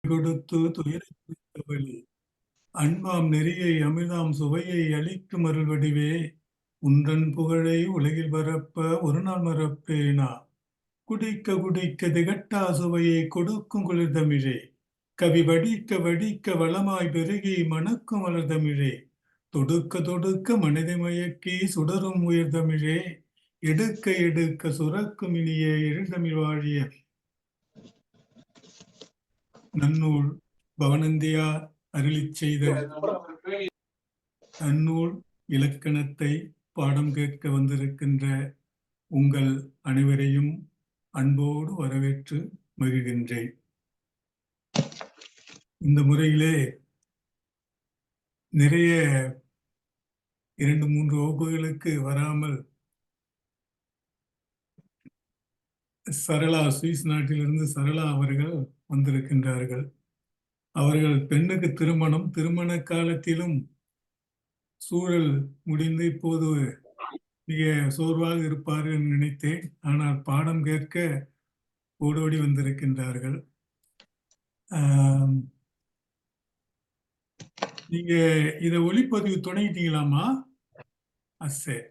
கொடுத்து துயரவழி அன்பாம் நெறியை அமிர்தாம் சுவையை அளிக்கும் அருள் வடிவே உன்றன் புகழை உலகில் பரப்ப ஒரு நாள் மறப்பேனா. குடிக்க குடிக்க திகட்டா சுவையை கொடுக்கும் குளிர் தமிழே, கவி வடிக்க வடிக்க வளமாய் பெருகி மணக்கும் வளர் தமிழே, தொடுக்க தொடுக்க மனதை மயக்கி சுடரும் உயர் தமிழே, எடுக்க எடுக்க சுரக்கும் இனிய எழுதமிழ் வாழிய நன்னூல் பவனந்தியார் அருளிச் செய்த நன்னூல் இலக்கணத்தை பாடம் கேட்க வந்திருக்கின்ற உங்கள் அனைவரையும் அன்போடு வரவேற்று மகிழ்கின்றேன். இந்த முறையிலே நிறைய 2-3 வகுப்புகளுக்கு வராமல் சரளா, சுவிஸ் நாட்டிலிருந்து சரளா அவர்கள் வந்திருக்கின்றார்கள். அவர்கள் பெண்ணுக்கு திருமண காலத்திலும் சூழல் முடிந்து இப்போது மிக சோர்வாக இருப்பார்கள் என்று நினைத்தேன். ஆனால் பாடம் கேட்க ஓடோடி வந்திருக்கின்றார்கள். நீங்க இத ஒளிப்பதிவு தொடங்கிட்டீங்களாமா? சரி.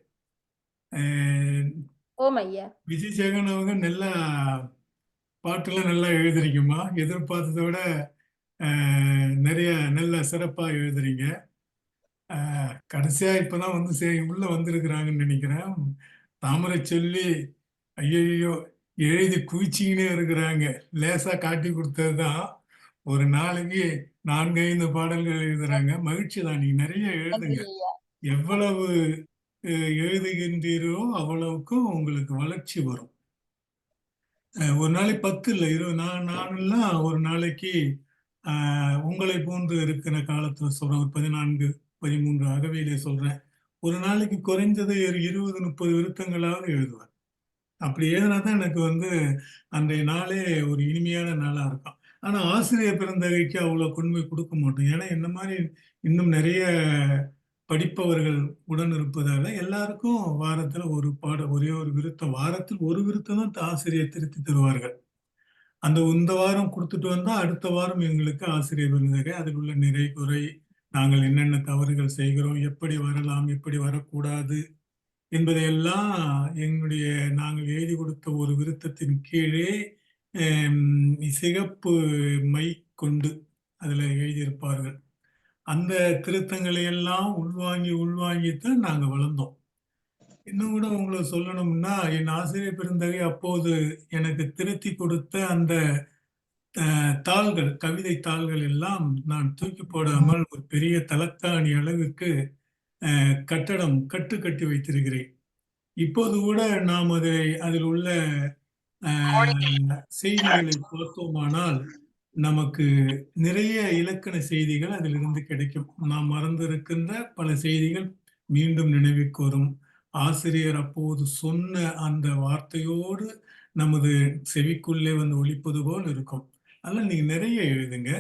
விஜய் ஜெகன் அவங்க நல்லா பாட்டுலாம் நல்லா எழுதுறீங்கம்மா. எதிர்பார்த்ததை விட நிறைய நல்ல சிறப்பா எழுதுறீங்க. கடைசியா இப்பதான் வந்து உள்ள வந்திருக்கிறாங்கன்னு நினைக்கிறேன். தாமரை சொல்லி ஐயோ எழுதி குவிச்சிக்கினே இருக்கிறாங்க. லேசா காட்டி கொடுத்ததுதான். ஒரு நாளைக்கு 4-5 பாடல்கள் எழுதுறாங்க. மகிழ்ச்சி தான். நீங்க நிறைய எழுதுங்க. எவ்வளவு எழுதுகின்றீரோ அவ்வளவுக்கும் உங்களுக்கு வளர்ச்சி வரும். ஒரு நாளைக்கு 10 இல்லை 20 நானெல்லாம் ஒரு நாளைக்கு உங்களை போன்று இருக்கிற காலத்துல சொல்றேன். ஒரு 14-13 அகவையிலே சொல்றேன். ஒரு நாளைக்கு குறைந்தது 20-30 விருத்தங்களாவது எழுதுவேன். அப்படி எழுதினாதான் எனக்கு வந்து அன்றைய நாளே ஒரு இனிமையான நாளா இருக்கும். ஆனா ஆசிரியர் பிறந்தகைக்கு அவ்வளவு கொன்மை கொடுக்க மாட்டோம். ஏன்னா இந்த மாதிரி இன்னும் நிறைய படிப்பவர்கள் உடன் இருப்பதால எல்லாருக்கும் வாரத்துல ஒரே ஒரு விருத்தம், வாரத்தில் ஒரு விருத்தம் தான் ஆசிரியர் திருத்தி தருவார்கள். இந்த வாரம் கொடுத்துட்டு வந்தா அடுத்த வாரம் எங்களுக்கு ஆசிரியர் விருந்தகை, அதில் உள்ள நிறை குறை, நாங்கள் என்னென்ன தவறுகள் செய்கிறோம், எப்படி வரலாம், எப்படி வரக்கூடாது என்பதையெல்லாம் நாங்கள் எழுதி கொடுத்த ஒரு விருத்தத்தின் கீழே சிகப்பு மை கொண்டு அதுல எழுதியிருப்பார்கள். அந்த திருத்தங்களை எல்லாம் உள்வாங்கித்தான் நாங்க வளர்ந்தோம். இன்னும் கூட உங்களை சொல்லணும்னா, என் ஆசிரியர் பெருந்தகை அப்போது எனக்கு திருத்தி கொடுத்த அந்த தாள்கள், கவிதை தாள்கள் எல்லாம் நான் தூக்கி போடாமல் ஒரு பெரிய தலக்காணி அளவுக்கு கட்டி வைத்திருக்கிறேன். இப்போது கூட நாம் அதில் உள்ள செய்திகளை பார்த்தோமானால் நமக்கு நிறைய இலக்கண செய்திகள் அதிலிருந்து கிடைக்கும். நாம் மறந்திருக்கின்ற பல செய்திகள் மீண்டும் நினைவுக்கு வரும். ஆசிரியர் அப்போது சொன்ன அந்த வார்த்தையோடு நமது செவிக்குள்ளே வந்து ஒலிப்பது போல் இருக்கும். அதெல்லாம் நீங்க நிறைய எழுதுங்க.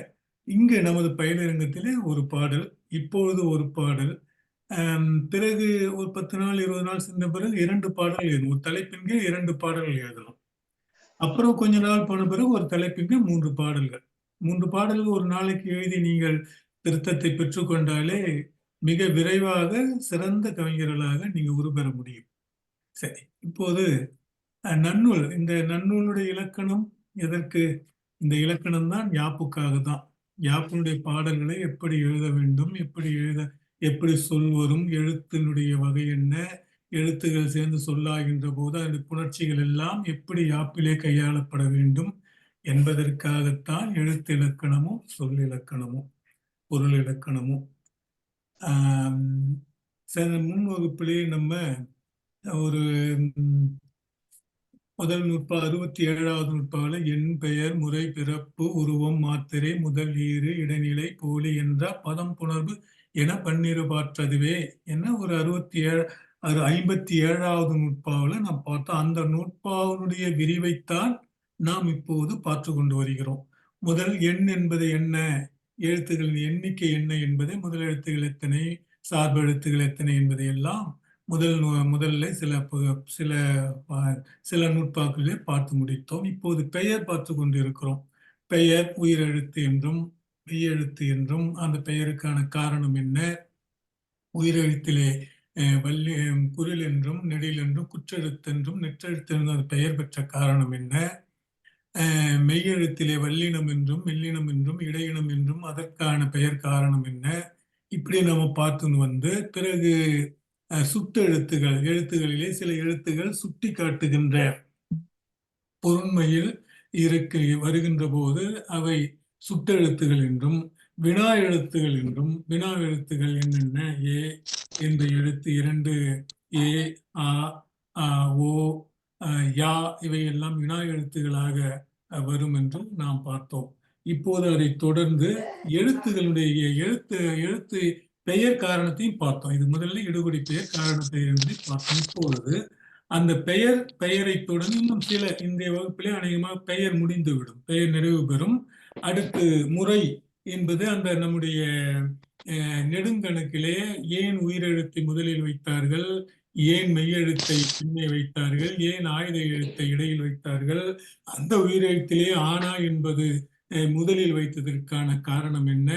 இங்க நமது பயிலரங்கத்திலே ஒரு பாடல், இப்பொழுது ஒரு பாடல், பிறகு ஒரு 10 நாள் 20 நாள் சென்ற பிறகு 2 பாடல்கள் எழுதணும். ஒரு தலைப்பின் கீழ் 2 பாடல்கள் எழுதணும். அப்புறம் கொஞ்ச நாள் போன பிறகு ஒரு தலைப்பின் கீழ் 3 பாடல்கள். 3 பாடல்கள் ஒரு நாளைக்கு எழுதி நீங்கள் திருத்தத்தை பெற்றுக்கொண்டாலே மிக விரைவாக சிறந்த கவிஞர்களாக நீங்க உருப்பெற முடியும். சரி, இப்போது நன்னூல், இந்த நன்னூலுடைய இலக்கணம் எதற்கு? இந்த இலக்கணம் தான் யாப்புக்காக தான். யாப்பினுடைய பாடல்களை எப்படி எழுத வேண்டும், எப்படி சொல் வரும், எழுத்தினுடைய வகை என்ன, எழுத்துகள் சேர்ந்து சொல்லாகின்ற போது அந்த புணர்ச்சிகள் எல்லாம் எப்படி யாப்பிலே கையாளப்பட வேண்டும் என்பதற்காகத்தான் எழுத்து இலக்கணமும் சொல் இலக்கணமும் பொருள் இலக்கணமும். முன் வகுப்பிலே நம்ம ஒரு முதல் நூற்பா 67வது நூற்பாவில் என் பெயர் முறை பிறப்பு உருவம் மாத்திரை முதல் ஈறு இடைநிலை போலி என்ற பதம் புணர்வு என பன்னிரு பாற்றதுவே என்ன ஒரு 57வது நூற்பாவில் நாம் பார்த்தோம். அந்த நூற்பாவினுடைய விரிவைத்தான் நாம் இப்போது பார்த்து கொண்டு வருகிறோம். முதல் எண் என்பது என்ன, எழுத்துக்களின் எண்ணிக்கை என்ன என்பதை, முதல் எழுத்துக்கள் எத்தனை, சார்பு எழுத்துக்கள் எத்தனை என்பதை எல்லாம் முதல்ல சில நூற்பாக்களிலே பார்த்து முடித்தோம். இப்போது பெயர் பார்த்து கொண்டிருக்கிறோம். பெயர் உயிரெழுத்து என்றும் மெய்யெழுத்து என்றும், அந்த பெயருக்கான காரணம் என்ன, உயிரெழுத்திலே வள்ளி குறில் என்றும் நெடில் என்றும் குற்றெழுத்து என்றும் நெற்றெழுத்து என்றும் அது பெயர் பெற்ற காரணம் என்ன, மெய்யெழுத்திலே வல்லினம் என்றும் மெல்லினம் என்றும் இடையினம் என்றும் அதற்கான பெயர் காரணம் என்ன, இப்படி நம்ம பார்த்துன்னு வந்து பிறகு சுட்டெழுத்துகள், எழுத்துகளிலே சில எழுத்துகள் சுட்டி காட்டுகின்ற பொருண்மையில் வருகின்ற போது அவை சுட்டெழுத்துகள் என்றும், வினா எழுத்துகள் என்றும், வினா எழுத்துகள் என்னென்ன, ஏ என்ற எழுத்து 2 ஏ, ஆ, ஓ, யா இவையெல்லாம் வினா எழுத்துகளாக வரும் என்று நாம் பார்த்தோம். இப்போது அதை தொடர்ந்து எழுத்துகளுடைய எழுத்து பெயர் காரணத்தையும் பார்த்தோம். இது முதல்ல இடுகுறி பெயர், காரண பெயர் என்பதை பார்த்தோம். இப்பொழுது அந்த பெயரை தொடர்ந்து இன்னும் சில இன்றைய வகுப்பிலே அநேகமாக பெயர் முடிந்துவிடும், பெயர் நிறைவு பெறும். அடுத்து முறை என்பது அந்த நம்முடைய நெடுங்கணக்கிலே ஏன் உயிரெழுத்தை முதலில் வைத்தார்கள், ஏன் மெய்யெழுத்தை பின்னே வைத்தார்கள், ஏன் ஆயுத எழுத்தை இடையில் வைத்தார்கள், அந்த உயிரெழுத்திலே ஆனா என்பது முதலில் வைத்ததற்கான காரணம் என்ன,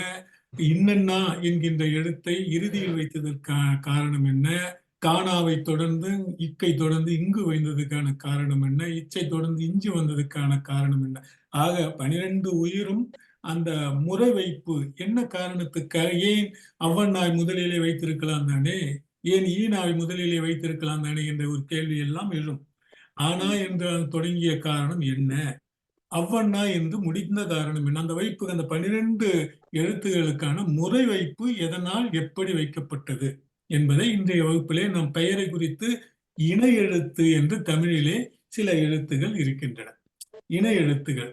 இன்னன்னா என்கின்ற எழுத்தை இறுதியில் வைத்ததற்கான காரணம் என்ன, காணாவை தொடர்ந்து இக்கை தொடர்ந்து இங்கு வைந்ததுக்கான காரணம் என்ன, இச்சை தொடர்ந்து இஞ்சி வந்ததுக்கான காரணம் என்ன. ஆக 12 உயிரும் அந்த முறை வைப்பு என்ன காரணத்துக்காக, ஏன் அவ்வண்ணாய் முதலிலே வைத்திருக்கலாம் தானே, ஏன் ஈனாவை முதலிலே வைத்திருக்கலாம் தானே என்ற ஒரு கேள்வி எல்லாம் எழும். ஆனா என்று தொடங்கிய காரணம் என்ன, அவ்வண்ணா என்று முடிந்த காரணம் என்ன, அந்த வைப்பு அந்த 12 எழுத்துகளுக்கான முறை வைப்பு எதனால் எப்படி வைக்கப்பட்டது என்பதை இன்றைய வகுப்பிலே நம் பெயரை குறித்து இணை எழுத்து என்று தமிழிலே சில எழுத்துகள் இருக்கின்றன. இணை எழுத்துகள்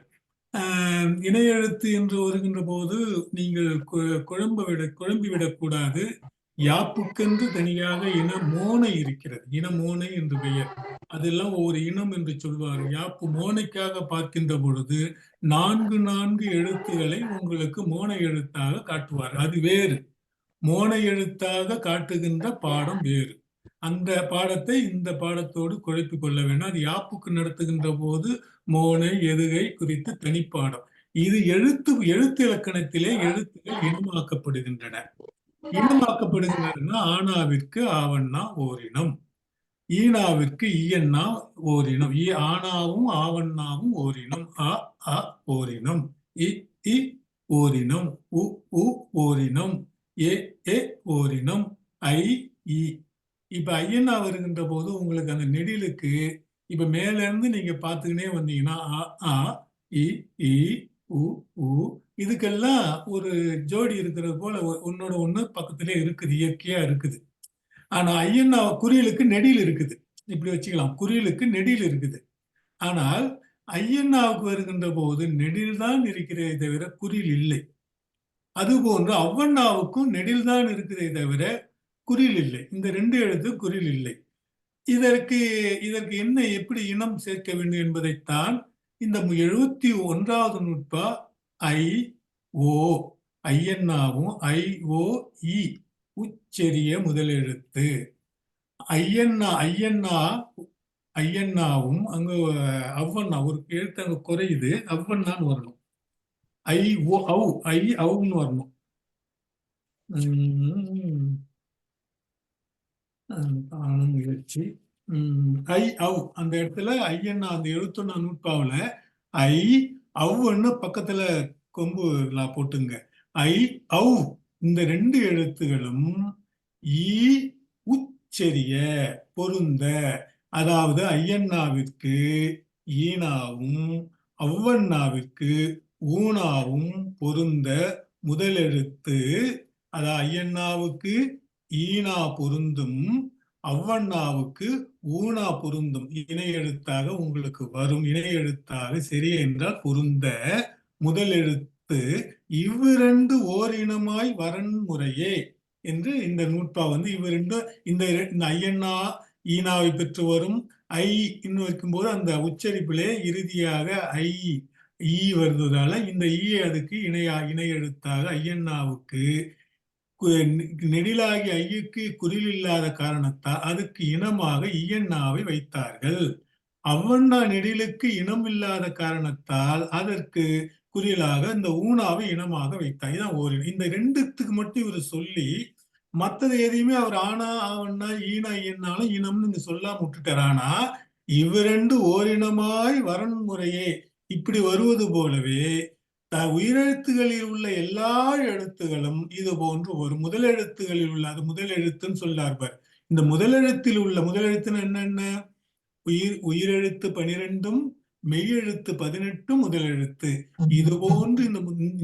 இணை எழுத்து என்று வருகின்ற போது நீங்கள் குழம்பிவிடக் கூடாது. யாப்புக்கென்று தனியாக இன மோனை இருக்கிறது, இன மோனை என்று பெயர். அதெல்லாம் ஒவ்வொரு இனம் என்று சொல்வார். யாப்பு மோனைக்காக பார்க்கின்ற பொழுது 4 எழுத்துக்களை உங்களுக்கு மோனை எழுத்தாக காட்டுவார், அது வேறு. மோனை எழுத்தாக காட்டுகின்ற பாடம் வேறு. அந்த பாடத்தை இந்த பாடத்தோடு குழப்பிக் கொள்ள வேண்டாம். அது யாப்புக்கு நடத்துகின்ற போது மோனை எதுகை குறித்து தனிப்பாடம். இது எழுத்து இலக்கணத்திலே எழுத்துக்கள் இனமாக்கப்படுகின்றன. இனமாக்கப்படுகின்றன ஆனாவிற்கு ஆவண்ணா ஓரினம், ஈனாவிற்கு ஈயண்ணா ஓரினம், ஆனாவும் ஆவண்ணாவும் ஓரினம், அ ஓரினம், இ ஓரினம், உ ஓரினம், ஏ ஓரினம், ஐ இ. இப்ப ஐயன்னா வருகின்ற போது உங்களுக்கு அந்த நெடிலுக்கு இப்ப மேல இருந்து நீங்க பார்த்துக்கினே வந்தீங்கன்னா ஆ இ உ இதுக்கெல்லாம் ஒரு ஜோடி இருக்கிறது போல ஒன்னோட ஒண்ணு பக்கத்திலே இருக்குது, இயற்கையா இருக்குது. ஆனா ஐயன்னா குறியலுக்கு நெடில் இருக்குது, இப்படி வச்சுக்கலாம், குறியலுக்கு நெடில் இருக்குது. ஆனால் ஐயன்னாவுக்கு வருகின்ற போது நெடில் தான் இருக்கிறதே தவிர குறில் இல்லை. அதுபோன்று அவ்வண்ணாவுக்கும் நெடில் தான் இருக்கிறதே தவிர குறில் இல்லை. இந்த 2 எழுத்து குறில் இல்லை. இதற்கு என்ன எப்படி இனம் சேர்க்க வேண்டும் என்பதைத்தான் இந்த 71வது நூற்பா ஐ ஓ ஐயன்னாவும் ஐ ஓ இ உச்சரிய முதலெழுத்து. ஐயன்னாவும் அங்க அவ்வண்ணா ஒரு எழுத்து அங்க குறையுது, அவ்வண்ணான்னு வரணும். ஐ ஓ ஐ அவுன்னு வரணும். முயற்சி ஐ அவ் அந்த இடத்துல ஐயன்னா அந்த 71 நூற்பாவுல ஐ அவ்ன்னு பக்கத்துல கொம்பு போட்டுங்க. ஐ அவ் இந்த 2 எழுத்துகளும் ஈ உச்சரிய பொருந்த, அதாவது ஐயன்னாவிற்கு ஈனாவும் அவ்வண்ணாவிற்கு ஊனாவும் பொருந்த முதலெழுத்து. அதாவது ஐயன்னாவுக்கு ஈனா பொருந்தும், அவ்வண்ணாவுக்கு ஊனா பொருந்தும் இணை எழுத்தாக உங்களுக்கு வரும். இணை எழுத்தாக சரி என்றால் பொருந்த முதல் எழுத்து இவ்விரண்டு ஓரினமாய் வரன்முறையே என்று இந்த நூற்பா இவ்விரண்டு இந்த ஐயன்னா ஈனாவை பெற்று வரும். ஐ இன்னும் வைக்கும்போது அந்த உச்சரிப்பிலே இறுதியாக ஐ ஈ வருவதால இந்த ஈ அதுக்கு இணை எழுத்தாக ஐயன்னாவுக்கு நெடிலாகி ஐயுக்கு குறில் இல்லாத காரணத்தால் அதுக்கு இனமாக இயன்னாவை வைத்தார்கள். அவ்வண்ணா நெடிலுக்கு இனம் இல்லாத காரணத்தால் அதற்கு குறியலாக இந்த ஊனாவை இனமாக வைத்தார். இதான் ஓரினம். இந்த ரெண்டுத்துக்கு மட்டும் இவர் சொல்லி மத்தது எதையுமே அவர் ஆனா ஆவன்னா ஈனா ஈனாலும் இனம்னு இங்க சொல்லாம விட்டுட்டார். ஆனா இவ்விரண்டு ஓரினமாய் வரன்முறையே இப்படி வருவது போலவே உயிரெழுத்துகளில் உள்ள எல்லா எழுத்துகளும் இது போன்று ஒரு முதலெழுத்துகளில் உள்ள அது முதல் எழுத்துன்னு சொல்றார் பார். இந்த முதலெழுத்தில் உள்ள முதலெழுத்துன்னு என்னென்ன? உயிரெழுத்து 12ம் மெய்யெழுத்து 18 முதலெழுத்து. இது போன்று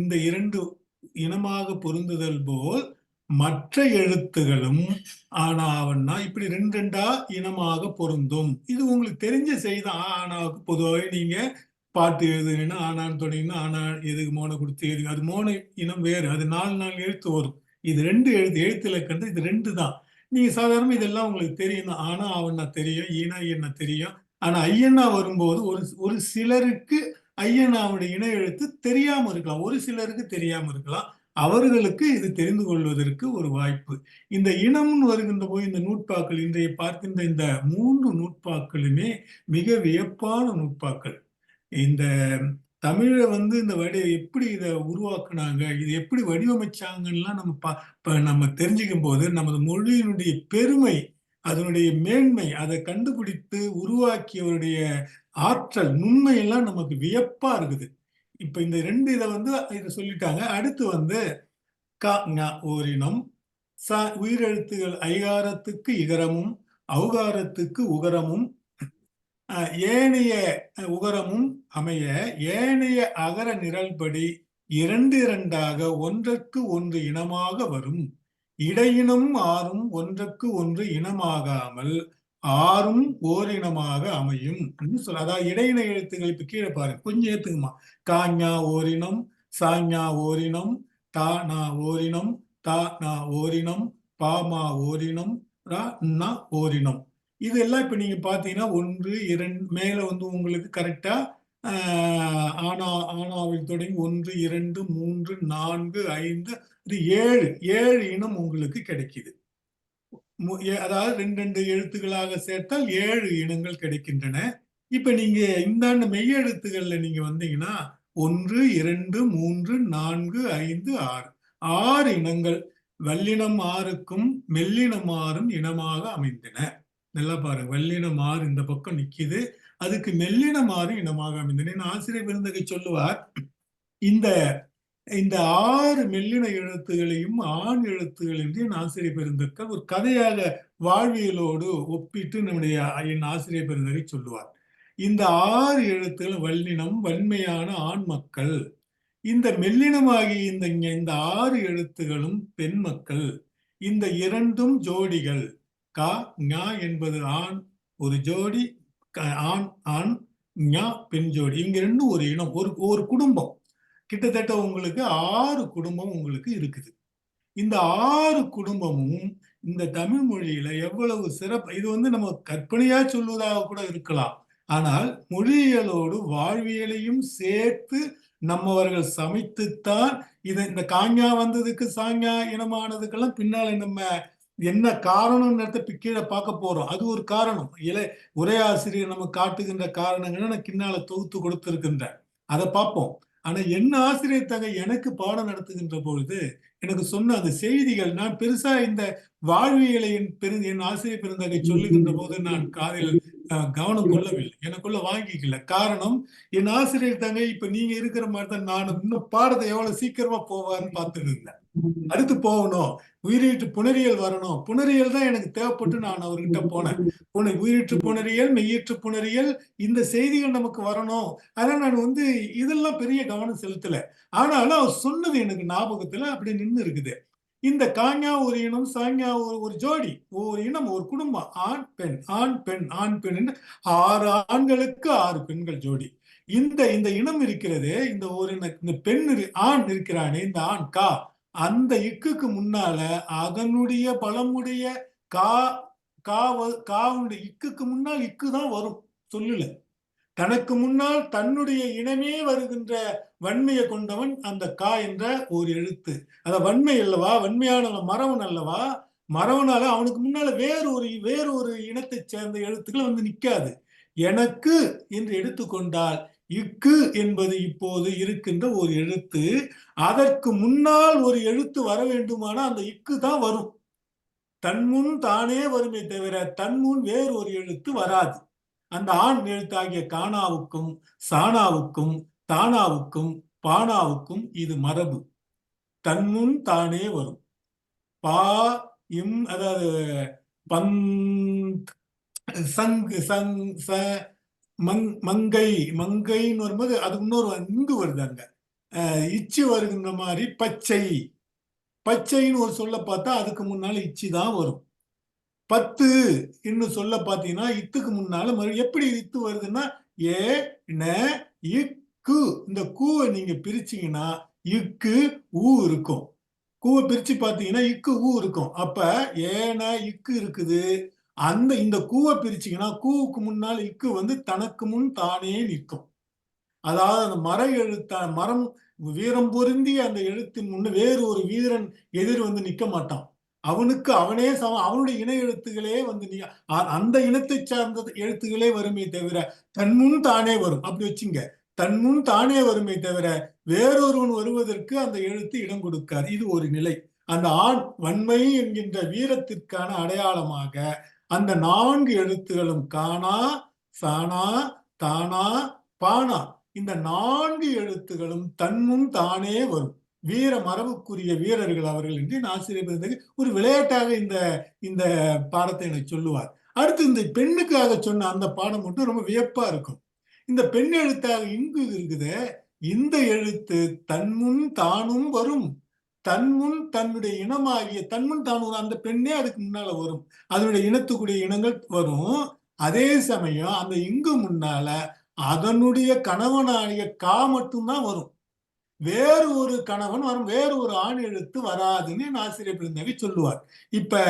இந்த இரண்டு இனமாக பொருந்துதல் போல் மற்ற எழுத்துகளும் ஆனாவன்னா இப்படி ரெண்டு ரெண்டா இனமாக பொருந்தும். இது உங்களுக்கு தெரிஞ்ச செய்தி. ஆனாவுக்கு பொதுவாகவே நீங்க பாட்டு எழுதுனா ஆனான்னு தொடங்கினா ஆனா எதுக்கு மோனை கொடுத்து எதுக்கு அது மோனை இனம் வேறு. அது 4 எழுத்து வரும். இது ரெண்டு எழுத்து இலக்கணம் இது ரெண்டு தான். நீங்க சாதாரண இதெல்லாம் உங்களுக்கு தெரியும் தான். ஆனா அவன்னா தெரியும், ஈனா என்ன தெரியும். ஆனா ஐயனா வரும்போது ஒரு சிலருக்கு ஐயனாவுடைய இன எழுத்து தெரியாம இருக்கலாம், ஒரு சிலருக்கு தெரியாம இருக்கலாம். அவர்களுக்கு இது தெரிந்து கொள்வதற்கு ஒரு வாய்ப்பு. இந்த இனம்னு வருகின்ற போது இந்த நூற்பாக்கள் இன்றைய பார்க்கின்ற இந்த 3 நூற்பாக்களுமே மிக வியப்பான நூற்பாக்கள். இந்த தமிழை இந்த எப்படி இதை உருவாக்குனாங்க, இது எப்படி வடிவமைச்சாங்கலாம் நம்ம தெரிஞ்சுக்கும் போது நமது மொழியினுடைய பெருமை, அதனுடைய மேன்மை, அதை கண்டுபிடித்து உருவாக்கியவருடைய ஆற்றல், நுண்மை எல்லாம் நமக்கு வியப்பா இருக்குது. இப்ப இந்த ரெண்டு இதை சொல்லிட்டாங்க. அடுத்து ஓரினம், உயிரெழுத்துகள் ஐகாரத்துக்கு இகரமும் ஔகாரத்துக்கு உகரமும் ஏனைய உகரமும் அமைய ஏனைய அகர நிரல்படி இரண்டு இரண்டாக ஒன்றுக்கு ஒன்று இனமாக வரும். இடையினம் ஆறும் ஒன்றுக்கு ஒன்று இனமாகாமல் ஆறும் ஓரினமாக அமையும். அதாவது இடையின எழுத்துக்கள் இப்ப கீழே பாருங்க, கொஞ்சம் ஏத்துக்குமா. காஞா ஓரினம், சாஞா ஓரினம், தா நா ஓரினம், தா நா ஓரினம், பாமா ஓரினம், ரா நா ஓரினம். இதெல்லாம் இப்ப நீங்க பாத்தீங்கன்னா 1 2 மேல உங்களுக்கு கரெக்டா ஆனாவில் தொடங்கி 1 2 3 4 5 7 இனம் உங்களுக்கு கிடைக்குது. அதாவது 2 எழுத்துக்களாக சேர்த்தால் 7 இனங்கள் கிடைக்கின்றன. இப்ப நீங்க இந்த மெய்யெழுத்துகள்ல நீங்க வந்தீங்கன்னா 1 2 3 4 5 6 6 இனங்கள் வல்லினம் 6க்கும் மெல்லினம் 6ம் இனமாக அமைந்தன. நல்லா பாருங்க, வல்லினம் 6 இந்த பக்கம் நிக்குது, அதுக்கு மெல்லினம் 6 இனமாக அமைந்தன. ஆசிரியர் பெருந்தகை சொல்லுவார், இந்த இந்த 6 மெல்லின எழுத்துகளையும் ஆண் எழுத்துகள் என்று என் ஆசிரியர் பெருந்தகை ஒரு கதையாக வாழ்வியலோடு ஒப்பிட்டு நம்முடைய என் ஆசிரியர் பெருந்தகை சொல்லுவார். இந்த 6 எழுத்துகள் வல்லினம், வன்மையான ஆண் மக்கள். இந்த மெல்லினமாகிய இந்த 6 எழுத்துகளும் பெண் மக்கள். இந்த இரண்டும் ஜோடிகள். கா ஞா என்பது ஆண் ஒரு ஜோடி, ஆண் ஆண், ஞா பெண் ஜோடி. இவங்க ரெண்டும் ஒரு இனம், ஒரு குடும்பம். கிட்டத்தட்ட உங்களுக்கு 6 குடும்பம் உங்களுக்கு இருக்குது. இந்த 6 குடும்பமும் இந்த தமிழ் மொழியில எவ்வளவு சிறப்பு. இது நம்ம கற்பனையா சொல்வதாக கூட இருக்கலாம். ஆனால் மொழியியலோடு வாழ்வியலையும் சேர்த்து நம்மவர்கள் சமைத்துத்தான் இந்த காஞா வந்ததுக்கு சாஞா இனமானதுக்கெல்லாம் பின்னால நம்ம என்ன காரணம்ன்றத கீழே பார்க்க போறோம். அது ஒரு காரணம். உரையாசிரியர் நம்ம காட்டுகின்ற காரணங்களை நான் கிண்ணால தொகுத்து கொடுத்திருக்கின்றேன், அதை பார்ப்போம். ஆனா என்ன ஆசிரியர் தகை எனக்கு பாடம் நடத்துகின்ற பொழுது எனக்கு சொன்ன அந்த செய்திகள், நான் பெருசா இந்த வாழ்வியலை என் ஆசிரியர் பெருந்தகை சொல்லுகின்ற போது நான் காதில் கவனம் கொள்ளவில்லை, எனக்குள்ள வாங்கிக்கல. காரணம், என் ஆசிரியர் தங்கை இப்ப நீங்க இருக்கிற மாதிரி தான் நானும் இன்னும் பாடத்தை எவ்வளவு சீக்கிரமா போவார்னு பார்த்துட்டு இருந்தேன். அடுத்து போகணும், உயிரீட்டு புணரியல் வரணும். புணரியல் தான் எனக்கு தேவைப்பட்டு நான் அவர்கிட்ட போனேன். உயிரீற்று புணரியல், மெய்யீற்று புணரியல், இந்த செய்திகள் நமக்கு வரணும். ஆனா நான் இதெல்லாம் பெரிய கவனம் செலுத்தல. ஆனாலும் அவர் சொன்னது எனக்கு ஞாபகத்துல அப்படி நின்று இருக்குது. இந்த காஞா ஒரு இனம், சாஞா ஒரு ஜோடி, ஒரு இனம், ஒரு குடும்பம், ஆண் பெண் ஆண் பெண் ஆண் பெண், 6 ஆண்களுக்கு 6 பெண்கள் ஜோடி. இந்த இனம் இருக்கிறது, இந்த பெண் ஆண் இருக்கிறானே, இந்த ஆண் கா, அந்த இக்குக்கு முன்னால அதனுடைய பலமுடைய காவுடைய இக்குக்கு முன்னால் இக்கு தான் வரும் சொல்லுல. தனக்கு முன்னால் தன்னுடைய இனமே வருகின்ற வன்மையை கொண்டவன் அந்த கா என்ற ஒரு எழுத்து. அத வன்மை அல்லவா, வன்மையான மறவன் அல்லவா, மறவனால அவனுக்கு முன்னால வேறொரு இனத்தை சேர்ந்த எழுத்துக்கள் நிக்காது. எனக்கு என்று எடுத்துக்கொண்டால் இக்கு என்பது இப்போது இருக்கின்ற ஒரு எழுத்து. அதற்கு முன்னால் ஒரு எழுத்து வர வேண்டுமானா அந்த இக்கு தான் வரும். தன்முன் தானே வருமே தவிர தன்முன் வேறு ஒரு எழுத்து வராது. அந்த ஆண் எழுத்தாகிய கானாவுக்கும் சானாவுக்கும் தானாவுக்கும் பானாவுக்கும் இது மரபு. தன்முன் தானே வரும். பா இம் அதாவது பங் சங்கு சங் ச மங்கை மங்கைன்னு வரும்போது அது இன்னொரு இங்கு வருது அங்க. இச்சு வருகின்ற மாதிரி பச்சை பச்சைன்னு ஒரு சொல்ல பார்த்தா அதுக்கு முன்னால இச்சி தான் வரும். பத்து இன்னும் சொல்ல பார்த்தீங்கன்னா இத்துக்கு முன்னால எப்படி இத்து வருதுன்னா ஏ ந இக்கு. இந்த கூவை நீங்க பிரிச்சீங்கன்னா இக்கு ஊ இருக்கும். கூவை பிரிச்சு பார்த்தீங்கன்னா இக்கு ஊ இருக்கும். அப்ப ஏன இக்கு இருக்குது. இந்த கூவை பிரிச்சீங்கன்னா கூவுக்கு முன்னால் இக்கு வந்து தனக்கு முன் தானே நிற்கும். அதாவது அந்த மரம் வீரம் பொருந்திய அந்த எழுத்தின் முன்ன வேறு ஒரு வீரன் எதிர் வந்து நிற்க மாட்டான். அவனுக்கு அவனே அவனுடைய இணை எழுத்துகளே வந்து அந்த இனத்தை சார்ந்த எழுத்துகளே வருமே தவிர தன்முன் தானே வரும். அப்படி வச்சுங்க, தன்முன் தானே வருமே தவிர வேறொருவன் வருவதற்கு அந்த எழுத்து இடம் கொடுக்காது. இது ஒரு நிலை. அந்த ஆண் வன்மை என்கின்ற வீரத்திற்கான அடையாளமாக அந்த 4 எழுத்துகளும் கானா சானா தானா பானா இந்த 4 எழுத்துகளும் தன்முன் தானே வரும். வீர மரபுக்குரிய வீரர்கள் அவர்கள் என்று ஆசிரியர் ஒரு விளையாட்டாக இந்த இந்த பாடத்தை எனக்கு சொல்லுவார். அடுத்து இந்த பெண்ணுக்காக சொன்ன அந்த பாடம் மட்டும் ரொம்ப வியப்பா இருக்கும். இந்த பெண் எழுத்தாக இங்கு இருக்குது. இந்த எழுத்து தன்முன் தானும் வரும். தன்முன் தன்னுடைய இனமாகிய தன்முன் தானும் அந்த பெண்ணே அதுக்கு முன்னால வரும். அதனுடைய இனத்துக்குரிய இனங்கள் வரும். அதே சமயம் அந்த இங்கு முன்னால அதனுடைய கணவனாகிய கா மட்டும்தான் வரும். வேறு ஒரு கணவன் வரும், வேறு ஒரு ஆண் எழுத்து வராதுன்னு ஆசிரியர் பெருந்தகை சொல்லுவார். இப்ப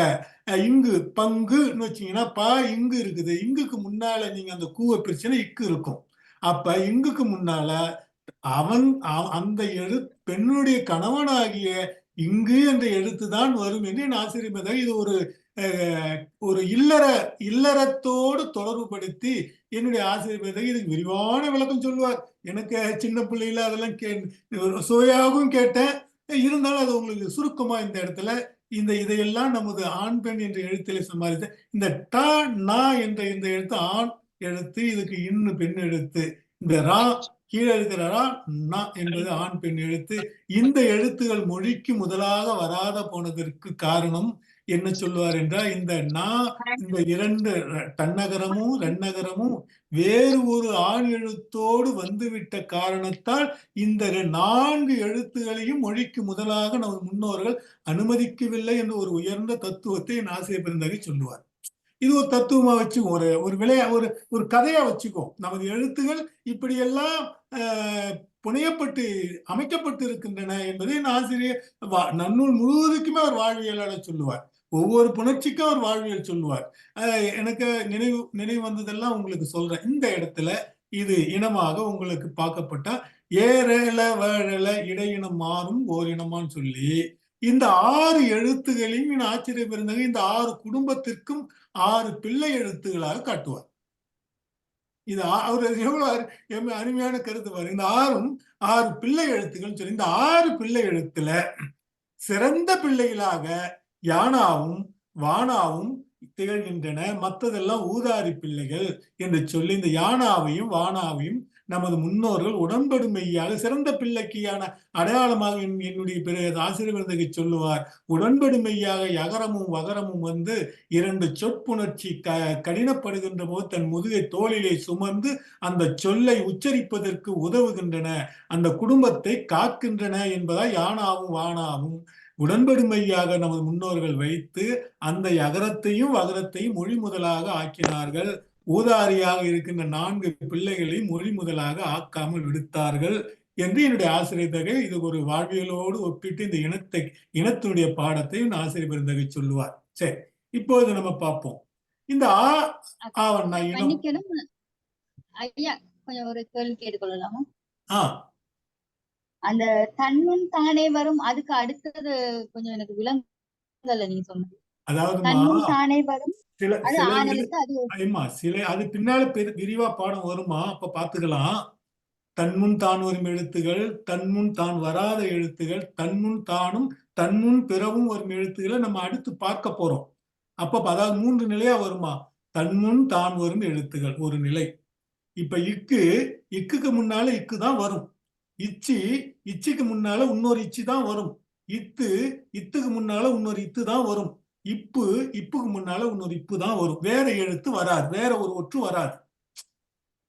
இங்கு பங்குன்னு வச்சீங்கன்னா பா இங்கு இருக்குது. இங்குக்கு முன்னால நீங்க அந்த கூவை பிரிச்சுன்னா இக்கு இருக்கும். அப்ப இங்குக்கு முன்னால அந்த பெண்ணுடைய கணவனாகிய இங்கு என்ற எழுத்து தான் வரும் என்று என் ஆசிரியர் இது ஒரு இல்லறத்தோடு தொடர்புபடுத்தி என்னுடைய ஆசிரியர் இதுக்கு விரிவான விளக்கம் சொல்லுவார். எனக்கு சின்ன பிள்ளையில அதெல்லாம் சுவையாகவும் கேட்டேன். இருந்தாலும் அது உங்களுக்கு சுருக்கமா இந்த இடத்துல இதையெல்லாம் நமது ஆண் பெண் என்ற எழுத்திலே சமாளித்த இந்த ட நா என்ற இந்த எழுத்து ஆண் எழுத்து, இதுக்கு இன்னு பெண் எழுத்து, இந்த ரா கீழே இருக்கிற ரா நா என்பது ஆண் பெண் எழுத்து. இந்த எழுத்துகள் மொழிக்கு முதலாக வராத போனதற்கு காரணம் என்ன சொல்லுவார் என்றால் இந்த இரண்டு தன்னகரமும் ரென்னகரமும் வேறு ஒரு ஆண் எழுத்தோடு வந்துவிட்ட காரணத்தால் இந்த 4 எழுத்துகளையும் மொழிக்கு முதலாக நமது முன்னோர்கள் அனுமதிக்கவில்லை என்ற ஒரு உயர்ந்த தத்துவத்தை என் ஆசிரியர் பெருந்தகை சொல்லுவார். இது ஒரு தத்துவமா வச்சு ஒரு ஒரு கதையா வச்சுக்கோ. நமது எழுத்துகள் இப்படியெல்லாம் புனையப்பட்டு அமைக்கப்பட்டு இருக்கின்றன என்பதை என் ஆசிரியர் நன்னூல் முழுவதுக்குமே அவர் வாழ்வியலாளர் சொல்லுவார். ஒவ்வொரு புணர்ச்சிக்கும் அவர் வாழ்வியல் சொல்லுவார். எனக்கு நினைவு வந்ததெல்லாம் உங்களுக்கு சொல்றேன். இந்த இடத்துல இது இனமாக உங்களுக்கு பார்க்கப்பட்டா ஏறல வழல இடையினம் மாறும் ஓர் இனமான்னு சொல்லி இந்த 6 எழுத்துகளையும் ஆச்சரியம் இருந்தாங்க. இந்த 6 குடும்பத்திற்கும் 6 பிள்ளை எழுத்துகளாக காட்டுவார். இது அவர் எவ்வளவு அருமையான கருத்து பாரு. இந்த 6 பிள்ளை எழுத்துக்கள் சொல்லி இந்த 6 பிள்ளை எழுத்துல சிறந்த பிள்ளைகளாக யானாவும் வானாவும் திகழ்கின்றன. மற்றதெல்லாம் ஊதாரி பிள்ளைகள் என்று சொல்லி இந்த யானாவையும் வானாவையும் நமது முன்னோர்கள் உடன்படுமையாக சிறந்த பிள்ளைக்கான அடையாளமாக என்னுடைய ஆசிரியர் சொல்லுவார். உடன்படுமையாக யகரமும் வகரமும் வந்து 2 சொற்புணர்ச்சி கடினப்படுகின்ற போது தன் முதுகை தோளிலே சுமந்து அந்த சொல்லை உச்சரிப்பதற்கு உதவுகின்றன, அந்த குடும்பத்தை காக்கின்றன என்பதால் யானாவும் வானாவும் உடன்படுமையாக நமது முன்னோர்கள் வைத்து அந்த யகரத்தையும் வகரத்தையும் மொழி முதலாக ஆக்கினார்கள். ஊதாரியாக இருக்கின்ற 4 பிள்ளைகளை மொழி முதலாக ஆக்காமல் விடுத்தார்கள் என்று என்னுடைய ஆசிரியர் தகை இது ஒரு வாழ்வியலோடு ஒப்பிட்டு இந்த இனத்தினுடைய பாடத்தை ஆசிரியர் பெருந்தகை சொல்லுவார். சரி, இப்போது நம்ம பார்ப்போம். இந்த ஆவண்ணா இனம். ஐயா கொஞ்சம் ஒரு கேள்வி கேட்டுக்கொள்ளலாமா? அந்த தன்முன் தானே வரும், அதுக்கு அடுத்தது கொஞ்சம் எனக்கு விளங்கல நீங்க சொன்னது. அதாவது தன்முன் தானே வரும் அது பின்னால விரிவா பாடம் வருமா, அப்ப பாத்துக்கலாம். தன்முன் தான் வரும் எழுத்துகள், தன்முன் தான் வராத எழுத்துகள், தன்முன் தானும் தன்முன் பிறவும் வரும் எழுத்துக்களை நம்ம அடுத்து பார்க்க போறோம். அப்ப அதாவது 3 நிலையா வருமா? தன்முன் தான் வரும் எழுத்துகள் ஒரு நிலை. இப்ப இக்குக்கு முன்னால இக்கு தான் வரும். இச்சுக்கு முன்னால இன்னொரு இச்சு தான் வரும். இத்துக்கு முன்னால இன்னொரு இத்து தான் வரும். இப்புக்கு முன்னால இன்னொரு இப்பு தான் வரும். வேற எழுத்து வராது, வேற ஒரு ஒற்று வராது.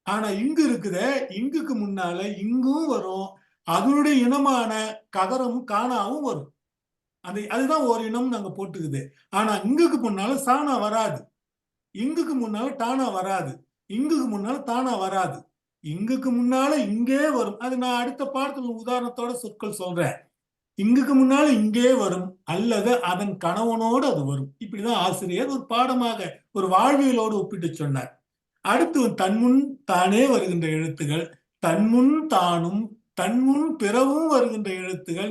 ஆனா இங்கு இருக்குத, இங்குக்கு முன்னால இங்கும் வரும், அதனுடைய இனமான ககரமும் காணாவும் வரும். அதுதான் ஒரு இனம் நாங்க போட்டுக்குது. ஆனா இங்குக்கு முன்னால சாணா வராது, இங்குக்கு முன்னால டானா வராது, இங்குக்கு முன்னால தானா வராது. இங்குக்கு முன்னால இங்கே வரும். அது நான் அடுத்த பாடத்துல உதாரணத்தோட சொற்கள் சொல்றேன். இங்குக்கு முன்னால இங்கே வரும், அல்லது அதன் கணவனோடு அது வரும். இப்படிதான் ஆசிரியர் ஒரு பாடமாக ஒரு வாழ்வியலோடு ஒப்பிட்டு சொன்னார். அடுத்து தன்முன் தானே வருகின்ற எழுத்துகள், தன்முன் தானும் தன்முன் பிறவும் வருகின்ற எழுத்துகள்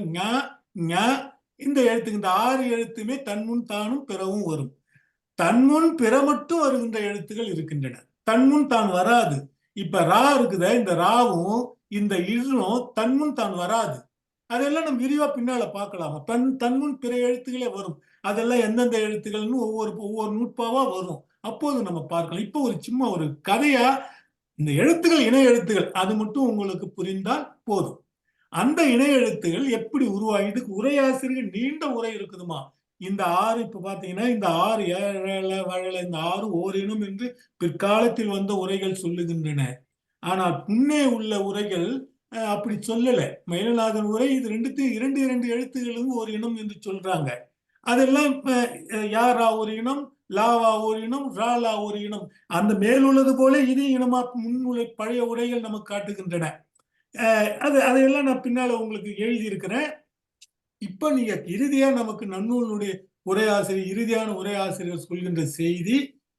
இந்த எழுத்துக்கு இந்த 6 எழுத்துமே தன்முன் தானும் பிறவும் வரும். தன்முன் பிற மட்டும் வருகின்ற எழுத்துகள் இருக்கின்றன. தன்முன் தான் வராது. இப்ப ரா இருக்குத, இந்த ராவும் இந்த இழும் தன்முன் தான் வராது. அதெல்லாம் நம்ம விரிவா பின்னால பார்க்கலாமா. தன்முன் பிற எழுத்துக்களே வரும். அதெல்லாம் எந்தெந்த எழுத்துக்கள்னு ஒவ்வொரு நூட்பாவா வரும். அப்போது நம்ம பார்க்கலாம். இப்போ ஒரு சும்மா ஒரு கதையா இந்த எழுத்துக்கள் இணை எழுத்துகள் அது மட்டும் உங்களுக்கு புரிந்தால் போதும். அந்த இணை எழுத்துகள் எப்படி உருவாகி, இதுக்கு உரையாசிரியர் நீண்ட உரை இருக்குதுமா. இந்த 6 இப்ப பாத்தீங்கன்னா இந்த 6 ஏழ வழல இந்த 6 ஓரினம் என்று பிற்காலத்தில் வந்த உரைகள் சொல்லுகின்றன. ஆனால் முன்னே உள்ள உரைகள் அப்படி சொல்லல. மயிலநாதன் உரை இது இரண்டு எழுத்துகளும் ஒரு இனம் என்று சொல்றாங்க. அதெல்லாம் யாரா ஒரு இனம், லாவா ஒரு இனம், ராலா ஒரு இனம். அந்த மேலுள்ளது போல இது இனமா முன்னுரை பழைய உரைகள் நமக்கு காட்டுகின்றன. அதையெல்லாம் நான் பின்னால உங்களுக்கு எழுதியிருக்கிறேன். இப்ப நீங்க இறுதியா நமக்கு நன்னூலுடைய இறுதியான உரையாசிரியர் சொல்கின்ற செய்தி,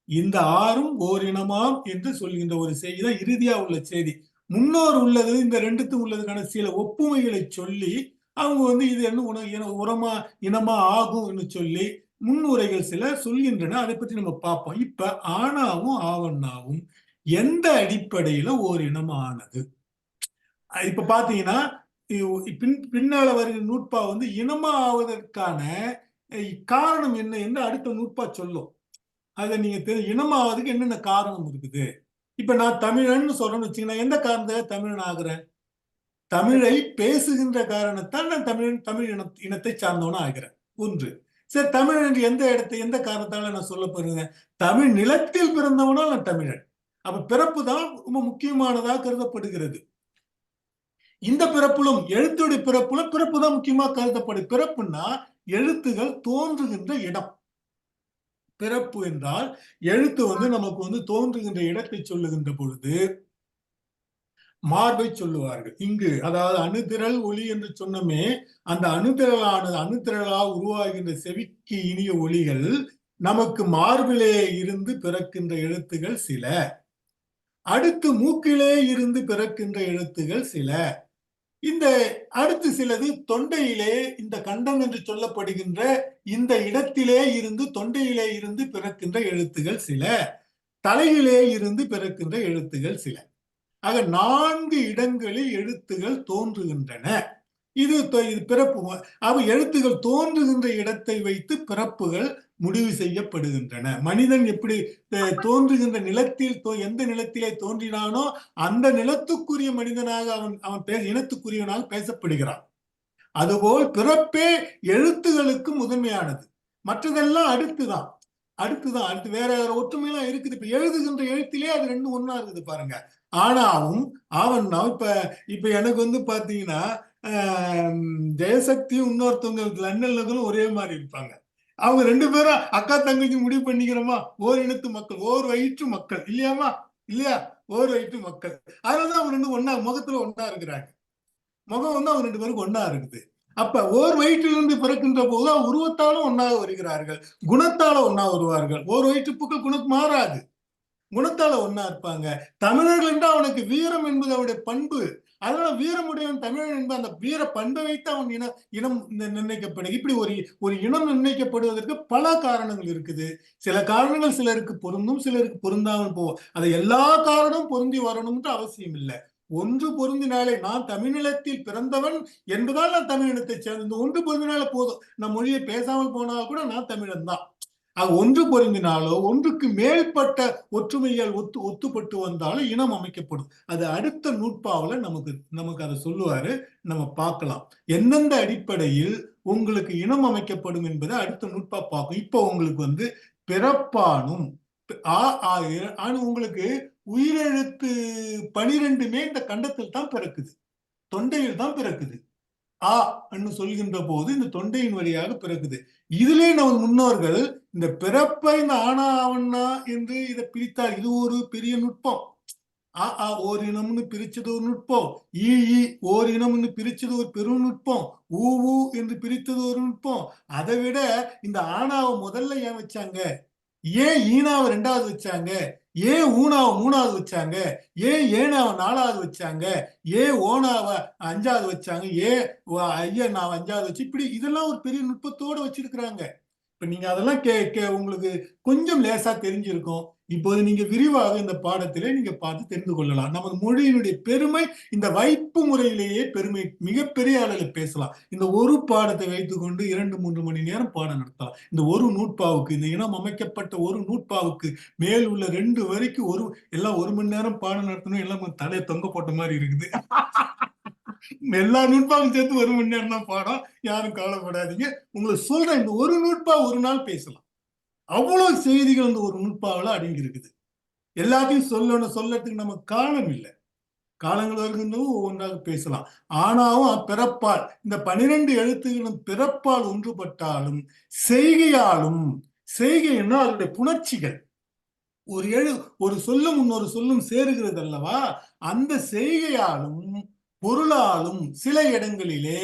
இந்த 6ம் ஓரினமாம் என்று சொல்கின்ற ஒரு செய்தி தான் இறுதியா உள்ள செய்தி. முன்னோர் உள்ளது இந்த 2த்துக்கும் உள்ளதுக்கான சில ஒப்புமைகளை சொல்லி அவங்க இது என்ன உரமா இனமா ஆகும் சொல்லி முன்னுரைகள் சில சொல்கின்றன. அதை பற்றி நம்ம பார்ப்போம். இப்ப ஆனாவும் ஆவண்ணாவும் எந்த அடிப்படையில ஓர் இனமானது? இப்ப பாத்தீங்கன்னா பின்னால வருகிற நூற்பா இனமா ஆவதற்கான காரணம் என்ன என்று அடுத்த நூற்பா சொல்லும். அதை நீங்க இனமாவதுக்கு என்னென்ன காரணம் இருக்குது. இப்ப நான் தமிழன் சொல்றேன்னு வச்சுக்கீங்கன்னா எந்த காரணத்தை தமிழன் ஆகுறேன்? தமிழை பேசுகின்ற காரணத்தால் நான் தமிழ் இனத்தை சார்ந்தவனா ஆகிறேன். ஒன்று. சரி, தமிழன் என்று எந்த காரணத்தால நான் சொல்ல போறேன்? தமிழ் நிலத்தில் பிறந்தவனால் நான் தமிழன். அப்ப பிறப்பு தான் ரொம்ப முக்கியமானதாக கருதப்படுகிறது. இந்த பிறப்பிலும் எழுத்துடைய பிறப்பு தான் முக்கியமா கருதப்படும். பிறப்புன்னா எழுத்துகள் தோன்றுகின்ற இடம். பிறப்பு என்றால் எழுத்து நமக்கு தோன்றுகின்ற இடத்தை சொல்லுகின்ற பொழுது மார்பை சொல்லுவார்கள். இங்கு அதாவது அணுதிரள் ஒளி என்று சொன்னமே, அந்த அணுதிரளா உருவாகின்ற செவிக்கு இனிய ஒளிகள் நமக்கு மார்பிலே இருந்து பிறக்கின்ற எழுத்துகள் சில. அடுத்து மூக்கிலே இருந்து பிறக்கின்ற எழுத்துகள் சில. இந்த அடுத்து சிலது தொண்டையிலே, இந்த கண்டம் என்று சொல்லப்படுகின்ற இந்த இடத்திலே இருந்து தொண்டையிலே இருந்து பிறக்கின்ற எழுத்துகள் சில. தலையிலே இருந்து பிறக்கின்ற எழுத்துகள் சில. ஆக 4 இடங்களில் எழுத்துகள் தோன்றுகின்றன. இது பிறப்பு. எழுத்துகள் தோன்றுகின்ற இடத்தை வைத்து பிறப்புகள் முடிவு செய்யப்படுகின்றன. மனிதன் எப்படி தோன்றுகின்ற நிலத்தில் எந்த நிலத்திலே தோன்றினானோ அந்த நிலத்துக்குரிய மனிதனாக அவன் இனத்துக்குரியவனாக பேசப்படுகிறான். அதுபோல் பிறப்பே எழுத்துகளுக்கு முதன்மையானது. மற்றதெல்லாம் அடுத்து வேற ஒற்றுமையெல்லாம் இருக்குது. இப்ப எழுதுகின்ற எழுத்திலே அது 2 ஒன்னா இருக்குது பாருங்க. ஆனாவும் ஆவண்ணாவும் இப்ப எனக்கு பாத்தீங்கன்னா ஜெயசக்தியும் இன்னொருத்தவங்க லண்டன்ல ஒரே மாதிரி இருப்பாங்க. அவங்க 2 பேரும் அக்கா தங்கச்சி முடிவு பண்ணிக்கிறோமா, ஓர் இனத்து மக்கள், ஓர் வயிற்று மக்கள் இல்லையாமா, இல்லையா, ஓர் வயிற்று மக்கள். அதனாலதான் அவங்க 2 ஒன்னா முகத்துல ஒன்னா இருக்கிறாங்க. முகம் அவங்க 2 பேருக்கு ஒன்னா இருக்குது. அப்ப ஓர் வயிற்றிலிருந்து பிறக்கின்ற போது உருவத்தாலும் ஒன்னாக வருகிறார்கள், குணத்தால ஒன்னா வருவார்கள். ஓர் வயிற்றுப்புக்கள் குணம் மாறாது, குணத்தால ஒன்னா இருப்பாங்க. தமிழர்கள் என்றால் அவனுக்கு வீரம் என்பது அவனுடைய பண்பு. அதனால வீரமுடையவன் தமிழன் என்பது அந்த வீர பண்பை வைத்து அவன் இனம் நிர்ணயிக்கப்படுது. இப்படி ஒரு இனம் நிர்ணயிக்கப்படுவதற்கு பல காரணங்கள் இருக்குது. சில காரணங்கள் சிலருக்கு பொருந்தும், சிலருக்கு பொருந்தாமல் போவோம். அதை எல்லா காரணமும் பொருந்தி வரணும்ன்ற அவசியம் இல்லை. ஒன்று பொருந்தினாலே நான் தமிழினத்தில் பிறந்தவன் என்பதால் நான் தமிழினத்தை சேர்ந்த இந்த ஒன்று பொருந்தினாலே போதும். நான் மொழியை பேசாமல் போனால் கூட நான் தமிழன் தான். ஒன்று பொருந்தினாலோ ஒன்றுக்கு மேற்பட்ட ஒற்றுமைகள் ஒத்துப்பட்டு வந்தாலும் இனம் அமைக்கப்படும். அது அடுத்த நூற்பாவில் நமக்கு அதை சொல்லுவாரு. நம்ம பார்க்கலாம் எந்தெந்த அடிப்படையில் உங்களுக்கு இனம் அமைக்கப்படும் என்பதை அடுத்த நூற்பா பார்க்கும். இப்போ உங்களுக்கு பிறப்பானும் உங்களுக்கு உயிரெழுத்து 12மே இந்த கண்டத்தில் தான் பிறக்குது, தொண்டையில் தான் பிறக்குது. சொல்கின்ற போது இந்த தொண்டையின் வழியாக பிறக்குது. இதிலே நம்ம முன்னோர்கள் இந்த பிறப்பை இந்த ஆனா அவனா என்று இதை பிரித்தார். இது ஒரு பெரிய நுட்பம். ஓரினம்னு பிரிச்சது ஒரு நுட்பம், ஓரினம்னு பிரிச்சது ஒரு பெரும் நுட்பம், ஊ என்று பிரித்தது ஒரு நுட்பம். அதை விட இந்த ஆனாவை முதல்ல ஏன் வச்சாங்க, ஏன் ஈனாவை 2வது வச்சாங்க, ஏன் ஊனாவை 3வது வச்சாங்க, ஏன் ஏனாவை 4வது வச்சாங்க, ஏன் ஓனாவை 5வது வச்சாங்க, ஏன் ஐயனாவை 5வது வச்சு, இப்படி இதெல்லாம் ஒரு பெரிய நுட்பத்தோட வச்சிருக்கிறாங்க. இப்ப நீங்க அதெல்லாம் உங்களுக்கு கொஞ்சம் லேசா தெரிஞ்சிருக்கும். இப்போது நீங்க விரிவாக இந்த பாடத்திலே நீங்க பார்த்து தெரிந்து கொள்ளலாம். நமது மொழியினுடைய பெருமை இந்த வைப்பு முறையிலேயே பெருமை மிகப்பெரிய அளவில் பேசலாம். இந்த ஒரு பாடத்தை வைத்துக்கொண்டு 2-3 மணி நேரம் பாடம் நடத்தலாம். இந்த ஒரு நூற்பாவுக்கு, இந்த இனம் அமைக்கப்பட்ட ஒரு நூற்பாவுக்கு மேல் உள்ள 2 வரைக்கு எல்லாம் 1 மணி நேரம் பாடம் நடத்தணும். எல்லாம் தலையை தொங்க போட்ட மாதிரி இருக்குது. எல்லா நூற்பாவும் சேர்த்து 1 மணி நேரம் தான் பாடம். யாரும் கவலைப்படாதீங்க. உங்களுக்கு சொல்றேன், இந்த ஒரு நூற்பா ஒரு நாள் பேசலாம். அவ்வளவு செய்திகள் இந்த ஒரு நூற்பாவில் அடங்கி இருக்குது. எல்லாத்தையும் சொல்லறதுக்கு நம்ம காலம் இல்லை. காலங்கள் வருகின்றதும் ஒவ்வொன்றாக பேசலாம். ஆனாவும் பிறப்பால் இந்த 12 எழுத்துகளும் பிறப்பால் ஒன்றுபட்டாலும் செய்கையாலும், செய்கைன்னா அதனுடைய புணர்ச்சிகள், ஒரு சொல்லும் இன்னொரு சொல்லும் சேருகிறது அல்லவா, அந்த செய்கையாலும் பொருளாலும் சில இடங்களிலே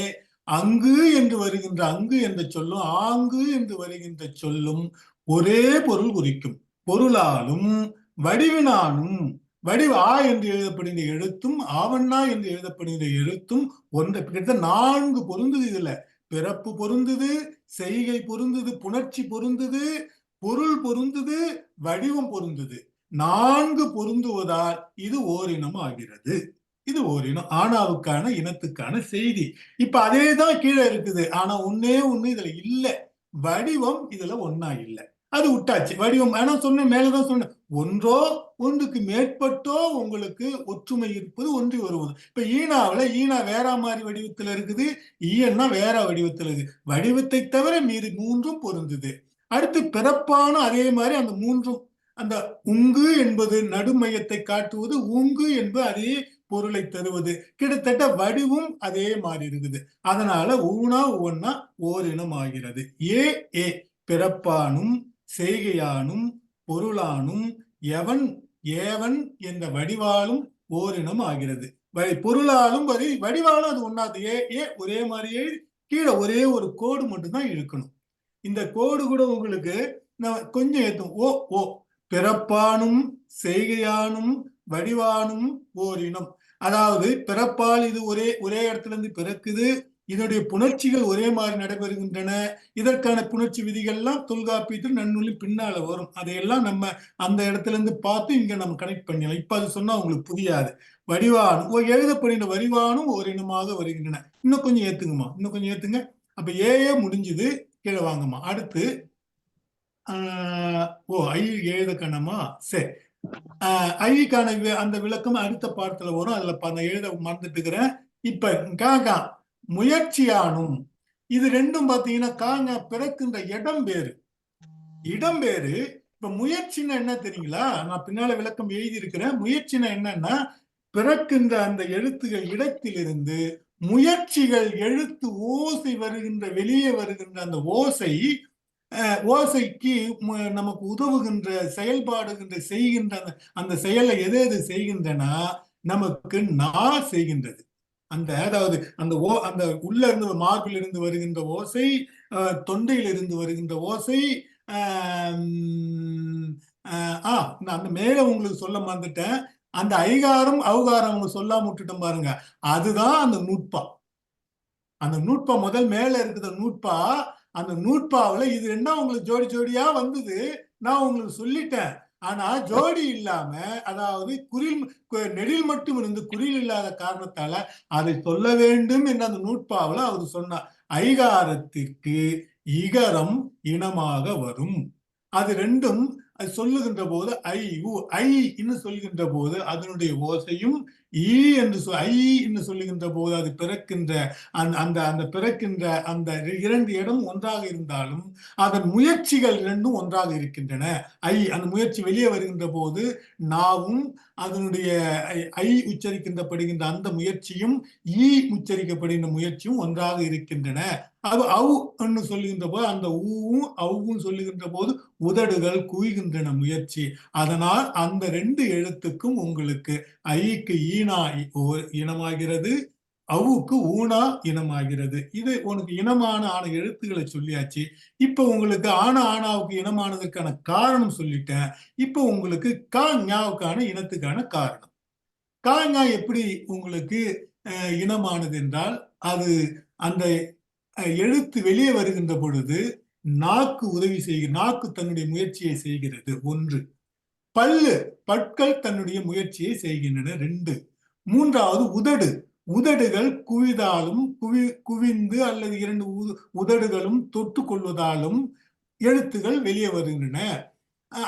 அங்கு என்று வருகின்ற அங்கு என்ற சொல்லும் ஆங்கு என்று வருகின்ற சொல்லும் ஒரே பொருள் குறிக்கும். பொருளாலும் வடிவினாலும், என்று எழுதப்படுகின்ற எழுத்தும் ஆவண்ணா என்று எழுதப்படுகின்ற எழுத்தும் கிட்ட 4 பொருந்துது. இதுல பிறப்பு பொருந்துது, செய்கை பொருந்துது, புணர்ச்சி பொருந்துது, பொருள் பொருந்துது, வடிவம் பொருந்துது. 4 பொருந்துவதால் இது ஓரினம் ஆகிறது. இது ஓரினம், ஆனாவுக்கான இனத்துக்கான செய்தி. இப்ப அதேதான் கீழே இருக்குது. ஆனா ஒண்ணே இதுல இல்ல, வடிவம் இதுல ஒன்னா இல்ல. அது விட்டாச்சு. வடிவம் ஆனா மேலதான் சொன்னேன், ஒன்றோ ஒன்றுக்கு மேற்பட்டோ உங்களுக்கு ஒற்றுமை இருப்பது, ஒன்றி வருவது. இப்ப ஈனா வேற மாதிரி வடிவத்துல இருக்குது, ஈயன்னா வேற வடிவத்துல இருக்குது. வடிவத்தை தவிர மீது 3ம் பொருந்துது. அடுத்து பிறப்பான அதே மாதிரி அந்த 3ம், அந்த உங்கு என்பது நடுமையத்தை காட்டுவது, ஊங்கு என்பது அதே பொருளை தருவது. கிட்டத்தட்ட வடிவும் அதே மாதிரி இருக்குது. அதனால ஊனா ஒன்னா ஓரினம் ஆகிறது. ஏ பிறப்பானும் செய்கையானும் பொருளானும் ஏவன் என்ற வடிவாலும் ஓரினம் ஆகிறது. பொருளாலும் வடிவாலும் அது ஒன்னாது. ஏ ஒரே மாதிரியே கீழே ஒரே ஒரு கோடு மட்டும்தான் இழுக்கணும். இந்த கோடு கூட உங்களுக்கு கொஞ்சம் ஏத்தும். ஓ பிறப்பானும் செய்கையானும் வடிவானும் ஓரினம். அதாவது பிறப்பால் இது ஒரே இடத்துல இருந்து பிறக்குது. இதனுடைய புணர்ச்சிகள் ஒரே மாதிரி நடைபெறுகின்றன. இதற்கான புணர்ச்சி விதிகள்லாம் தொல்காப்பியத்தில் நன்னூலில் பின்னால வரும். அதையெல்லாம் நம்ம அந்த இடத்துல இருந்து பார்த்து இங்க நம்ம கனெக்ட் பண்ணலாம். இப்ப அது சொன்னா உங்களுக்கு புரியாது. வடிவானும் எழுதப்படுகின்ற வடிவானும் ஓரினமாக வருகின்றன. இன்னும் கொஞ்சம் ஏத்துங்கம்மா, இன்னும் கொஞ்சம் ஏத்துங்க. அப்ப ஏ முடிஞ்சுது, கீழே வாங்கம்மா. அடுத்து ஐ எழுத கணமா. சரி, ஐக்கான அந்த விளக்கம் அடுத்த பாடத்துல வரும். அதுல எழுத மறந்துட்டு இருக்கிறேன். இப்ப காங்கா முயற்சியானும், இது ரெண்டும் பாத்தீங்கன்னா காங்க பிறக்கின்ற இடம் வேறு. இப்ப முயற்சின்னா என்ன தெரியுங்களா? நான் பின்னால விளக்கம் எழுதி இருக்கிறேன். முயற்சினா என்னன்னா, பிறக்கின்ற அந்த எழுத்துகள் இடத்திலிருந்து முயற்சிகள் எழுத்து ஓசை வருகின்ற, வெளியே வருகின்ற அந்த ஓசைக்கு நமக்கு உதவுகின்ற செயல்பாடுகின்ற செய்கின்ற அந்த செயலை எது செய்கின்றன, நமக்கு செய்கின்றது. அதாவது அந்த உள்ள இருந்து மார்பில் இருந்து வருகின்ற ஓசை, தொண்டையில் இருந்து வருகின்ற ஓசை, அந்த மேல உங்களுக்கு சொல்ல மறந்துட்டேன். அந்த ஐகாரம் அவுகாரம் அவங்க சொல்லாம விட்டுட்டோம் பாருங்க, அதுதான் அந்த நூற்பா. அந்த நூற்பா முதல் மேல இருக்கிற நூற்பா. அந்த நூற்பாவில் இது என்ன உங்களுக்கு ஜோடியா வந்தது, நான் உங்களுக்கு சொல்லிட்டேன். ஆனா ஜோடி இல்லாம, அதாவது நெடில் மட்டும் இருந்து குறில் இல்லாத காரணத்தால அதை சொல்ல வேண்டும் என்று அந்த நூற்பாவுல அவர் சொன்னார். ஐகாரத்திற்கு இகரம் இனமாக வரும். அது ரெண்டும் அது சொல்லுகின்ற போது ஐ என்று சொல்கின்ற போது அதனுடைய ஓசையும் ஐ என்று சொல்லுகின்ற போது அது பிறக்கின்ற அந்த பிறக்கின்ற அந்த இரண்டு இடம் ஒன்றாக இருந்தாலும் அதன் முயற்சிகள் இரண்டும் ஒன்றாக இருக்கின்றன. அந்த முயற்சி வெளியே வருகின்ற போது நாவும் அதனுடைய ஐ உச்சரிக்கின்றப்படுகின்ற அந்த முயற்சியும் உச்சரிக்கப்படுகின்ற முயற்சியும் ஒன்றாக இருக்கின்றன. அது என்று சொல்லுகின்ற போது அந்த ஊவும் அவும் சொல்லுகின்ற போது உதடுகள் குவிகின்றன முயற்சி. அதனால் அந்த ரெண்டு எழுத்துக்கும் உங்களுக்கு ஐக்கு ஈனா இனமாகிறது, அவுக்கு ஊனா இனமாகிறது. இது உனக்கு இனமான எழுத்துக்களை சொல்லியாச்சு. இப்ப உங்களுக்கு ஆனாவுக்கு இனமானதற்கான காரணம் சொல்லிட்டேன். இப்ப உங்களுக்கு ஞாவுக்கான இனத்துக்கான காரணம். ஞா எப்படி உங்களுக்கு இனமானது என்றால், அது அந்த எழுத்து வெளியே வருகின்ற பொழுது நாக்கு உதவி செய்கிறது. நாக்கு தன்னுடைய முயற்சியை செய்கிறது. 1. பற்கள் தன்னுடைய முயற்சியை செய்கின்றன. 2. 3வது உதடுகள் குவிதாலும் குவிந்து அல்லது 2 உதடுகளும் தொட்டு கொள்வதாலும் எழுத்துகள் வெளியே வருகின்றன.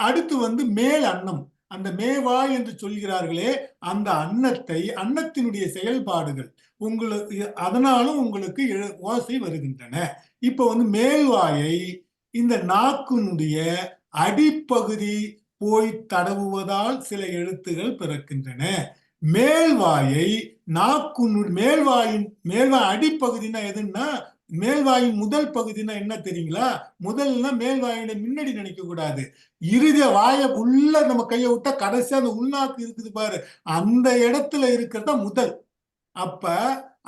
அடுத்து மேல் அன்னம், அந்த மேவாய் என்று சொல்கிறார்களே, அந்த அன்னத்தினுடைய செயல்பாடுகள் உங்களுக்கு, அதனாலும் உங்களுக்கு ஓசை வருகின்றன. இப்ப மேல்வாயை இந்த நாக்கினுடைய அடிப்பகுதி போய் தடவுவதால் சில எழுத்துகள் பிறக்கின்றன. மேல்வாயை மேல்வாய் அடிப்பகுதினா எதுன்னா, மேல்வாயின் முதல் பகுதினா என்ன தெரியுங்களா? முதல்னா மேல்வாயின முன்னாடி நினைக்க கூடாது. இறுதிய வாய உள்ள நம்ம கையை விட்டா கடைசியா அந்த உள்நாக்கு இருக்குது பாரு, அந்த இடத்துல இருக்கிறதா முதல். அப்ப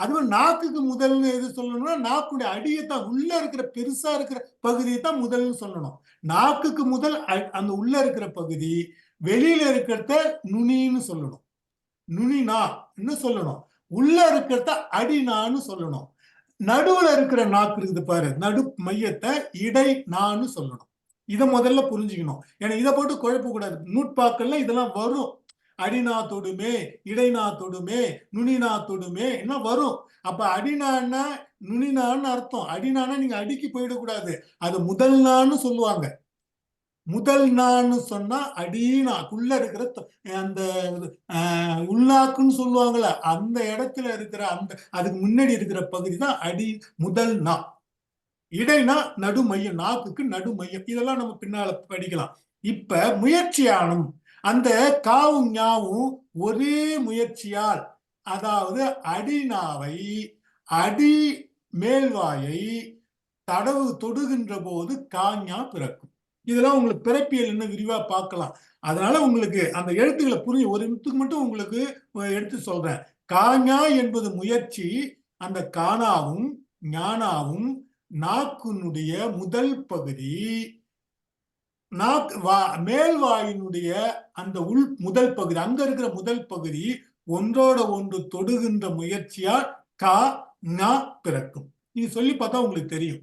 அதுவும் நாக்குக்கு முதல்னு எது சொல்லணும்னா, நாக்குடைய அடியைத்தான், உள்ள இருக்கிற பெருசா இருக்கிற பகுதியை தான் முதல்னு சொல்லணும். நாக்குக்கு முதல் அந்த உள்ள இருக்கிற பகுதி, வெளியில இருக்கிறத நுனின்னு சொல்லணும். நுனினா சொல்லணும். உள்ள இருக்கிறத அடிநான்னு சொல்லணும். நடுவுல இருக்கிற நாக்கு இருக்குது பாரு, நடு மையத்தை இடை நான்னு சொல்லணும். இதை முதல்ல புரிஞ்சுக்கணும். ஏன்னா இதை போட்டு குழப்ப கூடாது. நூற்பாக்கள்ல இதெல்லாம் வரும். அடிநா தொடுமே, இடைநா தொடுமே, நுனிநா தொடுமே என்ன வரும். அப்ப அடிநான்னா நுனினான்னு அர்த்தம். அடிநான்னா நீங்க அடிக்கு போயிடக்கூடாது. அது முதல் நான்னு சொல்லுவாங்க. முதல் நான்னு சொன்னா அடிநாக்குள்ள இருக்கிற அந்த உள்நாக்குன்னு சொல்லுவாங்கல்ல, அந்த இடத்துல இருக்கிற அதுக்கு முன்னாடி இருக்கிற பகுதி தான் முதல் நா. இடைனா நடுமையம், நாக்குக்கு நடுமையம். இதெல்லாம் நம்ம பின்னால படிக்கலாம். இப்ப முயற்சியானும் அந்த காவும் ஞாவும் ஒரே முயற்சியால், அதாவது அடிநாவை அடி மேல்வாயை தொடுகின்ற போது காஞா பிறக்கும். இதெல்லாம் உங்களுக்கு பிறப்பியல் இன்னும் விரிவா பார்க்கலாம். அதனால உங்களுக்கு அந்த எழுத்துக்களை புரியும். ஒரு எழுத்துக்கு மட்டும் உங்களுக்கு எடுத்து சொல்றேன். காஞா என்பது முயற்சி. அந்த காணாவும் ஞானாவும் நாக்குனுடைய முதல் பகுதி, மேல்வாயினுடைய அந்த முதல் பகுதி, அங்க இருக்கிற முதல் பகுதி ஒன்றோட ஒன்று தொடுகின்ற முயற்சியால் பிறக்கும். இது சொல்லி பார்த்தா உங்களுக்கு தெரியும்.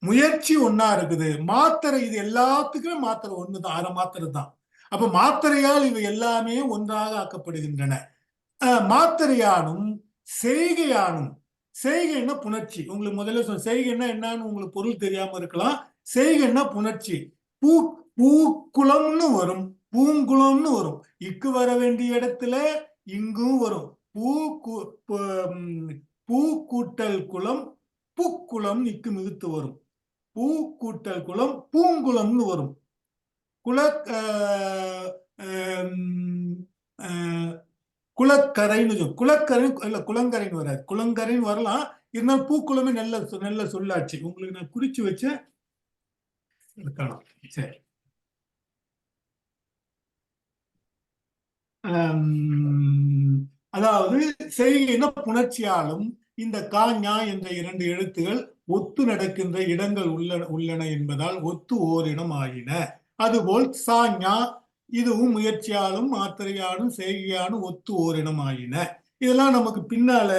முயற்சி ஒன்னா இருக்குது. மாத்திரை இது எல்லாத்துக்குமே மாத்திரை ஒண்ணுதான், அரை மாத்திரை தான். அப்ப மாத்திரையால் இவை எல்லாமே ஒன்றாக ஆக்கப்படுகின்றன. மாத்திரையானும் செய்கையானும், செய்கைன்னா புணர்ச்சி. உங்களுக்கு முதல்ல செய்கைன்னா என்னன்னு உங்களுக்கு பொருள் தெரியாம இருக்கலாம். செய்கைன்னா புணர்ச்சி. பூக்குளம்னு வரும், பூங்குளம்னு வரும். இக்கு வர வேண்டிய இடத்துல இங்கும் வரும். பூ கூட்டல் குளம் பூக்குளம் இக்கு மிகுத்து வரும். பூ கூட்டல் குளம் பூங்குளம்னு வரும். குளக்கரைன்னு குளக்கரை இல்ல, குளங்கரைன்னு வராது. குளங்கரைன்னு வரலாம். இருந்தாலும் பூக்குளமே நல்ல சொல்லாச்சு. உங்களுக்கு நான் குறிச்சு வச்ச இருக்கலாம். சரி, அதாவது செய்கைன்னா புணர்ச்சியாலும் இந்த காஞா என்ற 2 எழுத்துகள் ஒத்து நடக்கின்ற இடங்கள் உள்ளன என்பதால் ஒத்து ஓரினம் ஆயின. அதுபோல் சாஞா இதுவும் முயற்சியாலும் மாத்திரையாலும் செய்கையாலும் ஒத்து ஓரினம் ஆயின. இதெல்லாம் நமக்கு பின்னால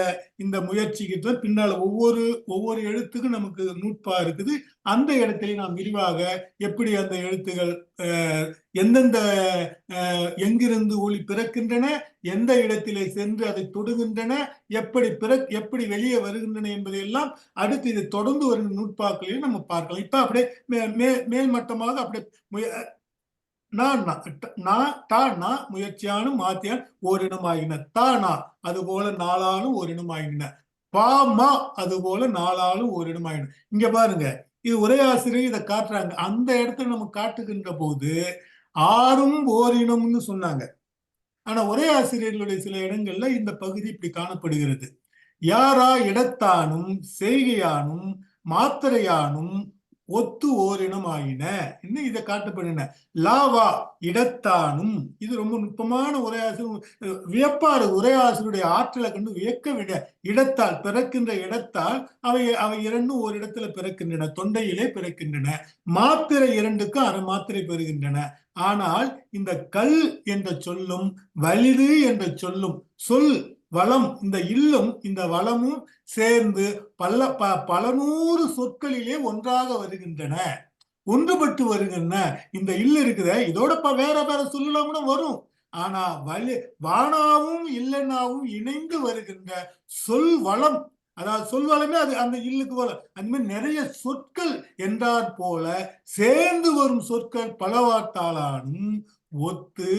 இந்த முயற்சிக்கு பின்னால ஒவ்வொரு எழுத்துக்கும் நமக்கு நூற்பா இருக்குது. அந்த இடத்துல நாம் விரிவாக எப்படி அந்த எழுத்துகள் எந்தெந்த எங்கிருந்து ஒளி பிறக்கின்றன, எந்த இடத்திலே சென்று அதை தொடுகின்றன, எப்படி வெளியே வருகின்றன என்பதையெல்லாம் அடுத்து இதை தொடர்ந்து வரும் நூற்பாக்களையும் நம்ம பார்க்கலாம். இப்ப அப்படியே மேல்மட்டமாக அப்படியே முயற்சியானும் மாத்தியான் ஓரினமாகின. தானா அது போல நாளாலும் ஓரினமாகின. பாமா அது போல நாளாலும் ஓரினமாகின. இங்க பாருங்க, இது ஒரே ஆசிரியர் இதை காட்டுறாங்க. அந்த இடத்துல நம்ம காட்டுகின்ற போது ஆறும் ஓரினம்னு சொன்னாங்க. ஆனா ஒரே ஆசிரியர்களுடைய சில இடங்கள்ல இந்த பகுதி இப்படி காணப்படுகிறது. யாரா இடத்தானும் செய்கையானும் மாத்திரையானும் ஒத்து ஓரினம் ஆயின. இன்னும் இதை காட்டப்படுன லாவா இடத்தானும். இது ரொம்ப நுட்பமான உரையாசிரியர், வியப்பாடு உரையாசிரியருடைய ஆற்றலை கண்டு வியக்க விட. இடத்தால் பிறக்கின்ற இடத்தால் அவை இரண்டும் ஒரு இடத்துல பிறக்கின்றன, தொண்டையிலே பிறக்கின்றன. மாத்திரை இரண்டுக்கும் அரை மாத்திரை பெறுகின்றன. ஆனால் இந்த கல் என்ற சொல்லும் வலிது என்ற சொல்லும் சொல் வளம், இந்த இல்லும் இந்த வளமும் சேர்ந்து பல நூறு சொற்களிலே ஒன்றாக வருகின்றன, ஒன்றுபட்டு வருகின்றன. இந்த இல்லு இருக்குத, இதோட வேற வேற சொல்லலாம் கூட வரும். ஆனா வானாவும் இல்லனாவும் இணைந்து வருகின்ற சொல் வளம், அதாவது சொல் வளமே அது அந்த இல்லுக்கு வரும். அந்த மாதிரி நிறைய சொற்கள் என்றாற் போல சேர்ந்து வரும் சொற்கள் பலவாட்டாலும் ஒத்து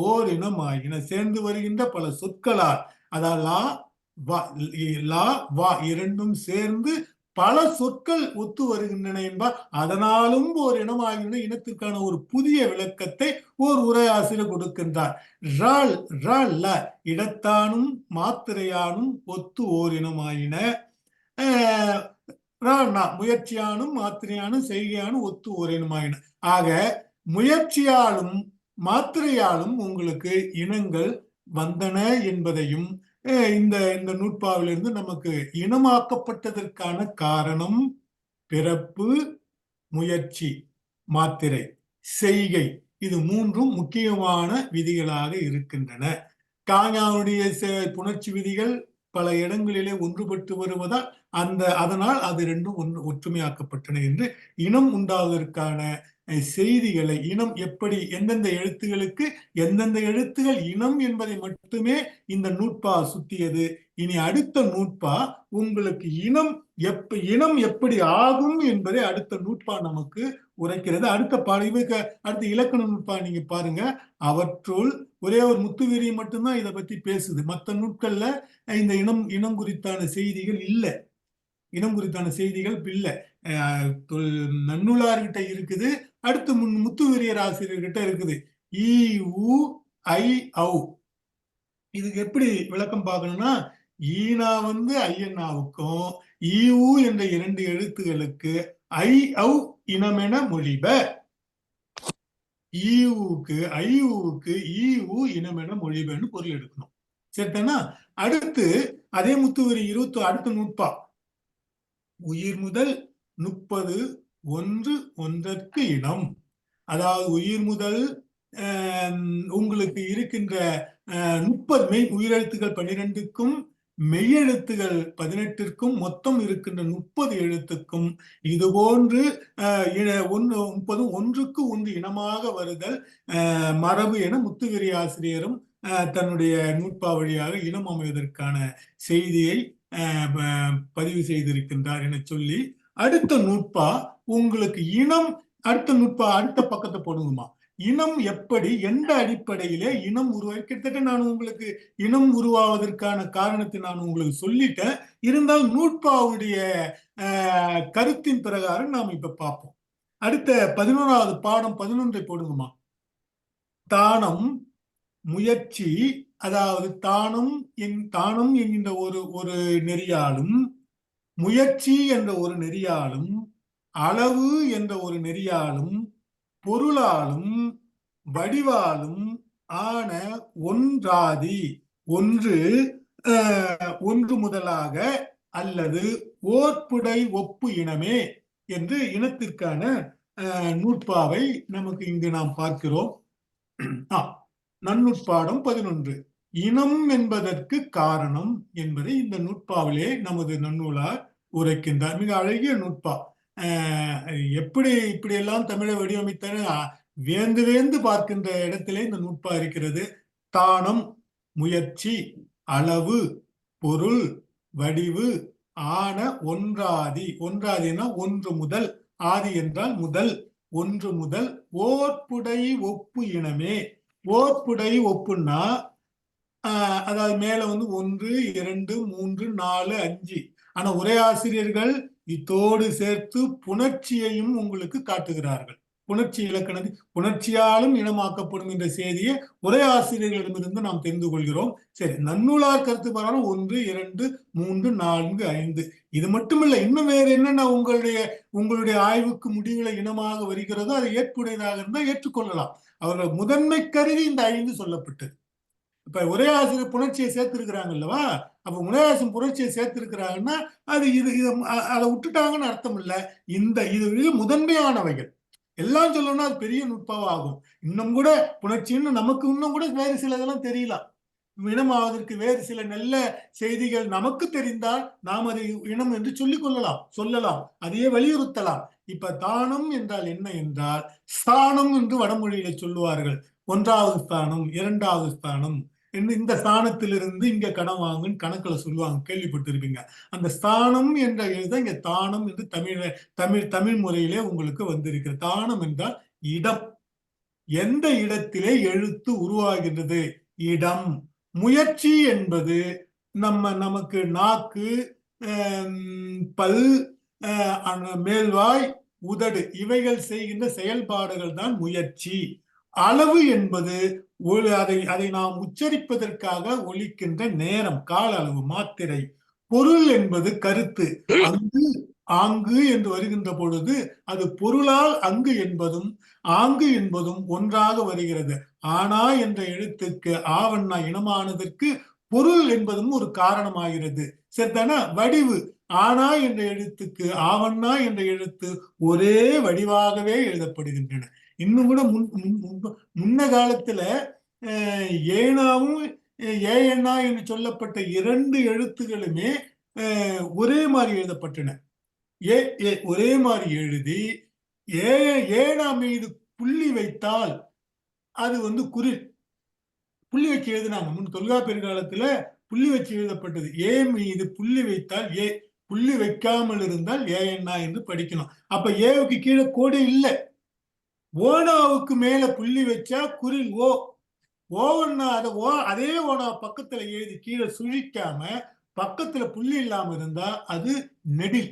ஓரினம் ஆகின. சேர்ந்து வருகின்ற பல சொற்களால், அதாவது இரண்டும் சேர்ந்து பல சொற்கள் ஒத்து வருகின்றன என்பார். அதனாலும் ஒரு இனமாகின்ற இனத்திற்கான ஒரு புதிய விளக்கத்தை ஓர் உரையாசிரியர் கொடுக்கின்றார். இடத்தானும் மாத்திரையானும் ஒத்து ஓர் இனமாயின. முயற்சியானும் மாத்திரையானும் செய்கையானும் ஒத்து ஓர் இனமாயின. ஆக முயற்சியாலும் மாத்திரையாலும் உங்களுக்கு இனங்கள் வந்தன என்பதையும் இந்த நூற்பாவிலிருந்து நமக்கு இனமாக்கப்பட்டதற்கான காரணம் பிறப்பு, முயற்சி, மாத்திரை, செய்கை, இது மூன்றும் முக்கியமான விதிகளாக இருக்கின்றன. காஞாவுடைய புணர்ச்சி விதிகள் பல இடங்களிலே ஒன்றுபட்டு வருவதால் அதனால் அது ரெண்டும் ஒற்றுமையாக்கப்பட்டன என்று இனம் உண்டாவதற்கான செய்திகளை, இனம் எப்படி எந்தெந்த எழுத்துகளுக்கு எந்தெந்த எழுத்துகள் இனம் என்பதை மட்டுமே இந்த நூற்பா சுத்தியது. இனி அடுத்த நூற்பா உங்களுக்கு இனம் எப்படி ஆகும் என்பதை அடுத்த நூற்பா நமக்கு உரைக்கிறது. அடுத்த இலக்கண நூற்பா நீங்க பாருங்க. அவற்றுள் ஒரே ஒரு முத்துவீரி மட்டும்தான் இதை பத்தி பேசுது. மற்ற நூட்கள்ல இந்த இனம் குறித்தான செய்திகள் இல்லை. இனம் குறித்தான செய்திகள் இல்லை. நன்னூலார்கிட்ட இருக்குது, அடுத்து முத்துவீரியர் ஆசிரியர்கிட்ட இருக்குது. இதுக்கு எப்படி விளக்கம் பார்க்கணும்னா, ஈனா ஐயன்னாவுக்கும் ஈவு என்ற 2 எழுத்துகளுக்கு இனமென மொழிப. ஈவுக்கு ஈவு இனமென மொழிபன்னு பொருள் எடுக்கணும். சரிதானா? அடுத்து அதே முத்துவீரி அடுத்த நூற்பா உயிர் முதல் 30 ஒன்று ஒன்றற்கு இனம். அதாவது உயிர் முதல் உங்களுக்கு இருக்கின்ற 30 மெய் உயிரெழுத்துக்கள் 12க்கும் மெய்யெழுத்துகள் 18ற்கும் மொத்தம் இருக்கின்ற 30 எழுத்துக்கும் இது போன்று 30 ஒன்றுக்கு ஒன்று இனமாக வருதல் மரபு என முத்துவீரி ஆசிரியரும் தன்னுடைய நூற்பா வழியாக இனம் அமைவதற்கான செய்தியை பதிவு செய்திருக்கின்றார் என சொல்லி, அடுத்த நூற்பா உங்களுக்கு இனம், அடுத்த பக்கத்தை போடுங்கம்மா. இனம் எப்படி, எந்த அடிப்படையிலே இனம் கிட்டத்தட்ட நான் உங்களுக்கு இனம் உருவாவதற்கான காரணத்தை நான் உங்களுக்கு சொல்லிட்டேன். இருந்தால் நூற்பாவுடைய கருத்தின் பிரகாரம் நாம் இப்ப பார்ப்போம். அடுத்த 11வது பாடம் 11 போடுங்கம்மா. தானம், முயற்சி, அதாவது தானம் என்கின்ற ஒரு நெறியாலும், முயற்சி என்ற ஒரு நெறியாலும், அளவு என்ற ஒரு நெறியாலும், பொருளாலும், வடிவாலும் ஆன ஒன்றாதி, ஒன்று முதலாக அல்லது ஓர்புடை ஒப்பு இனமே என்று இனத்திற்கான நூற்பாவை நமக்கு இங்கு நாம் பார்க்கிறோம். நன்னூற்பாடம் 11. இனம் என்பதற்கு காரணம் என்பதை இந்த நூற்பாவிலே நமது நன்னூலார் உரைக்கின்றார். மிக அழகிய நூற்பா. எப்படி இப்படியெல்லாம் தமிழை வடிவமைத்தன வேந்து வேந்து பார்க்கின்ற இடத்திலே இந்த நூற்பா இருக்கிறது. தானம், முயற்சி, அளவு, பொருள், வடிவு, ஆன, ஒன்றாதி. ஒன்றாதினா ஒன்று முதல், ஆதி என்றால் முதல், ஒன்று முதல், ஓர்புடை ஒப்பு இனமே. ஓர்புடை ஒப்புன்னா அதாவது மேல வந்து 1, 2, 3, 4, 5. ஆனா உரையாசிரியர்கள் இத்தோடு சேர்த்து புணர்ச்சியையும் உங்களுக்கு காட்டுகிறார்கள். புணர்ச்சி இலக்கணம், புணர்ச்சியாலும் இனமாக்கப்படும் என்ற செய்தியை உரையாசிரியர்களிடமிருந்து நாம் தெரிந்து கொள்கிறோம். சரி, நன்னூலார் கருத்து பாருங்க 1, 2, 3, 4, 5. இது மட்டுமில்லை, இன்னும் வேற என்னென்ன உங்களுடைய ஆய்வுக்கு முடிவுல இனமாக வருகிறதோ அதை ஏற்புடையதாக இருந்தால் ஏற்றுக்கொள்ளலாம். அவர்கள் முதன்மை கருதி இந்த 5 சொல்லப்பட்டது. இப்ப உரையாசிரியர் புணர்ச்சியை சேர்த்திருக்கிறாங்க அல்லவா? அப்ப உரையாசிரியர் புணர்ச்சியை சேர்த்திருக்கிறாங்கன்னா அது அதை விட்டுட்டாங்கன்னு அர்த்தம் இல்ல. இது முதன்மையானவைகள் எல்லாம் சொல்லணும்னா அது பெரிய நுட்பமாகும். இன்னும் கூட புணர்ச்சின்னு நமக்கு இன்னும் கூட வேறு சில இதெல்லாம் தெரியலாம். இனமாவதற்கு வேறு சில நல்ல செய்திகள் நமக்கு தெரிந்தால் நாம் அதை இனம் என்று சொல்லிக் கொள்ளலாம், சொல்லலாம், அதையே வலியுறுத்தலாம். இப்ப தானம் என்றால் என்ன என்றால் ஸ்தானம் என்று வடமொழியில சொல்லுவார்கள். 1வது ஸ்தானம், 2வது ஸ்தானம், இந்த ஸ்தானத்திலிருந்து இங்க கடன் வாங்குன்னு கணக்குல சொல்லுவாங்க, கேள்விப்பட்டிருப்பீங்க. அந்த ஸ்தானம் என்ற எழுத இங்க தானம் என்று தமிழ் முறையிலே உங்களுக்கு வந்திருக்கு. தானம் என்றால் இடம், எந்த இடத்திலே எழுத்து உருவாகின்றது, இடம். முயற்சி என்பது நமக்கு நாக்கு, பல், மேல்வாய், உதடு இவைகள் செய்கின்ற செயல்பாடுகள் தான் முயற்சி. அளவு என்பது அதை நாம் உச்சரிப்பதற்காக ஒலிக்கின்ற நேரம், கால அளவு, மாத்திரை. பொருள் என்பது கருத்து. அங்கு, ஆங்கு என்று வருகின்ற பொழுது அது பொருளால் அங்கு என்பதும் ஆங்கு என்பதும் ஒன்றாக வருகிறது. ஆனா என்ற எழுத்துக்கு ஆவண்ணா இனமானதற்கு பொருள் என்பதும் ஒரு காரணமாகிறது. சரிதானா? வடிவு, ஆனா என்ற எழுத்துக்கு ஆவண்ணா என்ற எழுத்து ஒரே வடிவாகவே எழுதப்படுகின்றன. இன்னும் கூட முன்ன காலத்துல ஏனாவும் ஏஎன்னா என்று சொல்லப்பட்ட 2 எழுத்துகளுமே ஒரே மாதிரி எழுதப்பட்டன. ஒரே மாதிரி எழுதி ஏனா மீது புள்ளி வைத்தால் அது வந்து குறில். புள்ளி வச்சு எழுதினாங்க முன் தொல்காப்பியர் காலத்துல, புள்ளி வச்சு எழுதப்பட்டது. ஏ மீது புள்ளி வைத்தால் ஏ, புள்ளி வைக்காமல் இருந்தால் ஏஎன்னா என்று படிக்கணும். அப்ப ஏவுக்கு கீழே கோடு இல்லை. ஓனாவுக்கு மேல புள்ளி வச்சா குறில் ஓ. ஓவன்னா அதே ஓனா பக்கத்துல எழுதி கீழே சுழிக்காம பக்கத்துல புள்ளி இல்லாம இருந்தா அது நெடில்.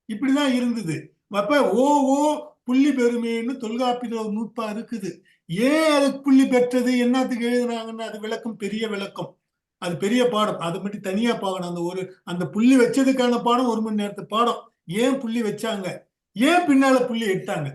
இப்படிதான் இருந்தது. அப்ப ஓ ஓ புள்ளி பெருமைன்னு தொல்காப்பியத்துல ஒரு நூற்பா இருக்குது. ஏன் அதுக்கு புள்ளி பெற்றது, என்னத்துக்கு எழுதுனாங்கன்னு அது விளக்கம், பெரிய விளக்கம், அது பெரிய பாடம். அதை மட்டும் தனியா பார்க்கணும். அந்த புள்ளி வச்சதுக்கான பாடம் 1 மணி நேரத்து பாடம். ஏன் புள்ளி வச்சாங்க, ஏன் பின்னால புள்ளி எடுத்தாங்க,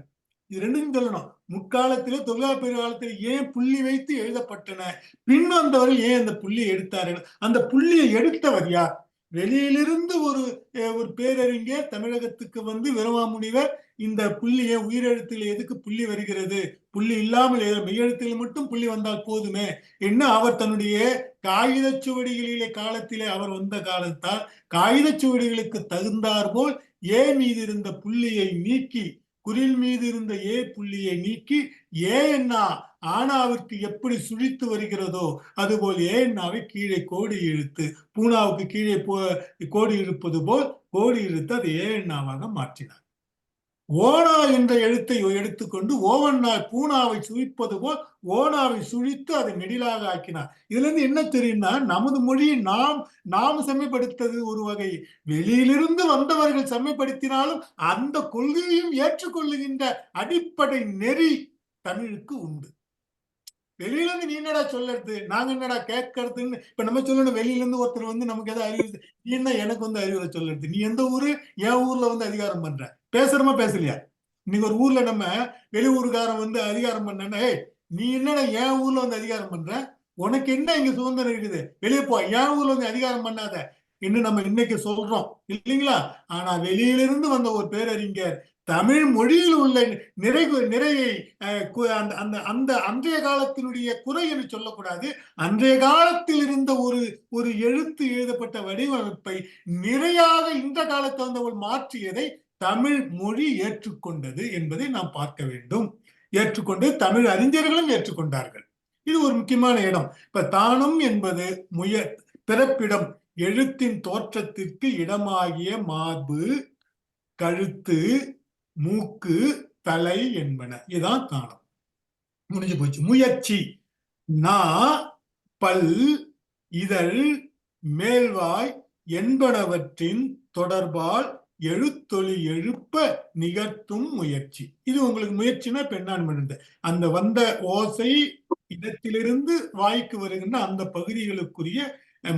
இது ரெண்டும் சொல்லணும். முற்காலத்திலே தொல்காப்பியர் காலத்தில் ஏன் புள்ளி வைத்து எழுதப்பட்டன, பின் வந்தவர்கள் ஏன் அந்த புள்ளியை எடுத்தார்கள், அந்த புள்ளியை எடுத்தவர் யார்? வெளியிலிருந்து ஒரு பேரறிஞர் தமிழகத்துக்கு வந்து விரமாமுனிவர் இந்த புள்ளியை உயிரெழுத்தில் எதுக்கு புள்ளி வருகிறது, புள்ளி இல்லாமல் மெய்யெழுத்தில் மட்டும் புள்ளி வந்தால் போதுமே என்ன அவர் தன்னுடைய காகித சுவடிகளிலே காலத்திலே அவர் வந்த காலத்தால் காகித சுவடிகளுக்கு தகுந்தார் போல் ஏ மீது இருந்த புள்ளியை நீக்கி, குறில் மீது இருந்த ஏ புள்ளியை நீக்கி ஏ என்னா ஆனாவிற்கு எப்படி சுழித்து வருகிறதோ அதுபோல் ஏ என்னாவை கீழே கோடி இழுத்து, பூனாவுக்கு கீழே கோடி இழுப்பது போல் கோடி இழுத்து அதை ஏ என்னாவாக மாற்றினார். ஓனா என்ற எழுத்தை எடுத்துக்கொண்டு ஓவண்ணா பூனாவை சுழிப்பது போல் ஓனாவை சுழித்து அதை நெடிலாக ஆக்கினார். இதுல இருந்து என்ன தெரியும்னா, நமது மொழியை நாம் செம்மைப்படுத்தது ஒரு வகை, வெளியிலிருந்து வந்தவர்கள் செம்மைப்படுத்தினாலும் அந்த கொள்கையையும் ஏற்றுக்கொள்ளுகின்ற அடிப்படை நெறி தமிழுக்கு உண்டு. வெளியில இருந்து நீ என்னடா சொல்லறது, நாங்க என்னடா கேட்கறதுன்னு இப்ப நம்ம சொல்லணும். வெளியில இருந்து ஒருத்தர் வந்து நமக்கு ஏதாவது அறிவு, நீ என்ன எனக்கு வந்து அறிவுரை சொல்றது, நீ எந்த ஊரு, என் ஊர்ல வந்து அதிகாரம் பண்ற, பேசுறமா பேசலையா? இன்னைக்கு ஒரு ஊர்ல நம்ம வெளியூருக்காரன் வந்து அதிகாரம் பண்ணா, நீ என்னடா என் ஊர்ல வந்து அதிகாரம் பண்ற, உனக்கு என்ன இங்க சுதந்திரம் இருக்குது, வெளியே போ, என் ஊர்ல வந்து அதிகாரம் பண்ணாத, என்று நம்ம இன்னைக்கு சொல்றோம் இல்லைங்களா? ஆனா வெளியிலிருந்து வந்த ஒரு பேரறிஞர் தமிழ் மொழியில் உள்ள நிறையை அந்த அந்த அந்த அன்றைய காலத்தினுடைய குறை என்று சொல்லக்கூடாது, அன்றைய காலத்தில் இருந்த ஒரு ஒரு எழுத்து எழுதப்பட்ட வடிவமைப்பை நிறையாக இந்த காலத்து வந்தவர்கள் மாற்றியதை தமிழ் மொழி ஏற்றுக்கொண்டது என்பதை நாம் பார்க்க வேண்டும். ஏற்றுக்கொண்டு தமிழ் அறிஞர்களும் ஏற்றுக்கொண்டார்கள். இது ஒரு முக்கியமான இடம். இப்ப தானம் என்பது பிறப்பிடம், எழுத்தின் தோற்றத்திற்கு இடமாகிய மார்பு, கழுத்து, மூக்கு, தலை என்பன. இதுதான் தானம். முடிஞ்சு போச்சு. முயற்சி நா, பல், இதழ், மேல்வாய் என்பனவற்றின் தொடர்பால் எழுத்தொலி எழுப்ப நிகழ்த்தும் முயற்சி. இது உங்களுக்கு முயற்சினா இப்ப என்னன்னு அந்த வந்த ஓசை இடத்திலிருந்து வாய்க்கு வருகின்ற அந்த பகுதிகளுக்குரிய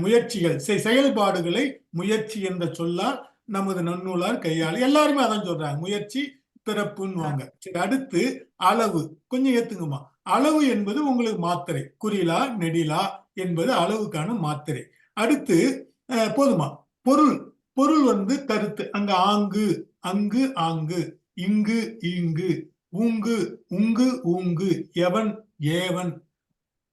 முயற்சிகள், செயல்பாடுகளை முயற்சி என்ற சொல்லால் நமது நன்னூலார் கையாளு. எல்லாருமே அதான் சொல்றாங்க, முயற்சி பிறப்புன்னு. சரி, அடுத்து அளவு. கொஞ்சம் ஏத்துங்கம்மா. அளவு என்பது உங்களுக்கு மாத்திரை. குறிலா நெடிலா என்பது அளவுக்கான மாத்திரை. அடுத்து போதுமா? பொருள். பொருள் கருத்து. அங்க ஆங்கு, அங்கு, ஆங்கு, இங்கு, ஈங்கு, ஊங்கு, உங்கு, ஊங்கு, எவன், ஏவன்,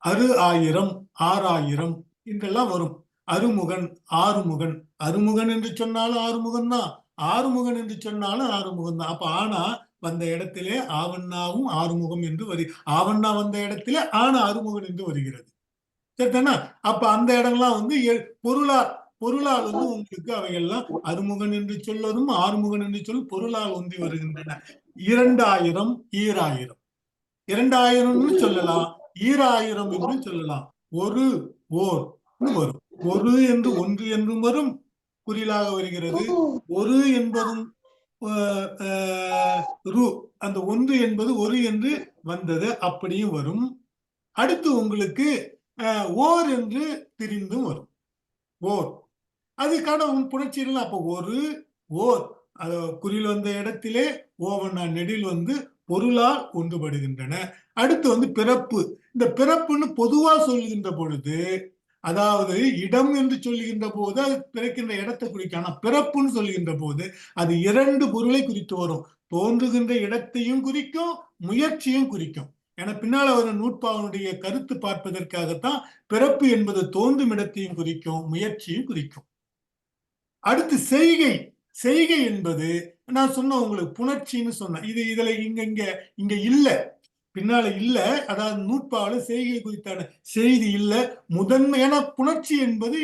அரு ஆயிரம், ஆறாயிரம் என்றெல்லாம் வரும். அருமுகன், ஆறுமுகன். அருமுகன் என்று சொன்னாலும் ஆறுமுகன் தான், ஆறுமுகன் என்று சொன்னாலும் ஆறுமுகன் தான். அப்ப ஆனா வந்த இடத்திலே ஆவண்ணாவும் ஆறுமுகம் என்று ஆவண்ணா வந்த இடத்திலே ஆனா அருமுகன் என்று வருகிறது. சரிதானா? அப்ப அந்த இடம்லாம் பொருளால் உங்களுக்கு அவைகள்லாம் அருமுகன் என்று சொல்வதும் ஆறுமுகன் என்று சொல்லும் பொருளால் ஒன்றி வருகின்றன. 2000, ஈராயிரம். 2000 சொல்லலாம், ஈராயிரம் என்று சொல்லலாம். ஒரு, ஓர் வரும். ஒரு என்று ஒன்று என்றும் வரும், குறிலாக வருகிறது. ஒரு என்பதும் அந்த ஒன்று என்பது ஒரு என்று வந்தது, அப்படியும் வரும். அடுத்து உங்களுக்கு ஓர் என்று திரிந்தும் வரும். ஓர் அதுக்கான புணர்ச்சிகள். அப்ப ஒரு, ஓர் குறில் வந்த இடத்திலே ஓவண்ணா நெடில் பொருளால் ஒன்றுபடுகின்றன. அடுத்து பிறப்பு. இந்த பிறப்புன்னு பொதுவா சொல்லுகின்ற பொழுது, அதாவது இடம் என்று சொல்லுகின்ற போது அது பிறக்கின்ற இடத்தை குறிக்கும். ஆனா பிறப்புன்னு சொல்லுகின்ற போது அது 2 பொருளை குறித்து வரும். தோன்றுகின்ற இடத்தையும் குறிக்கும், முயற்சியும் குறிக்கும். ஏன்னா பின்னால வரும் நூற்பாவனுடைய கருத்து பார்ப்பதற்காகத்தான் பிறப்பு என்பது தோன்றும் இடத்தையும் குறிக்கும், முயற்சியும் குறிக்கும். அடுத்து செய்கை. செய்கை என்பது நான் சொன்ன உங்களுக்கு புணர்ச்சின்னு சொன்னேன். இதுல இங்க இல்ல, பின்னால இல்ல. அதாவது நூற்பாவல செய்கை குறித்தான செய்தி இல்ல. முதன்மையான புணர்ச்சி என்பது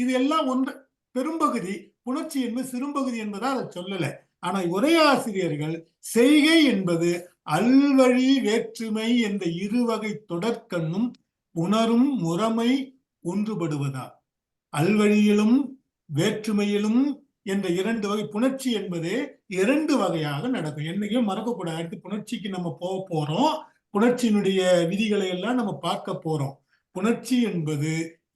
இது எல்லாம் ஒன்று. பெரும்பகுதி புணர்ச்சி என்பது சிறும்பகுதி என்பதா அதை சொல்லல. ஆனா உரையாசிரியர்கள் செய்கை என்பது அல்வழி வேற்றுமை என்ற இருவகை தொடர்கண்ணும் உணரும் முறைமை ஒன்றுபடுவதா. அல்வழியிலும் வேற்றுமையிலும் என்ற 2 வகை புணர்ச்சி என்பது 2 வகையாக நடக்கும். என்னைக்கும் மறக்கக்கூடாது. அடுத்து புணர்ச்சிக்கு நம்ம போக போறோம். புணர்ச்சியினுடைய விதிகளை எல்லாம் நம்ம பார்க்க போறோம். புணர்ச்சி என்பது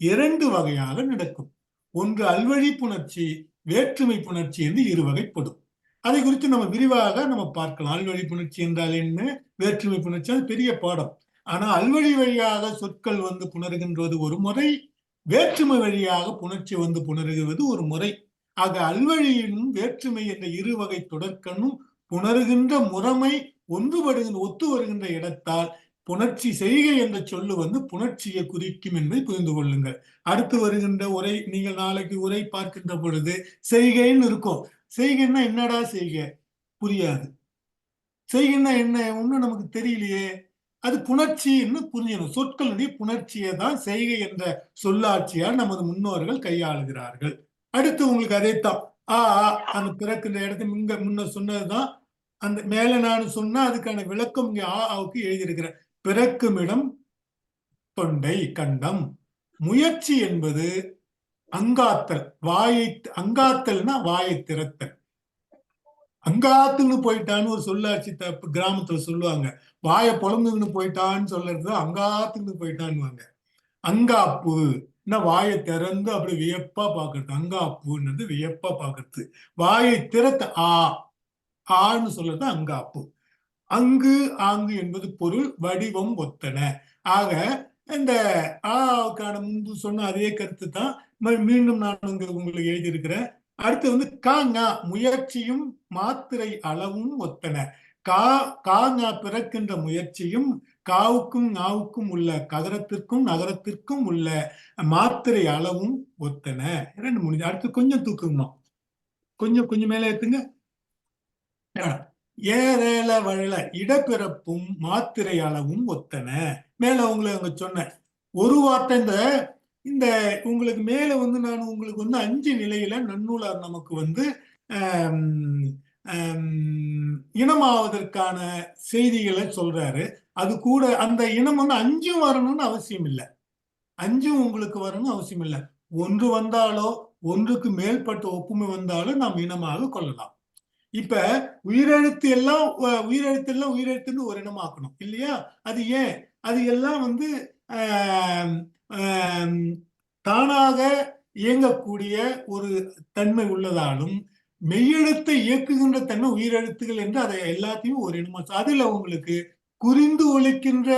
2 வகையாக நடக்கும். ஒன்று அல்வழி புணர்ச்சி, வேற்றுமை புணர்ச்சி என்று 2 வகைப்படும். அதை குறித்து நம்ம விரிவாக நம்ம பார்க்கலாம். அல்வழி புணர்ச்சி என்றால் என்ன, வேற்றுமை புணர்ச்சி, அது பெரிய பாடம். ஆனா அல்வழி வழியாக சொற்கள் புணர்கின்றது ஒரு முறை, வேற்றுமை வழியாக புணர்ச்சி புணருகிறது ஒரு முறை. ஆக அல்வழியினும் வேற்றுமை என்ற 2 வகை தொடர்கண்ணும் புணருகின்ற முறைமை ஒன்றுபடுகின்ற ஒத்து வருகின்ற இடத்தால் புணர்ச்சி செய்கை என்ற சொல்லு புணர்ச்சியை குறிக்கும் என்பதை புரிந்து கொள்ளுங்கள். அடுத்து வருகின்ற உரை, நீங்கள் நாளைக்கு உரை பார்க்கின்ற பொழுது செய்கைன்னு இருக்கும். செய்கைன்னா என்னடா செய்கை புரியாது. செய்கைன்னா என்ன ஒன்னும் நமக்கு தெரியலையே. அது புணர்ச்சின்னு புரியணும். சொற்களுடைய புணர்ச்சியை தான் செய்கை என்ற சொல்லாட்சியால் நமது முன்னோர்கள் கையாளுகிறார்கள். அடுத்து உங்களுக்கு அதைத்தான் அந்த பிறக்கின்ற இடத்துல முன்ன சொன்னதுதான். அந்த மேல நான் சொன்னா அதுக்கான விளக்கம் இங்க ஆவுக்கு எழுதியிருக்கிறேன். பிறக்கும் இடம் தொண்டை கண்டம். முயற்சி என்பது அங்காத்தல். அங்காத்தல்னா வாயை திறத்தல். அங்காத்துன்னு போயிட்டான்னு ஒரு சொல்லாட்சி கிராமத்துல சொல்லுவாங்க. வாயை பொழந்துன்னு போயிட்டான்னு சொல்றது அங்காத்துன்னு போயிட்டான்னு. அங்காப்பு வாயை திறந்து அப்படி வியப்பா பாக்குறது. அங்காப்புன்றது வியப்பா பாக்குறது. வாயை திறத்த ஆன்னு சொல்றது அங்காப்பு. அங்கு, ஆங்கு என்பது பொருள், வடிவம் ஒத்தன. ஆக இந்த ஆவுக்கான முன்பு சொன்ன அதே கருத்து தான் மீண்டும் நான் உங்களுக்கு எழுதியிருக்கிறேன். அடுத்து வந்து காங்கா முயற்சியும் மாத்திரை அளவும் ஒத்தன. காங்கா பிறக்கின்ற முயற்சியும் காவுக்கும் ஞாவுக்கும் உள்ள ககரத்திற்கும் நகரத்திற்கும் உள்ள மாத்திரை அளவும் ஒத்தன. ரெண்டு முடிஞ்சு. அடுத்து கொஞ்சம் தூக்குமா, கொஞ்சம் கொஞ்சம் மேல ஏத்துங்க. ஏரேல வழல இடப்பிறப்பும் மாத்திரை அளவும் ஒத்தன. மேல உங்களுக்கு சொன்ன ஒரு வார்த்தை இந்த இந்த உங்களுக்கு மேல வந்து நான் உங்களுக்கு வந்து 5 நிலையில நன்னூலார் நமக்கு வந்து இனமாவதற்கான செய்திகளை சொல்றாரு. அது கூட அந்த இனம் வந்து 5 வரணும்னு அவசியம் இல்லை. 5 உங்களுக்கு வரணும்னு அவசியம் இல்லை. ஒன்று வந்தாலோ ஒன்றுக்கு மேற்பட்ட ஒப்புமை வந்தாலும் நாம் இனமாக கொள்ளலாம். இப்ப உயிரெழுத்து எல்லாம் உயிரெழுத்துன்னு ஒரு இனமாக்கணும் இல்லையா? அது ஏன்? அது எல்லாம் வந்து தானாக இயங்கக்கூடிய ஒரு தன்மை உள்ளதாலும் மெய்யெழுத்தை இயக்குகின்ற தன்மை உயிரெழுத்துகள் என்று அதை எல்லாத்தையும் ஒரு இனமா. அதுல உங்களுக்கு குறிந்து ஒலிக்கின்ற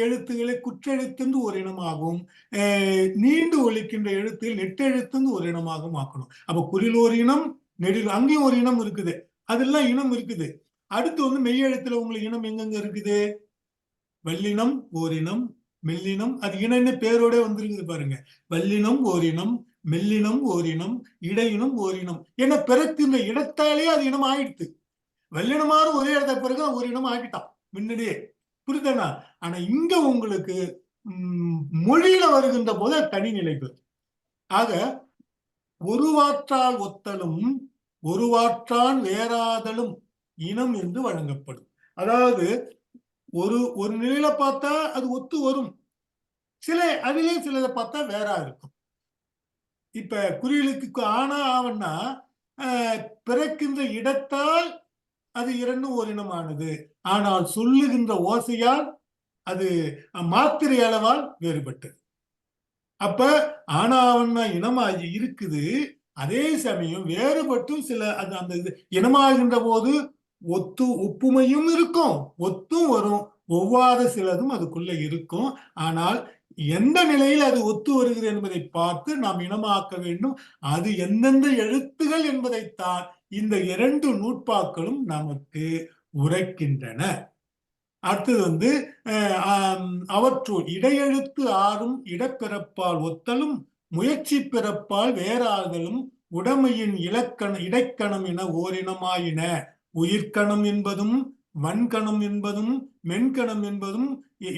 எழுத்துக்களை குற்றெழுத்துன்னு ஒரு இனமாகவும் நீண்டு ஒலிக்கின்ற எழுத்துகள் நெட்டெழுத்துன்னு ஒரு இனமாகவும் ஆக்கணும். அப்ப குறில் ஒரு இனம், நெடில் அங்கேயும் ஒரு இனம் இருக்குது. அதெல்லாம் இனம் இருக்குது. அடுத்து வந்து மெய்யெழுத்துல உங்களுக்கு இனம் எங்கெங்க இருக்குது? வல்லினம் ஓரினம், மெல்லினம். அது இனன்னு பேரோட வந்திருக்குது பாருங்க. வல்லினம் ஓரினம், மெல்லினம் ஓரினம், இடையினம் ஓரினம். ஏன்னா பிறக்கின்ற இடத்தாலே அது இனம் ஆயிடுத்து. வல்லினமாறு ஒரே இடத்த பிறகு ஒரு இனம் ஆக்கிட்டான் முன்னாடியே. புரியுதானா? ஆனா இங்க உங்களுக்கு மொழியில வருகின்ற போது தனிநிலை பெறும். ஆக ஒருவாற்றால் ஒத்தலும் ஒருவாற்றான் வேறாதலும் இனம் என்று வழங்கப்படும். அதாவது ஒரு நிலையில பார்த்தா அது ஒத்து வரும், அதிலே சிலதை பார்த்தா வேற இருக்கும். இப்ப குறியலுக்கு ஆனா ஆவன்னா பிறக்கின்ற இடத்தால் அது இரண்டும் ஒரு இனமானது. ஆனால் சொல்லுகின்ற ஓசையால் அது மாத்திரை அளவால் வேறுபட்டது. அப்ப ஆனாவன்னா இனமாகி இருக்குது. அதே சமயம் வேறுபட்டும் சில அந்த இது இனமாகின்ற போது ஒப்புமையும் இருக்கும், ஒத்தும் வரும், ஒவ்வாத சிலதும் அதுக்குள்ள இருக்கும். ஆனால் எந்த நிலையில் அது ஒத்து வருகிறது என்பதை பார்த்து நாம் இனமாக்க வேண்டும். அது எந்தெந்த எழுத்துகள் என்பதைத்தான் இந்த 2 நூற்பாக்களும் நமக்கு உரைக்கின்றன. அடுத்தது வந்து அவற்றுள் இடையெழுத்து ஆறும் இடப்பிறப்பால் ஒத்தலும் முயற்சி பிறப்பால் வேறாதலும் உடைமையின் இடைக்கணம் என ஓரினமாயின. உயிர்கணம் என்பதும் வன்கணம் என்பதும் மென்கணம் என்பதும்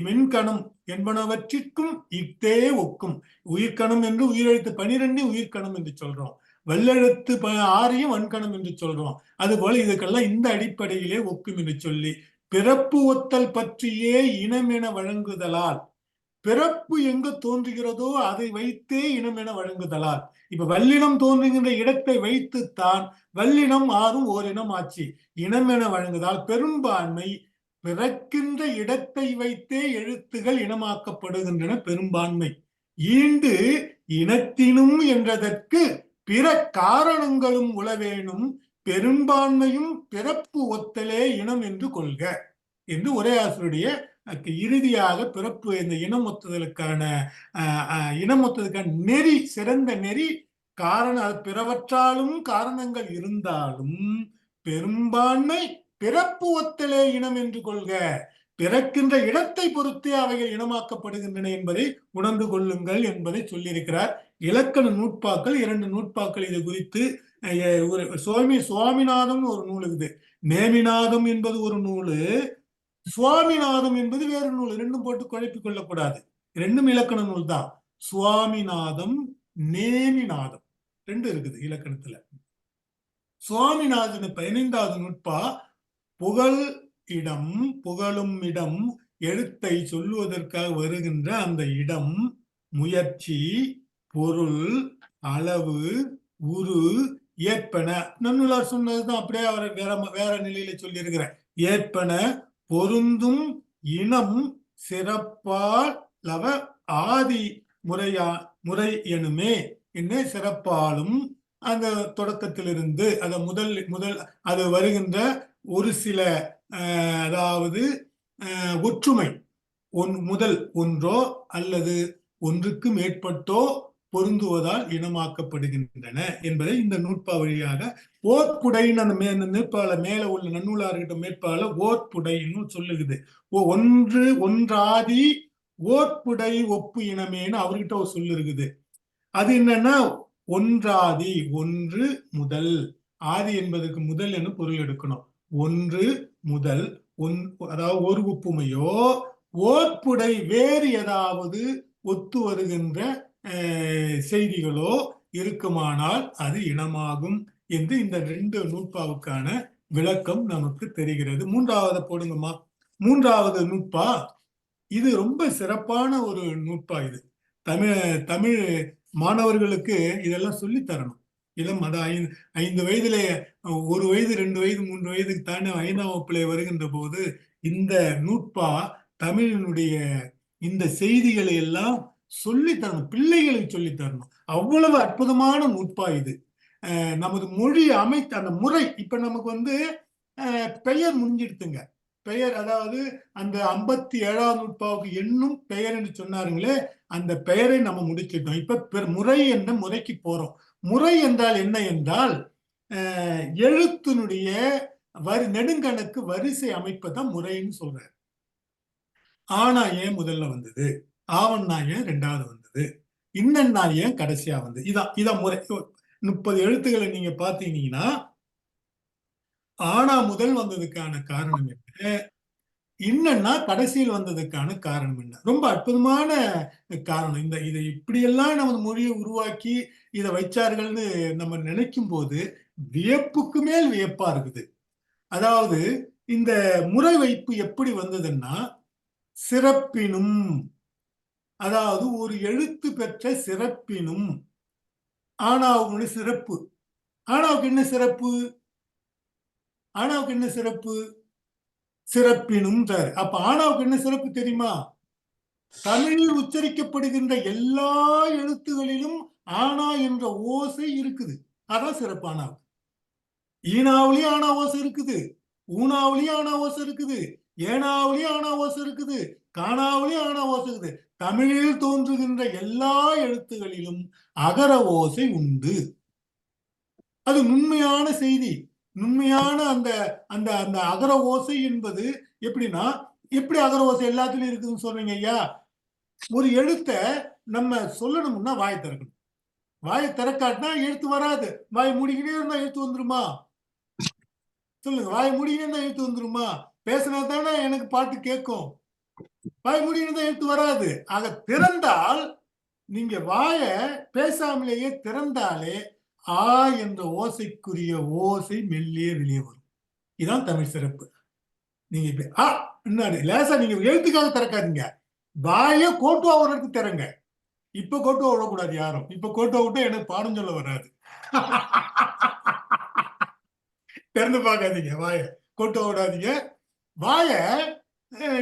மென்கணம் என்பனவற்றிற்கும் இத்தே ஒக்கும். உயிர்கணம் என்று உயிரெழுத்து 12 உயிர்கணம் என்று சொல்றோம். வல்லெழுத்து 6 வன்கணம் என்று சொல்றோம். அதுபோல இதுக்கெல்லாம் இந்த அடிப்படையிலே ஒக்கும் என்று சொல்லி பிறப்பு ஒத்தல் பற்றியே இனம் என வழங்குதலால், பிறப்பு எங்கு தோன்றுகிறதோ அதை வைத்தே இனம் என வழங்குதலால், இப்ப வல்லினம் தோன்றுகின்ற இடத்தை வைத்துத்தான் வல்லினம் ஆறும் ஓரினம் ஆச்சு. இனம் என வழங்குதால் பெரும்பான்மை பிறக்கின்ற இடத்தை வைத்தே எழுத்துகள் இனமாக்கப்படுகின்றன. பெரும்பான்மை ஈண்டு இனத்தினும் என்றதற்கு பிற காரணங்களும் உளவேனும் பெரும்பான்மையும் பிறப்பு ஒத்தலே இனம் என்று கொள்க என்று உரையாசிரியருடைய இறுதியாக பிறப்பு இந்த இனமொத்துதலுக்கான நெறி, சிறந்த நெறி. காரணம் பிறவற்றாலும் காரணங்கள் இருந்தாலும் பெரும்பான்மை பிறப்பு ஒத்தலே இனம் என்று கொள்க. பிறக்கின்ற இடத்தை பொறுத்தே அவைகள் இனமாக்கப்படுகின்றன என்பதை உணர்ந்து கொள்ளுங்கள் என்பதை சொல்லியிருக்கிறார். இலக்கண நூற்பாக்கள் 2 நூற்பாக்கள் இது குறித்து சுவாமிநாதம் ஒரு நூல் இருக்குது. நேமிநாதம் என்பது ஒரு நூலு, சுவாமிநாதம் என்பது வேறு நூல். ரெண்டும் போட்டு குழப்பிக் கொள்ளக்கூடாது. ரெண்டும் இலக்கண நூல் தான். சுவாமிநாதம், நேமிநாதம் 2 இருக்குது இலக்கணத்துல. சுவாமிநாதன் 15வது நூற்பா புகழ் இடம், புகழும் இடம், எழுத்தை சொல்லுவதற்காக வருகின்ற அந்த இடம், முயற்சி, பொருள், அளவு, உரு, ஏற்பன. நன்னூலார் சொன்னதுதான் அப்படியே அவரை வேற நிலையில சொல்லி இருக்கிறேன். ஏற்பன பொருந்தும் இனம் சிறப்பால் லவ ஆதி முறை எனுமே என்ன சிறப்பாலும் அந்த தொடக்கத்திலிருந்து அத முதல் அது வருகின்ற ஒரு சில அதாவது ஒற்றுமை முதல் ஒன்றோ அல்லது ஒன்றுக்கு மேற்பட்டோ பொருந்துவதால் இனமாக்கப்படுகின்றன என்பதை இந்த நூற்பா வழியாக ஓர்ப்புடைன்னு அந்த நூற்பால மேல உள்ள நன்னூலார்கிட்ட மேற்பால ஓர்ப்புடைன்னு சொல்லுகுது. ஒன்றாதி ஓர்ப்புடை ஒப்பு இனமேன்னு அவர்கிட்ட ஒரு சொல்லு இருக்குது. அது என்னன்னா ஒன்றாதி, ஒன்று முதல். ஆதி என்பதற்கு முதல் என்று பொருள் எடுக்கணும். ஒன்று முதல், அதாவது ஒரு ஒப்புமையோ ஓர்ப்புடை வேறு ஏதாவது ஒத்து வருகின்ற செய்திகளோ இருக்குமானால் அது இனமாகும் என்று இந்த 2 நூற்பாவுக்கான விளக்கம் நமக்கு தெரிகிறது. மூன்றாவது போடுங்கம்மா. மூன்றாவது நூற்பா இது ரொம்ப சிறப்பான ஒரு நூற்பா. இது தமிழ் மாணவர்களுக்கு இதெல்லாம் சொல்லி தரணும். இளம் அதான் 5 வயதிலே 1 வயது 2 வயது 3 வயதுக்கு தாண்டி 5ஆம் வகுப்பிலே வருகின்ற போது இந்த நூற்பா தமிழினுடைய இந்த செய்திகளை எல்லாம் சொல்லி தரணும், பிள்ளைகளுக்கு சொல்லி தரணும். அவ்வளவு அற்புதமான நூற்பா இது. நமது மொழி அமைத்த அந்த முறை இப்ப நமக்கு பெயர் முடிஞ்சிடுத்துங்க. பெயர், அதாவது அந்த 57ஆம் நூற்பாவுக்கு என்னும் பெயர் என்று சொன்னாருங்களே, அந்த பெயரை நம்ம முடிச்சிட்டோம். இப்ப முறை என்ற முறைக்கு போறோம். முறை என்றால் என்ன என்றால் எழுத்தினுடைய நெடுங்கணக்கு வரிசை அமைப்பதான் முறைன்னு சொல்றாரு. ஆனா ஏன் முதல்ல வந்தது, ஆவண்ணா ஏன் 2வது வந்தது, இன்னன்னா ஏன் கடைசியா வந்தது, இதான் முறை. 30 எழுத்துக்களை நீங்க பாத்தீங்கன்னா ஆனா முதல் வந்ததுக்கான காரணம் என்ன, இன்னன்னா கடைசியில் வந்ததுக்கான காரணம் என்ன. ரொம்ப அற்புதமான காரணம். இதை இப்படியெல்லாம் நமது மொழியை உருவாக்கி இதை வைச்சார்கள்னு நம்ம நினைக்கும் போது வியப்புக்கு மேல் வியப்பா இருக்குது. அதாவது இந்த முறை வைப்பு எப்படி வந்ததுன்னா, சிறப்பினும், அதாவது ஒரு எழுத்து பெற்ற சிறப்பினும். ஆனாவுடைய சிறப்பு, ஆனாவுக்கு என்ன சிறப்பு, ஆனாவுக்கு என்ன சிறப்பு, சிறப்பினும். அப்ப ஆனாவுக்கு என்ன சிறப்பு தெரியுமா? தமிழில் உச்சரிக்கப்படுகின்ற எல்லா எழுத்துகளிலும் ஆனா என்ற ஓசை இருக்குது. அதான் சிறப்பு ஆனாவுக்கு. ஈனாவிலையும் ஆனா ஓசை இருக்குது, ஊனாவிலையும் ஆனா ஓசை இருக்குது, ஏனாவிலையும் ஆனா ஓசை இருக்குது, காணாவிலையும் ஆனா ஓசை இருக்குது. தமிழில் தோன்றுகின்ற எல்லா எழுத்துகளிலும் அகர ஓசை உண்டு. அது நுண்மையான செய்தி. நுண்மையான அந்த அந்த அந்த அகர ஓசை என்பது எப்படின்னா, எப்படி அகர ஓசை எல்லாத்துலயும் இருக்குதுன்னு சொல்றீங்க ஐயா? ஒரு எழுத்த நம்ம சொல்லணும்னா வாயை திறக்கணும். வாயை திறக்காட்டினா எழுத்து வராது. வாய் மூடிக்கிட்டே இருந்தா எழுத்து வந்துருமா? சொல்லுங்க. வாய் மூடிக்கிட்டே இருந்தா எழுத்து வந்துருமா? பேசினா தானே எனக்கு பாட்டு கேட்கும். வாய் மூடிக்கிட்டே இருந்தா எழுத்து வராது. ஆக திறந்தால், நீங்க வாய பேசாமலேயே திறந்தாலே ஆ என்ற ஓசைக்குரிய ஓசை மெல்லியே வெளியே வரும். இதுதான் தமிழ் சிறப்பு. நீங்க லேசா நீங்க எழுத்துக்காக திறக்காதீங்க, வாய கோட்டுவா ஒரு இடத்துக்கு திறங்க. இப்ப கோட்டுவா விடக்கூடாது யாரும். இப்ப கோட்டுவா விட்டா எனக்கு பாடம் சொல்ல வராது. திறந்து பார்க்காதீங்க, வாய கோட்டுவா விடாதீங்க. வாய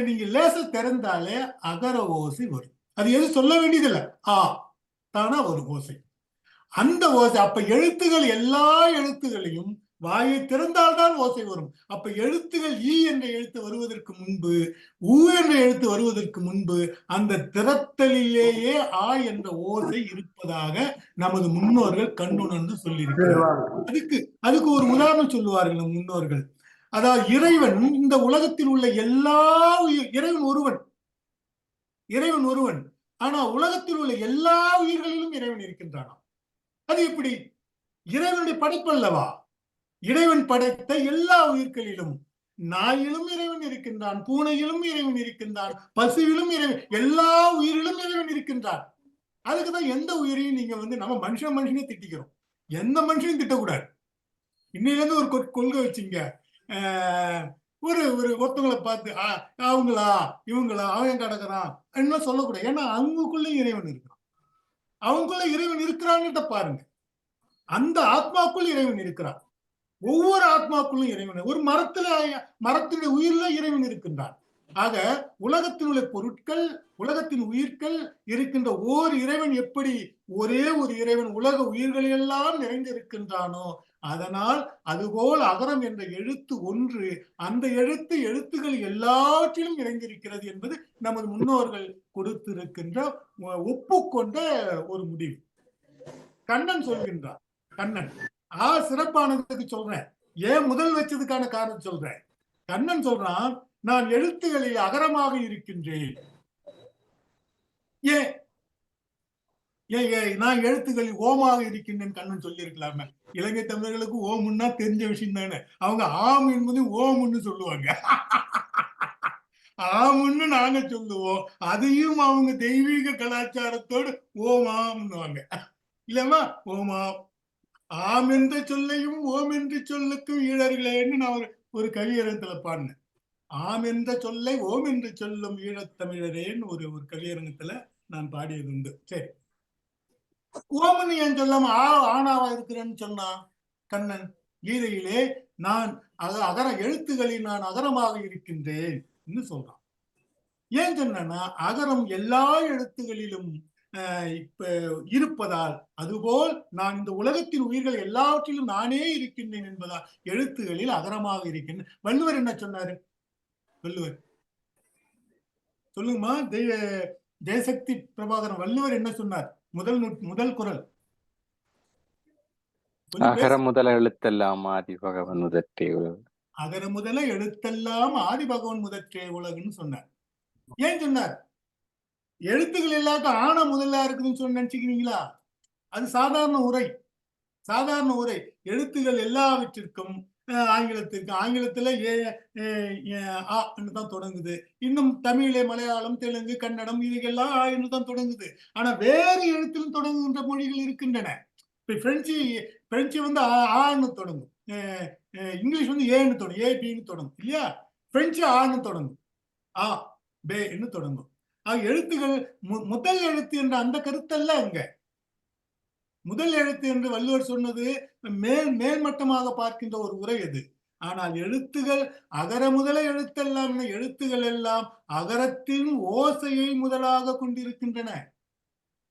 நீங்க லேசா திறந்தாலே அகர ஓசை வரும். அது எதுவும் சொல்ல வேண்டியதில்லை, தானா ஒரு ஓசை. அந்த ஓசை அப்ப எழுத்துகள், எல்லா எழுத்துகளையும் வாயை திறந்தால்தான் ஓசை வரும். அப்ப எழுத்துகள் ஈ என்ற எழுத்து வருவதற்கு முன்பு, ஊ என்ற எழுத்து வருவதற்கு முன்பு அந்த திறத்தலிலேயே ஆ என்ற ஓசை இருப்பதாக நமது முன்னோர்கள் கண்ணுணர்ந்து சொல்லியிருக்கிறார். அதுக்கு ஒரு உதாரணம் சொல்லுவார்கள் நம் முன்னோர்கள். அதாவது இறைவன் இந்த உலகத்தில் உள்ள எல்லா இறைவன் ஒருவன். ஆனா உலகத்தில் உள்ள எல்லா உயிர்களிலும் இறைவன் இருக்கின்றானாம். அது எப்படி? இறைவனுடைய படைப்பு அல்லவா? இறைவன் படைத்த எல்லா உயிர்களிலும், நாயிலும் இறைவன் இருக்கின்றான், பூனையிலும் இறைவன் இருக்கின்றான், பசுவிலும் இறைவன், எல்லா உயிரிலும் இறைவன் இருக்கின்றான். அதுக்குதான் எந்த உயிரையும் நீங்க நம்ம மனுஷனே திட்டிக்கிறோம், எந்த மனுஷனையும் திட்டக்கூடாது. இன்னையில இருந்து ஒரு கொள்கை வச்சுங்க. ஒருத்தவங்களை பார்த்து அவங்களா இவங்களா அவன் கிடக்குறான் என்ன சொல்லக்கூடாது. ஏன்னா அவங்களுக்குள்ள இறைவன் இருக்கிறான். அவங்களுக்குள்ள இறைவன் இருக்கிறான்னு பாருங்க. அந்த ஆத்மாக்குள் இறைவன் இருக்கிறான். ஒவ்வொரு ஆத்மாக்குள்ளும் இறைவன், ஒரு மரத்தினுடைய உயிரில இறைவன் இருக்கின்றான். ஆக உலகத்தினுடைய பொருட்கள், உலகத்தின் உயிர்கள் இருக்கின்ற ஓர் இறைவன் எப்படி ஒரே ஒரு இறைவன் உலக உயிர்களெல்லாம் நிறைந்து இருக்கின்றானோ, அதனால் அதுபோல் அகரம் என்ற எழுத்து ஒன்று, அந்த எழுத்துகள் எல்லாவற்றிலும் நிறைந்திருக்கிறது என்பது நமது முன்னோர்கள் கொடுத்திருக்கின்ற ஒப்புக்கொண்ட ஒரு முடிவு. கண்ணன் சொல்கின்றான். கண்ணன் சிறப்பானதுக்கு சொல்றேன். ஏன் முதல் வச்சதுக்கான காரணம் சொல்றேன். கண்ணன் சொல்றான், நான் எழுத்துகளில் அகரமாக இருக்கின்றேன். ஏன் நான் எழுத்துக்களில் ஓமாக இருக்கின்றேன் கண்ணன் சொல்லி இருக்கலாமே. இலங்கை தமிழர்களுக்கு ஓமுன்னா தெரிஞ்ச விஷயம் தானே. அவங்க ஆம் என்பது ஓமுன்னு சொல்லுவாங்க. ஆமுன்னு நாங்க சொல்லுவோம். அதையும் அவங்க தெய்வீக கலாச்சாரத்தோடு ஓமாம்னுவாங்க. இல்லமா ஓமாம். ஆம் என்ற சொல்லையும் ஓம் என்று சொல்லுக்கும் ஈழர்களேன்னு நான் ஒரு கவியரங்கத்துல பாடினேன். ஆம் என்ற சொல்லை ஓம் என்று சொல்லும் ஈழத்தமிழரேன்னு ஒரு கவியரங்கத்துல நான் பாடியது உண்டு. சரி, ஓமன்னு ஏன் சொல்லாம ஆணாவா இருக்கிறேன்னு சொன்னான் கண்ணன். கீதையிலே நான் அகர எழுத்துக்களில் நான் அகரமாக இருக்கின்றேன் சொல்றான். ஏன் சொன்னா அகரம் எல்லா எழுத்துகளிலும் இப்ப இருப்பதால், அதுபோல் நான் இந்த உலகத்தின் உயிர்கள் எல்லாவற்றிலும் நானே இருக்கின்றேன் என்பதால் எழுத்துகளில் அகரமாக இருக்கின்றேன். வள்ளுவர் என்ன சொன்னாரு? வள்ளுவர் சொல்லுங்கம்மா. ஜெயசக்தி பிரபாகரன் வள்ளுவர் என்ன சொன்னார்? முதல் குறள். அகர முதல எழுத்தெல்லாம் ஆதி பகவன் முதற்றே உலகு. அகர முதல எழுத்தெல்லாம் ஆதி பகவன் முதற்றே உலகுன்னு சொன்னார். ஏன் சொன்னார்? எழுத்துக்கள் எல்லாத்தையும் ஆன முதல்ல இருக்குதுன்னு சொல்லி நினைச்சுக்கிறீங்களா? அது சாதாரண உரை. சாதாரண உரை. எழுத்துக்கள் எல்லாவற்றிற்கும் ஆங்கிலத்துல தான் தொடங்குது. இன்னும் தமிழே, மலையாளம், தெலுங்கு, கன்னடம் இதுக்கெல்லாம் என்று தான் தொடங்குது. ஆனா வேறு எழுத்திலும் தொடங்குகின்ற மொழிகள் இருக்கின்றன. இப்ப பிரெஞ்சு வந்து ஆன்னு தொடங்கும். இங்கிலீஷ் வந்து ஏன்னு தொடங்கும், ஏபின்னு தொடங்கும் இல்லையா? பிரெஞ்சு ஆன்னு தொடங்கும், ஆ பேன்னு தொடங்கும். எழுத்துகள் முதல் எழுத்து என்ற அந்த கருத்தல்ல அங்க. முதல் எழுத்து என்று வள்ளுவர் சொன்னது மேல்மட்டமாக பார்க்கின்ற ஒரு உரை அது. ஆனால் எழுத்துகள் அகர முதல எழுத்தெல்லாம், எழுத்துகள் எல்லாம் அகரத்தின் ஓசையை முதலாக கொண்டிருக்கின்றன.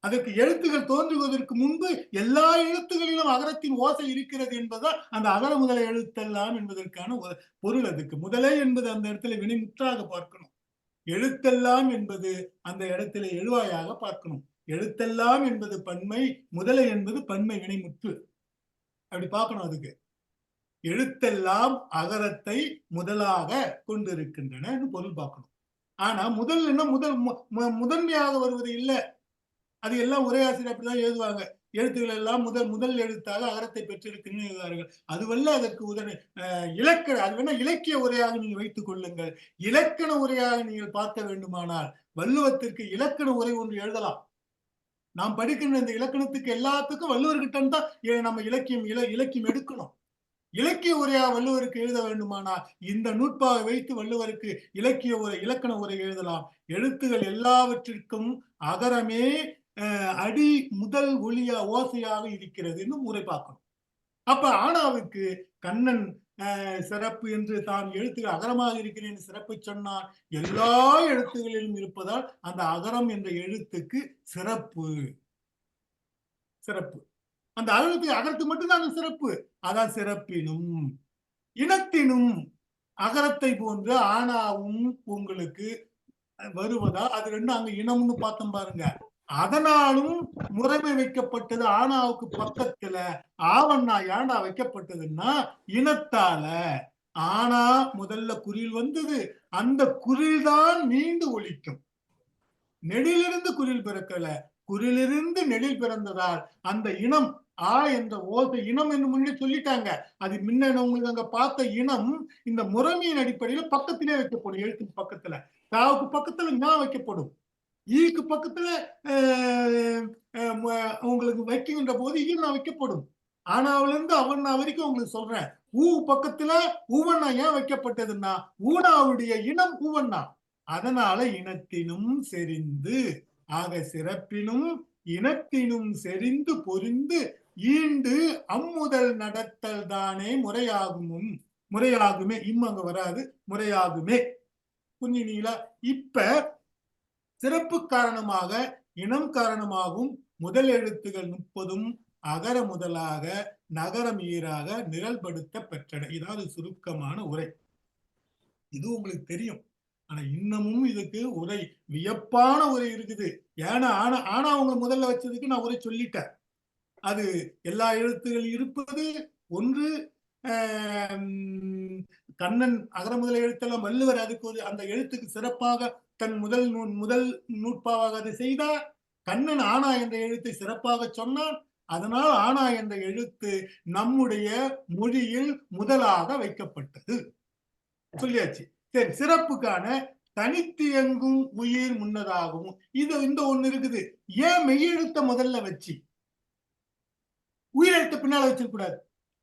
அதற்கு எழுத்துகள் தோன்றுவதற்கு முன்பு எல்லா எழுத்துகளிலும் அகரத்தின் ஓசை இருக்கிறது என்பதால் அந்த அகர முதல எழுத்தெல்லாம் என்பதற்கான பொருள் அதுக்கு. முதலே என்பது அந்த இடத்துல வினைமுற்றாக பார்க்கணும். எழுத்தெல்லாம் என்பது அந்த இடத்துல எழுவாயாக பார்க்கணும். எழுத்தெல்லாம் என்பது பன்மை, முதலை என்பது பன்மை வினைமுற்று. அப்படி பார்க்கணும். அதுக்கு எழுத்தெல்லாம் அகரத்தை முதலாக கொண்டிருக்கின்றன பொருள் பார்க்கணும். ஆனா முதன்மையாக வருவது இல்லை. அது எல்லாம் ஒரே ஆசிரியர் அப்படிதான் எழுதுவாங்க. எழுத்துக்கள் எல்லாம் முதல் எழுத்தாக அகரத்தை பெற்றிருக்குன்னு எழுதுவார்கள். அதுவல்ல அதற்கு இலக்கண, அது வேணா இலக்கிய உரையாக நீங்கள் வைத்துக் கொள்ளுங்கள். இலக்கண உரையாக நீங்கள் பார்க்க வேண்டுமானால் வள்ளுவத்திற்கு இலக்கண உரை ஒன்று எழுதலாம். நாம் படிக்கின்ற இந்த இலக்கணத்துக்கு எல்லாத்துக்கும் வள்ளுவர்கிட்ட தான் நம்ம இலக்கியம் எடுக்கணும். இலக்கிய உரையா வள்ளுவருக்கு எழுத வேண்டுமானால் இந்த நூற்பாவை வைத்து வள்ளுவருக்கு இலக்கண உரை எழுதலாம். எழுத்துகள் எல்லாவற்றிற்கும் அகரமே அடி முதல் ஒளியா ஓசையாக இருக்கிறது முறை பார்க்கணும். அப்ப ஆனாவுக்கு கண்ணன் சிறப்பு என்று தான் எழுத்துக்கள் அகரமாக இருக்கிறேன் சிறப்பு சொன்னான். எல்லா எழுத்துகளிலும் இருப்பதால் அந்த அகரம் என்ற எழுத்துக்கு சிறப்பு. அந்த அகரத்துக்கு மட்டும்தான் சிறப்பு. அதான் சிறப்பினும் இனத்தினும் அகரத்தை போன்று ஆனாவும் உங்களுக்கு வருவதா? அது ரெண்டும் அங்க இனம்னு பார்த்தோம் பாருங்க. அதனாலும் முறைமை வைக்கப்பட்டது ஆனாவுக்கு பக்கத்துல. ஆவண்ணா ஏண்டா வைக்கப்பட்டதுன்னா இனத்தால. ஆனா முதல்ல குறில் வந்தது, அந்த குறில் தான் நீண்டு ஒலிக்கும். நெடிலிருந்து குறில் பிறக்கல, குறிலிருந்து நெடில் பிறந்ததால் அந்த இனம் என்ற ஓசை இனம் என்று முன்னே சொல்லிட்டாங்க. அது முன்ன உங்களுக்கு அங்க பார்த்த இனம் இந்த முறைமையின் அடிப்படையில பக்கத்திலே வைக்கப்படும். எழுத்துக்கு பக்கத்துல தாவுக்கு பக்கத்துல ஞா வைக்கப்படும். ஈக்கு பக்கத்துல உங்களுக்கு வைக்கின்ற போது ஈனா வைக்கப்படும். ஆனாவிலிருந்து அவண்ணா வரைக்கும் உங்களுக்கு சொல்றேன். ஊ பக்கத்துல ஊவண்ணா ஏன் வைக்கப்பட்டதுன்னா ஊனாவுடைய இனம் ஊவண்ணா. அதனால இனத்தினும் செறிந்து, ஆக சிறப்பினும் இனத்தினும் செறிந்து பொறிந்து ஈண்டு அம்முதல் நடத்தல் தானே முறையாகுமே. அங்க வராது, முறையாகுமே. புரிஞ்சுங்களா? இப்ப சிறப்பு காரணமாக இனம் காரணமாகவும் முதல் எழுத்துகள் 30 அகர முதலாக நகரம் ஈராக நிரல்படுத்த பெற்றன. இதாவது சுருக்கமான உரை. இது உங்களுக்கு தெரியும். ஆனா இன்னமும் இதுக்கு உரை, வியப்பான உரை இருக்குது. ஏன்னா ஆனா அவங்க முதல்ல வச்சதுக்கு நான் உரை சொல்லிட்டேன். அது எல்லா எழுத்துகள் இருப்பது ஒன்று. கண்ணன் அகர முதல எழுத்தெல்லாம் வள்ளுவர் அதுக்கு அந்த எழுத்துக்கு சிறப்பாக தன் முதல் நூற்பாவாக அதை செய்தார். கண்ணன் ஆனா என்ற எழுத்தை சிறப்பாக சொன்னான். அதனால் ஆனா என்ற எழுத்து நம்முடைய மொழியில் முதலாக வைக்கப்பட்டது. சொல்லியாச்சு. சரி, சிறப்புக்கான தனித்து இயங்கும் உயிர் முன்னதாகவும் இந்த ஒண்ணு இருக்குது. ஏன் மெய்யெழுத்த முதல்ல வச்சு உயிரெழுத்த பின்னால வச்சிருக்கூடாது?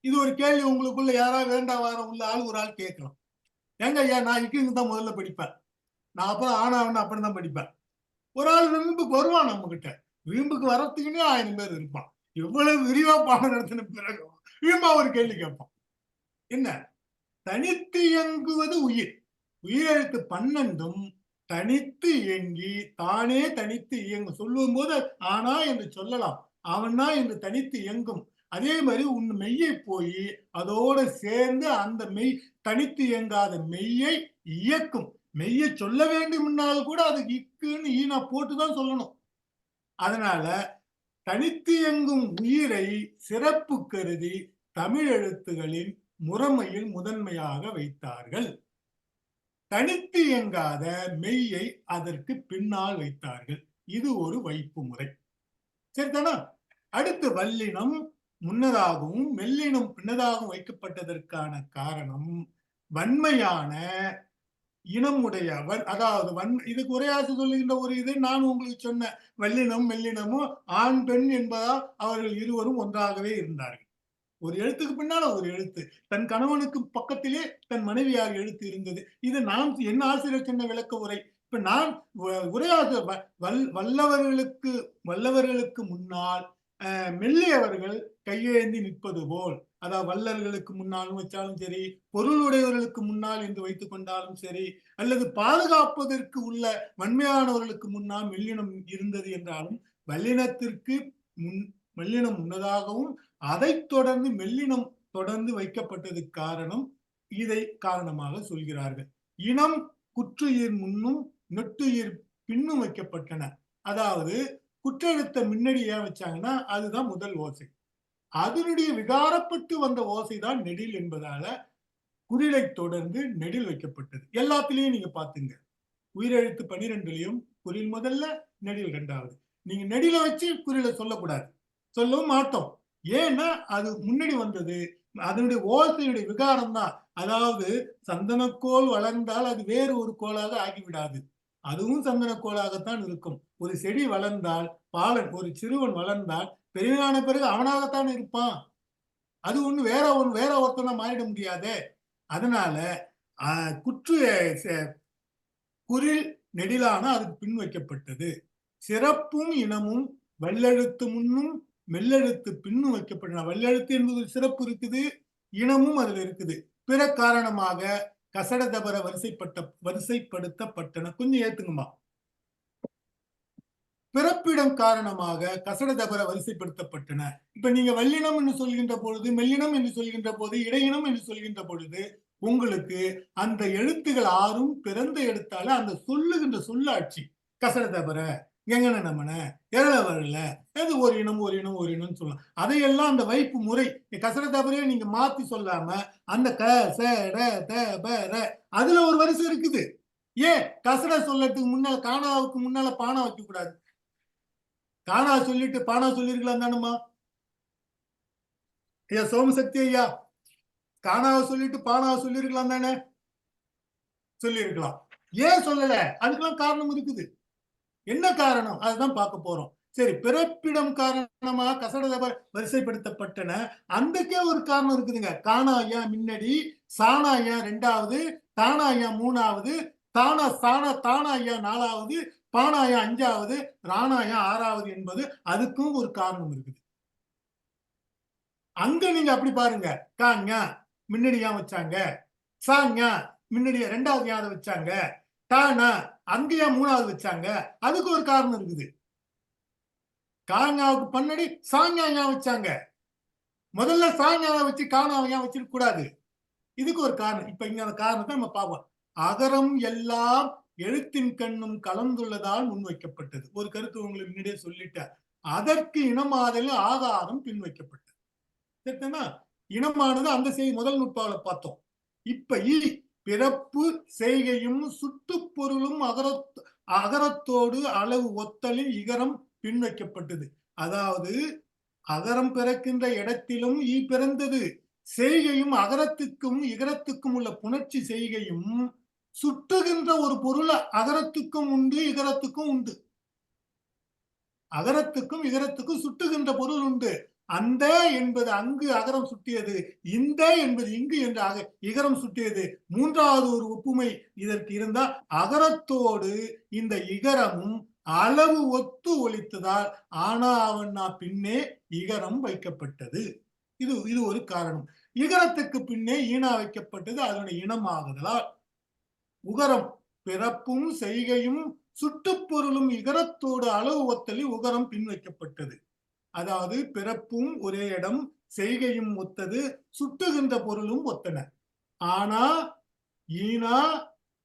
இது ஒரு கேள்வி உங்களுக்குள்ள யாராவது வேண்டாம் வாரம் உள்ள ஆள் ஒரு ஆள் கேட்கலாம். ஏங்க ஐயா, நான் இக்கு தான் முதல்ல படிப்பேன், நான் அப்புறம் ஆனாவன்னு அப்புறம் தான் படிப்பேன். ஒரு ஆள் விளிம்புக்கு வருவான், நம்ம கிட்ட விளிம்புக்கு வரத்துக்குன்னே 1000 பேர் இருப்பான். எவ்வளவு விரிவா பாடம் நடத்தின பிறகு விளிம்பா ஒரு கேள்வி கேட்பான். என்ன? தனித்து இயங்குவது உயிர். உயிரெழுத்து 12ம் தனித்து இயங்கி தானே தனித்து இயங்கும். சொல்லும் போது ஆனா என்று சொல்லலாம், அவனா என்று தனித்து இயங்கும். அதே மாதிரி உன் மெய்யை போய் அதோட சேர்ந்து அந்த மெய் தனித்து இயங்காத மெய்யை இயக்கும். மெய்யை சொல்ல வேண்டும்னாலும் கூட அதுக்கு இக்குன்னு ஈனா போட்டுதான் சொல்லணும். அதனால தனித்து இயங்கும் உயிரை சிறப்பு கருதி தமிழ் எழுத்துகளின் முறைமையில் முதன்மையாக வைத்தார்கள். தனித்து இயங்காத மெய்யை அதற்கு பின்னால் வைத்தார்கள். இது ஒரு வைப்பு முறை. சரிதானா? அடுத்து வல்லினம் முன்னதாகவும் மெல்லினம் பின்னதாகவும் வைக்கப்பட்டதற்கான காரணம் வன்மையான இனமுடைய அதாவது இதுக்கு உரையாசி சொல்லுகின்ற ஒரு இது நான் உங்களுக்கு சொன்ன வல்லினம் மெல்லினமும் ஆண் பெண் என்பதால் அவர்கள் இருவரும் ஒன்றாகவே இருந்தார்கள். ஒரு எழுத்துக்கு பின்னால ஒரு எழுத்து. தன் கணவனுக்கு பக்கத்திலே தன் மனைவியார் எழுத்து இருந்தது. இது நான் என்ன ஆசிரியர் சொன்ன விளக்க உரை. இப்ப நான் உரையாற்ற வல்லவர்களுக்கு முன்னால் மெல்லியவர்கள் கையேந்தி நிற்பது போல், அதாவது வள்ளல்களுக்கு முன்னாலும் வச்சாலும் சரி, பொருளுடையவர்களுக்கு முன்னால் என்று வைத்துக் கொண்டாலும் சரி, அல்லது பாதுகாப்பதற்கு உள்ள வன்மையானவர்களுக்கு முன்னால் மெல்லினம் இருந்தது என்றாலும் வல்லினத்திற்கு மெல்லினம் முன்னதாகவும் அதைத் தொடர்ந்து மெல்லினம் தொடர்ந்து வைக்கப்பட்டதுக்கு காரணம் இதை காரணமாக சொல்கிறார்கள். இனம் குற்றுயிர் முன்னும் நெட்டுயிர் பின்னும் வைக்கப்பட்டன. அதாவது குற்றெழுத்த முன்னாடி ஏன் வச்சாங்கன்னா அதுதான் முதல் ஓசை. அதனுடைய விகாரப்பட்டு வந்த ஓசைதான் நெடில் என்பதால குறிலை தொடர்ந்து நெடில் வைக்கப்பட்டது. எல்லாத்திலையும் நீங்க பாத்துங்க, உயிரெழுத்து 12லயும் குறில் முதல்ல, நெடில் 2வது. நீங்க நெடில வச்சு குறிலை சொல்லக்கூடாது, சொல்லவும் மாட்டோம். ஏன்னா அது முன்னாடி வந்தது, அதனுடைய ஓசையுடைய விகாரம் தான். அதாவது சந்தனக்கோள் வளர்ந்தால் அது வேறு ஒரு கோளாக ஆகிவிடாது, அதுவும் சந்தனக்கோளாகத்தான் இருக்கும். ஒரு செடி வளர்ந்தால், பாலன் ஒரு சிறுவன் வளர்ந்தால் பெரியவனான பிறகு அவனாகத்தான் இருப்பான். அது வேற ஒருத்தனா மாறிட முடியாதே. அதனால குறில் நெடிலான அதுக்கு பின் வைக்கப்பட்டது. சிறப்பும் இனமும் வல்லெழுத்து முன்னும் மெல்லெழுத்து பின்னும் வைக்கப்பட்டன. வல்லெழுத்து என்பது சிறப்பு இருக்குது, இனமும் அதுல இருக்குது. பிற காரணமாக கசட தபர வரிசைப்படுத்தப்பட்டன. கொஞ்சம் ஏத்துங்கம்மா. பிறப்பிடம் காரணமாக கசட தபர வரிசைப்படுத்தப்பட்டன. இப்ப நீங்க வல்லினம் என்று சொல்கின்ற பொழுது, மெல்லினம் என்று சொல்கின்ற போது, இடையினம் என்று சொல்கின்ற பொழுது உங்களுக்கு அந்த எழுத்துகள் 6ம் பிறந்த எழுத்தால அந்த சொல்லுகின்ற சொல்லாட்சி கசட தபர, எங்கன நமன, எரள வரல, அது ஒரு இனம் சொல்லலாம். அதையெல்லாம் அந்த வைப்பு முறை கசட தபரையே நீங்க மாத்தி சொல்லாம அந்த க ச ட த ப ர அதுல ஒரு வரிசை இருக்குது. ஏன் கசட சொல்லறதுக்கு முன்னால காணாவுக்கு முன்னால பானா வைக்க கூடாது? காணா சொல்லிட்டு பானா சொல்லிருக்கலாம் தானுமா? ஐயா சோமசக்தி ஐயா, காணாவை சொல்லிட்டு பானாவை சொல்லிருக்கலாம் தானே? சொல்லிருக்கலாம். ஏன் சொல்லல? அதுக்கெல்லாம் காரணம் இருக்குது. என்ன காரணம்? அதுதான் பார்க்க போறோம். சரி, பிறப்பிடம் காரணமாக கசட வரிசைப்படுத்தப்பட்டன. அந்தக்கே ஒரு காரணம் இருக்குதுங்க. காணா ஐயா முன்னாடி, சாணா ஐயா 2வது, தானா ஐயா 3வது, தானா ஐயா 4வது, பானாயா 5வது, ராணாயா 6வது என்பது அதுக்கும் ஒரு காரணம் இருக்குது. அங்க நீங்க அப்படி பாருங்க, காங்க முன்னாடி ஏன் வச்சாங்க, சாங்க முன்னாடி 2வது யாரை வச்சாங்க, தானா அங்கேயா 3வது வச்சாங்க, அதுக்கு ஒரு காரணம் இருக்குது. காங்காவுக்கு பன்னடி சாங்காயா வச்சாங்க, முதல்ல சாங்காவை வச்சு காணாவையா வச்சிருக்க கூடாது. இதுக்கு ஒரு காரணம். இப்ப இங்க அந்த காரணத்தை நம்ம பார்ப்போம். அகரம் எல்லாம் எழுத்தின் கண்ணும் கலந்துள்ளதால் முன்வைக்கப்பட்டது. ஒரு கருத்து உங்களுக்கு முன்னாடியே சொல்லிட்டேன். அதற்கு இனமாதல் ஆகாரம் பின்வைக்கப்பட்டது. சரிதானா? இனமானது அந்த செய்தி முதல் நுட்பாவில பார்த்தோம். இப்ப பிறப்பு செய்கையும் சுட்டுப்பொருளும் அகரத்தோடு அளவு ஒத்தலில் இகரம் பின்வைக்கப்பட்டது. அதாவது அகரம் பிறக்கின்ற இடத்திலும் பிறந்தது. செய்கையும் அகரத்துக்கும் இகரத்துக்கும் உள்ள புணர்ச்சி செய்கையும் சுட்டுகின்ற ஒரு பொருள் அகரத்துக்கும் உண்டு, இகரத்துக்கும் உண்டு. அகரத்துக்கும் இகரத்துக்கும் சுட்டுகின்ற பொருள் உண்டு. அந்த என்பது அங்கு அகரம் சுட்டியது, இந்த என்பது இங்கு என்று இகரம் சுட்டியது. மூன்றாவது ஒரு ஒப்புமை இதற்கு இருந்தா, அகரத்தோடு இந்த இகரமும் அளவு ஒத்து ஒலித்ததால் ஆனா அவன்னா பின்னே இகரம் வைக்கப்பட்டது. இது ஒரு காரணம். இகரத்துக்கு பின்னே ஈனா வைக்கப்பட்டது அதனுடைய இனமாகுதலால். உகரம் பிறப்பும் செய்கையும் சுட்டுப்பொருளும் இகரத்தோடு அளவு ஒத்தலில் உகரம் பின் வைக்கப்பட்டது. அதாவது பிறப்பும் ஒரே இடம், செய்கையும் ஒத்தது, சுட்டுகின்ற பொருளும் ஒத்தன. ஆனா ஈனா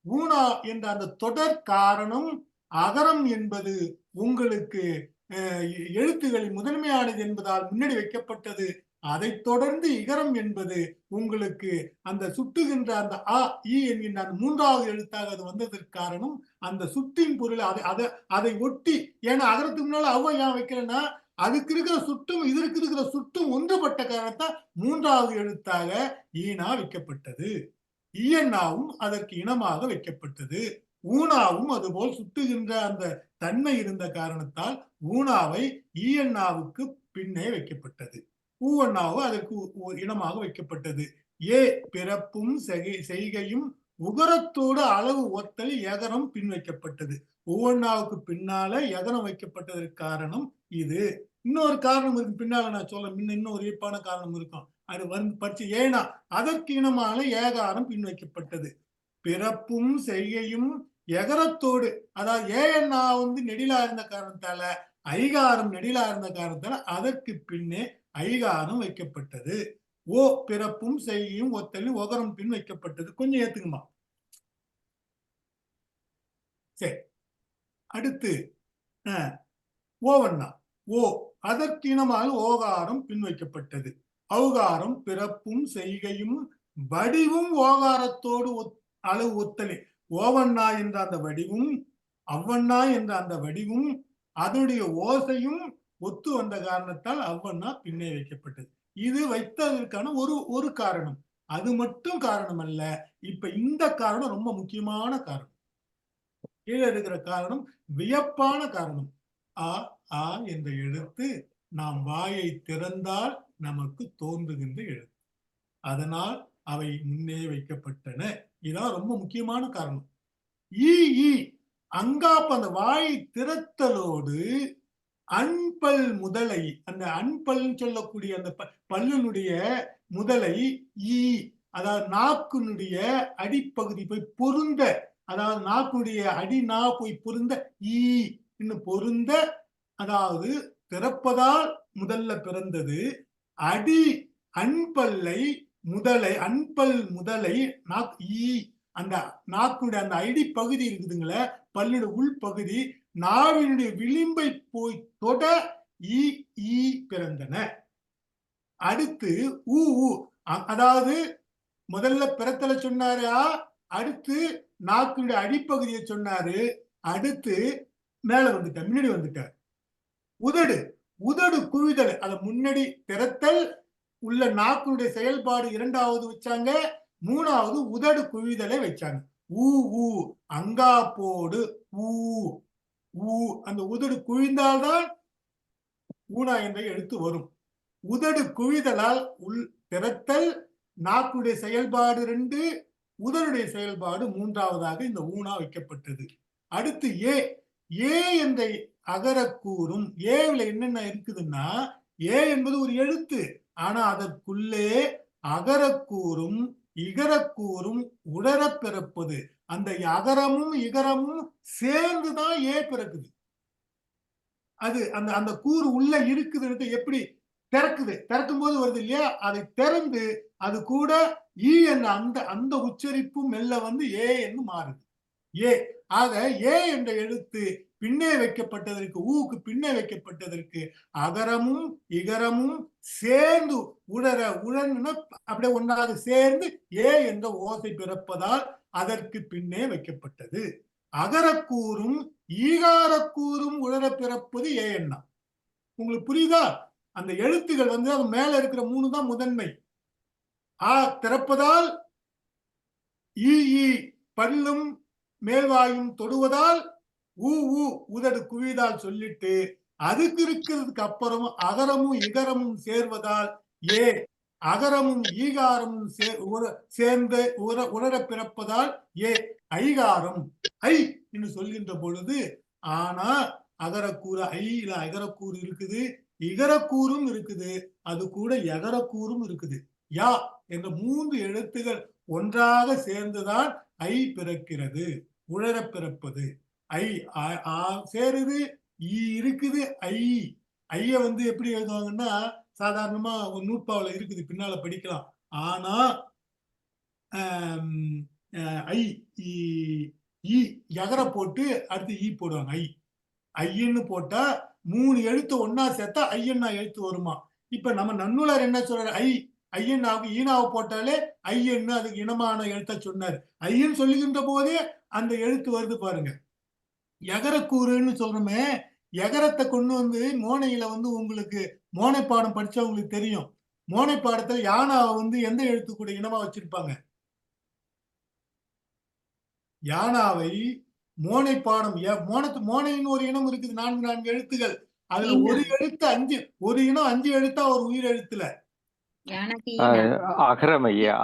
ஊனா என்ற அந்த தொடர் காரணம் அகரம் என்பது உங்களுக்கு எழுத்துகளில் முதன்மையானது என்பதால் முன்னாடி வைக்கப்பட்டது. அதை தொடர்ந்து இகரம் என்பது உங்களுக்கு அந்த சுட்டுகின்ற அந்த அ இ என்கின்ற அந்த மூன்றாவது எழுத்தாக அது வந்ததற்கு காரணம் அந்த சுட்டின் பொருள் அதை ஒட்டி. ஏன்னா அகரத்துக்கு முன்னால அவ்வ ஏன் வைக்கிறேன்னா, அதுக்கு இருக்கிற சுட்டும் இதற்கு இருக்கிற சுட்டும் ஒன்றுபட்ட காரணத்தால் மூன்றாவது எழுத்தாக ஈனா வைக்கப்பட்டது. ஈயண்ணாவும் அதற்கு இனமாக வைக்கப்பட்டது. ஊனாவும் அதுபோல் சுட்டுகின்ற அந்த தன்மை இருந்த காரணத்தால் ஊனாவை ஈயண்ணாவுக்கு பின்னே வைக்கப்பட்டது. ஊவண்ணாவு அதற்கு இனமாக வைக்கப்பட்டது. பிறப்பும் செய்கையும் உகரத்தோடு அளவு ஒத்தல் எகரம் பின் வைக்கப்பட்டது. ஒவ்வொன்னாவுக்கு பின்னால எகரம் வைக்கப்பட்டதற்கு காரணம் இது. இன்னொரு காரணம் இருக்கு பின்னால நான் சொல்ல இன்னொரு ஏற்பான காரணம் இருக்கும். அது வந்து பற்றி ஏனா அதற்கு இனமான ஏகாரம் பின் வைக்கப்பட்டது. பிறப்பும் செய்கையும் எகரத்தோடு, அதாவது ஏன்னா வந்து நெடிலா இருந்த காரணத்தால ஐகாரம் நெடிலா இருந்த காரணத்தால அதற்கு பின்னே ஐகாரம் வைக்கப்பட்டது. பிறப்பும் செய்கையும் ஒத்தலும் ஒகரம் பின் வைக்கப்பட்டது. கொஞ்சம் ஏத்துக்குமா. சரி, அடுத்து ஓவண்ணா அதற்கு இனமாக ஓகாரம் பின் வைக்கப்பட்டது. ஔகாரம் பிறப்பும் செய்கையும் வடிவும் ஓகாரத்தோடு அளவு ஒத்தலே. ஓவண்ணா என்ற அந்த வடிவும் அவ்வண்ணா என்ற அந்த வடிவும் அதனுடைய ஓசையும் ஒத்து வந்த காரணத்தால் அவ்வண்ணா பின்னே வைக்கப்பட்டது. இது வைத்ததற்கான ஒரு காரணம். அது மட்டும் காரணம் அல்ல. இப்ப இந்த காரணம் ரொம்ப முக்கியமான காரணம். கீழே இருக்கிற காரணம் வியப்பான காரணம். ஆ என்ற எழுத்து நாம் வாயை திறந்தால் நமக்கு தோன்றுகின்ற எழுத்து. அதனால் அவை முன்னே வைக்கப்பட்டன. இதான் ரொம்ப முக்கியமான காரணம். அங்காப்பு அந்த வாயை திறத்தலோடு அன்பல் முதலை, அந்த அன்பல் சொல்லக்கூடிய அந்த பல்லினுடைய முதலை அதாவது நாக்குனுடைய அடிப்பகுதி போய் பொருந்த, அதாவது நாக்குடைய அடிநா போய் பொருந்த இன்னும் பொருந்த, அதாவது திறப்பதால் முதல்ல பிறந்தது. அடி அன்பல்லை முதலை, அன்பல் முதலை அந்த நாக்குடைய அந்த அடி பகுதி இருக்குதுங்களே, பல்லுடைய உள்பகுதி நாவினுடைய விளிம்பை போய் தொட பிறந்தன. அடுத்து அதாவது முதல்ல பிறத்தல சொன்னாரு, அடுத்து நாக்குடைய அடிப்பகுதியை சொன்னாரு, அடுத்து மேல வந்துட்டார், முன்னாடி வந்துட்டார். உதடு குவிதல், அதை முன்னாடி திறத்தல் உள்ள நாக்குடைய செயல்பாடு இரண்டாவது வச்சாங்க, மூணாவது உதடு குவிதலை வச்சாங்க. அங்காப்போடு அந்த உதடு குவிந்தால்தான் ஊனா என்ற எழுத்து வரும். உதடு குவிதலால் திறத்தல், நாக்குடைய செயல்பாடு 2, உதடுடைய செயல்பாடு 3வதாக இந்த ஊனா வைக்கப்பட்டது. அடுத்து என்ற அகரக்கூறும். ஏவில் என்னென்ன இருக்குதுன்னா, என்பது ஒரு எழுத்து. ஆனா அதற்குள்ளே அகரக்கூறும் இகரக்கூறும் உடர பிறப்பது. அந்த அகரமும் இகரமும் சேர்ந்துதான் பிறக்குது. அது அந்த கூறு உள்ள இருக்குதுன்னு எப்படி திறக்குது, திறக்கும் போது வருது இல்லையா, அதை திறந்து அது கூட என்ற அந்த உச்சரிப்பு மெல்ல வந்து என்று மாறுது. ஆக என்ற எழுத்து பின்னே வைக்கப்பட்டதற்கு, ஊக்கு பின்னே வைக்கப்பட்டதற்கு அகரமும் இகரமும் சேர்ந்து உழன்னா அப்படியே ஒன்றாக சேர்ந்து ஏ என்ற ஓசை பிறப்பதால் அதற்கு பின்னே வைக்கப்பட்டது. அகரக்கூறும் ஈகாரக்கூறும் உழற பிறப்பது ஏ எண்ணா. உங்களுக்கு புரியுதா? அந்த எழுத்துகள் வந்து அது மேல இருக்கிற 3 தான் முதன்மை. ஆ திறப்பதால் ஈ பல்லும் மேல்வாயும் தொடுவதால் ஊ உதடு குவிதால் சொல்லிட்டு அதுக்கு இருக்கிறதுக்கு அப்புறம் அகரமும் இகரமும் சேர்வதால் ஏ, அகரமும் ஈகாரமும் சேர்ந்து உணர பிறப்பதால் ஏ ஐகாரம். ஐ என்று சொல்கின்ற பொழுது ஆனா அகரக்கூறு ஐல அகரக்கூறு இருக்குது, இகரக்கூறும் இருக்குது, அது கூட எகரக்கூறும் இருக்குது. யா என்ற 3 எழுத்துகள் ஒன்றாக சேர்ந்துதான் ஐ பிறக்கிறது, உழற பிறப்பது. ஐ சேருது, ஈ இருக்குது, ஐய வந்து எப்படி எழுதுவாங்கன்னா சாதாரணமா ஒரு நூற்பாவில் இருக்குது, பின்னால படிக்கலாம். ஆனா ஐ ஈ எகர போட்டு அடுத்து ஈ போடுவாங்க. ஐயன்னு போட்டா 3 எழுத்து ஒன்னா சேர்த்தா ஐயன்னா எழுத்து வருமா. இப்ப நம்ம நன்னூலர் என்ன சொல்றாரு, ஐயன்னாவுக்கு ஈனாவை போட்டாலே ஐயன்னு அதுக்கு இனமான எழுத்த சொன்னார். ஐயன்னு சொல்லுகின்ற போதே அந்த எழுத்து வருது பாருங்க. எகரக்கூறுன்னு சொல்றோமே, எகரத்தை கொண்டு வந்து மோனையில வந்து உங்களுக்கு மோனை பாடம் படிச்சவங்களுக்கு தெரியும். மோனை பாடத்துல யானாவை வந்து எந்த எழுத்து கூட இனமா வச்சிருப்பாங்க? யானாவை மோனை பாடம் மோனைன்னு ஒரு இனம் இருக்குது, 4 எழுத்துகள். அதுல ஒரு எழுத்து 5, ஒரு இனம் 5 எழுத்தா ஒரு உயிர் எழுத்துல. அகரம் ஐயா.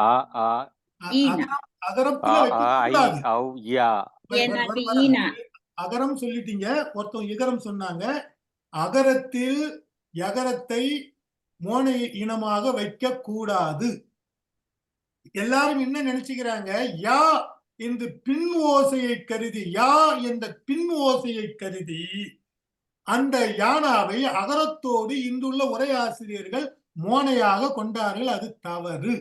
அகரத்துல வைக்கக்கூடாது. அகரம் சொல்லிட்டீங்க. ஒருத்தவங்க இகரம் சொன்னாங்க. அகரத்தில் எகரத்தை மோனை இனமாக வைக்க கூடாது. எல்லாரும் என்ன நினைச்சுக்கிறாங்க, யா என்று பின் ஓசையை கருதி, யா என்ற பின் ஓசையை கருதி அந்த யானாவை அகரத்தோடு இன்றுள்ள உரையாசிரியர்கள் மோனையாக கொண்டார்கள். அது தவறு.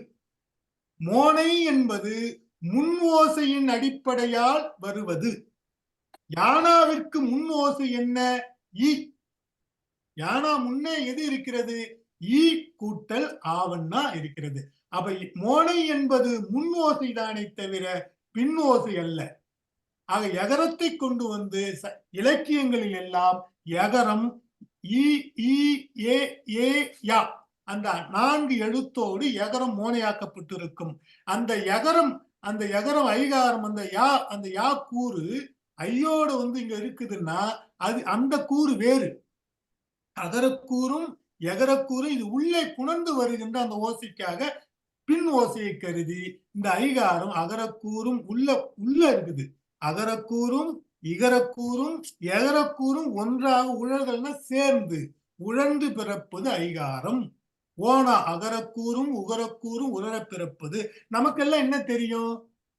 மோனை என்பது முன் ஓசையின் அடிப்படையால் வருவது. யானாவிற்கு முன் ஓசை என்ன? ஈ. யானா முன்னே எது இருக்கிறது? ஈ கூட்டல் ஆவண்ணா இருக்கிறது. அப்ப மோனை என்பது முன் ஓசை தானே தவிர பின் ஓசை அல்ல. ஆக எகரத்தை கொண்டு வந்து இலக்கியங்களில் எல்லாம் எகரம் யா அந்த 4 எழுத்தோடு எகரம் மோனையாக்கப்பட்டிருக்கும். அந்த எகரம் ஐகாரம், அந்த யா கூறு ஐயோட வந்து இங்க இருக்குதுன்னா அது அந்த கூறு வேறு. அகரக்கூறும் எகரக்கூறும் இது உள்ளே புணர்ந்து வருகின்ற அந்த ஓசைக்காக பின் ஓசையை கருதி இந்த ஐகாரம் அகரக்கூறும் உள்ள இருக்குது. அகரக்கூறும் இகரக்கூறும் எகரக்கூறும் ஒன்றாக உழல்கள்னா சேர்ந்து உழன்று பிறப்பது ஐகாரம். ஓனா அகரக்கூறும் உகரக்கூறும் உலர பிறப்பது. நமக்கெல்லாம் என்ன தெரியும்?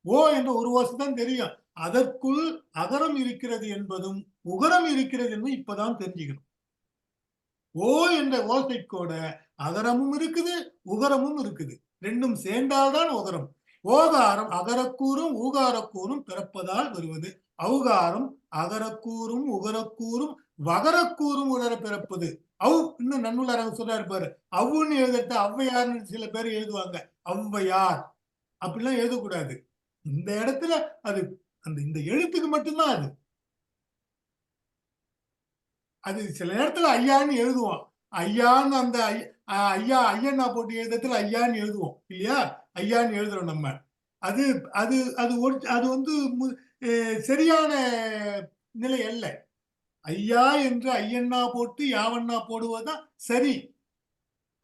ஓ என்ற ஒரு ஓசை தான் தெரியும். அதற்குள் அகரம் இருக்கிறது என்பதும் உகரம் இருக்கிறது என்பதும் இப்பதான் தெரிஞ்சுக்கணும். ஓ என்ற ஓசைக்கோட அகரமும் இருக்குது, உகரமும் இருக்குது. ரெண்டும் சேர்ந்தால்தான் உகரம். ஓகாரம் அகரக்கூறும் ஊகாரக்கூறும் பிறப்பதால் வருவது. ஔகாரம் அகரக்கூறும் உகரக்கூறும் வகரக்கூறும் உணர பிறப்பது. இன்னும் நன்னூலர் சொல்றாரு பாரு, அவ்வுன்னு எழுதுறது ஔவையார்னு சில பேர் எழுதுவாங்க. ஔவையார் அப்படிலாம் எழுதக்கூடாது. இந்த இடத்துல அது இந்த எழுத்துக்கு மட்டும்தான் அது. அது சில நேரத்துல ஐயான்னு எழுதுவோம். ஐயான்னு அந்த ஐயன்னா போட்டு எழுதுறதுல ஐயான்னு எழுதுவோம் இல்லையா? ஐயான்னு எழுதுறோம் நம்ம. அது அது அது அது வந்து சரியான நிலை அல்ல. ஐயா என்று ஐயன்னா போட்டு யாவண்ணா போடுவதுதான் சரி.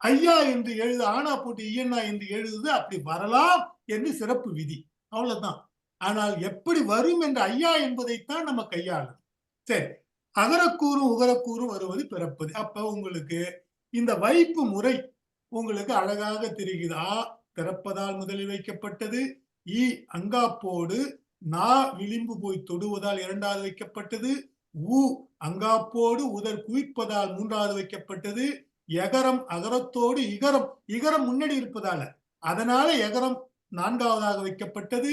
ஐயா என்று ஆனா போட்டு ஐயன்னா என்று எழுதுவது அப்படி வரலாம் என்று சிறப்பு விதி, அவ்வளவுதான். ஆனால் எப்படி வரும் என்ற ஐயா என்பதைத்தான் நம்ம கையாளணும். சரி, அகரக்கூறும் உகரக்கூறும் வருவது பிறப்பது. அப்ப உங்களுக்கு இந்த வைப்பு முறை உங்களுக்கு அழகாக தெரிகிறது. பிறப்பதால் முதலில் வைக்கப்பட்டது. ஈ அங்காப்போடு நா விளிம்பு போய் தொடுவதால் 2வது வைக்கப்பட்டது. ஊ அங்காப்போடு உதர் குவிப்பதால் 3வது வைக்கப்பட்டது. எகரம் அகரத்தோடு இகரம் முன்னாடி இருப்பதால அதனால எகரம் 4வதாக வைக்கப்பட்டது.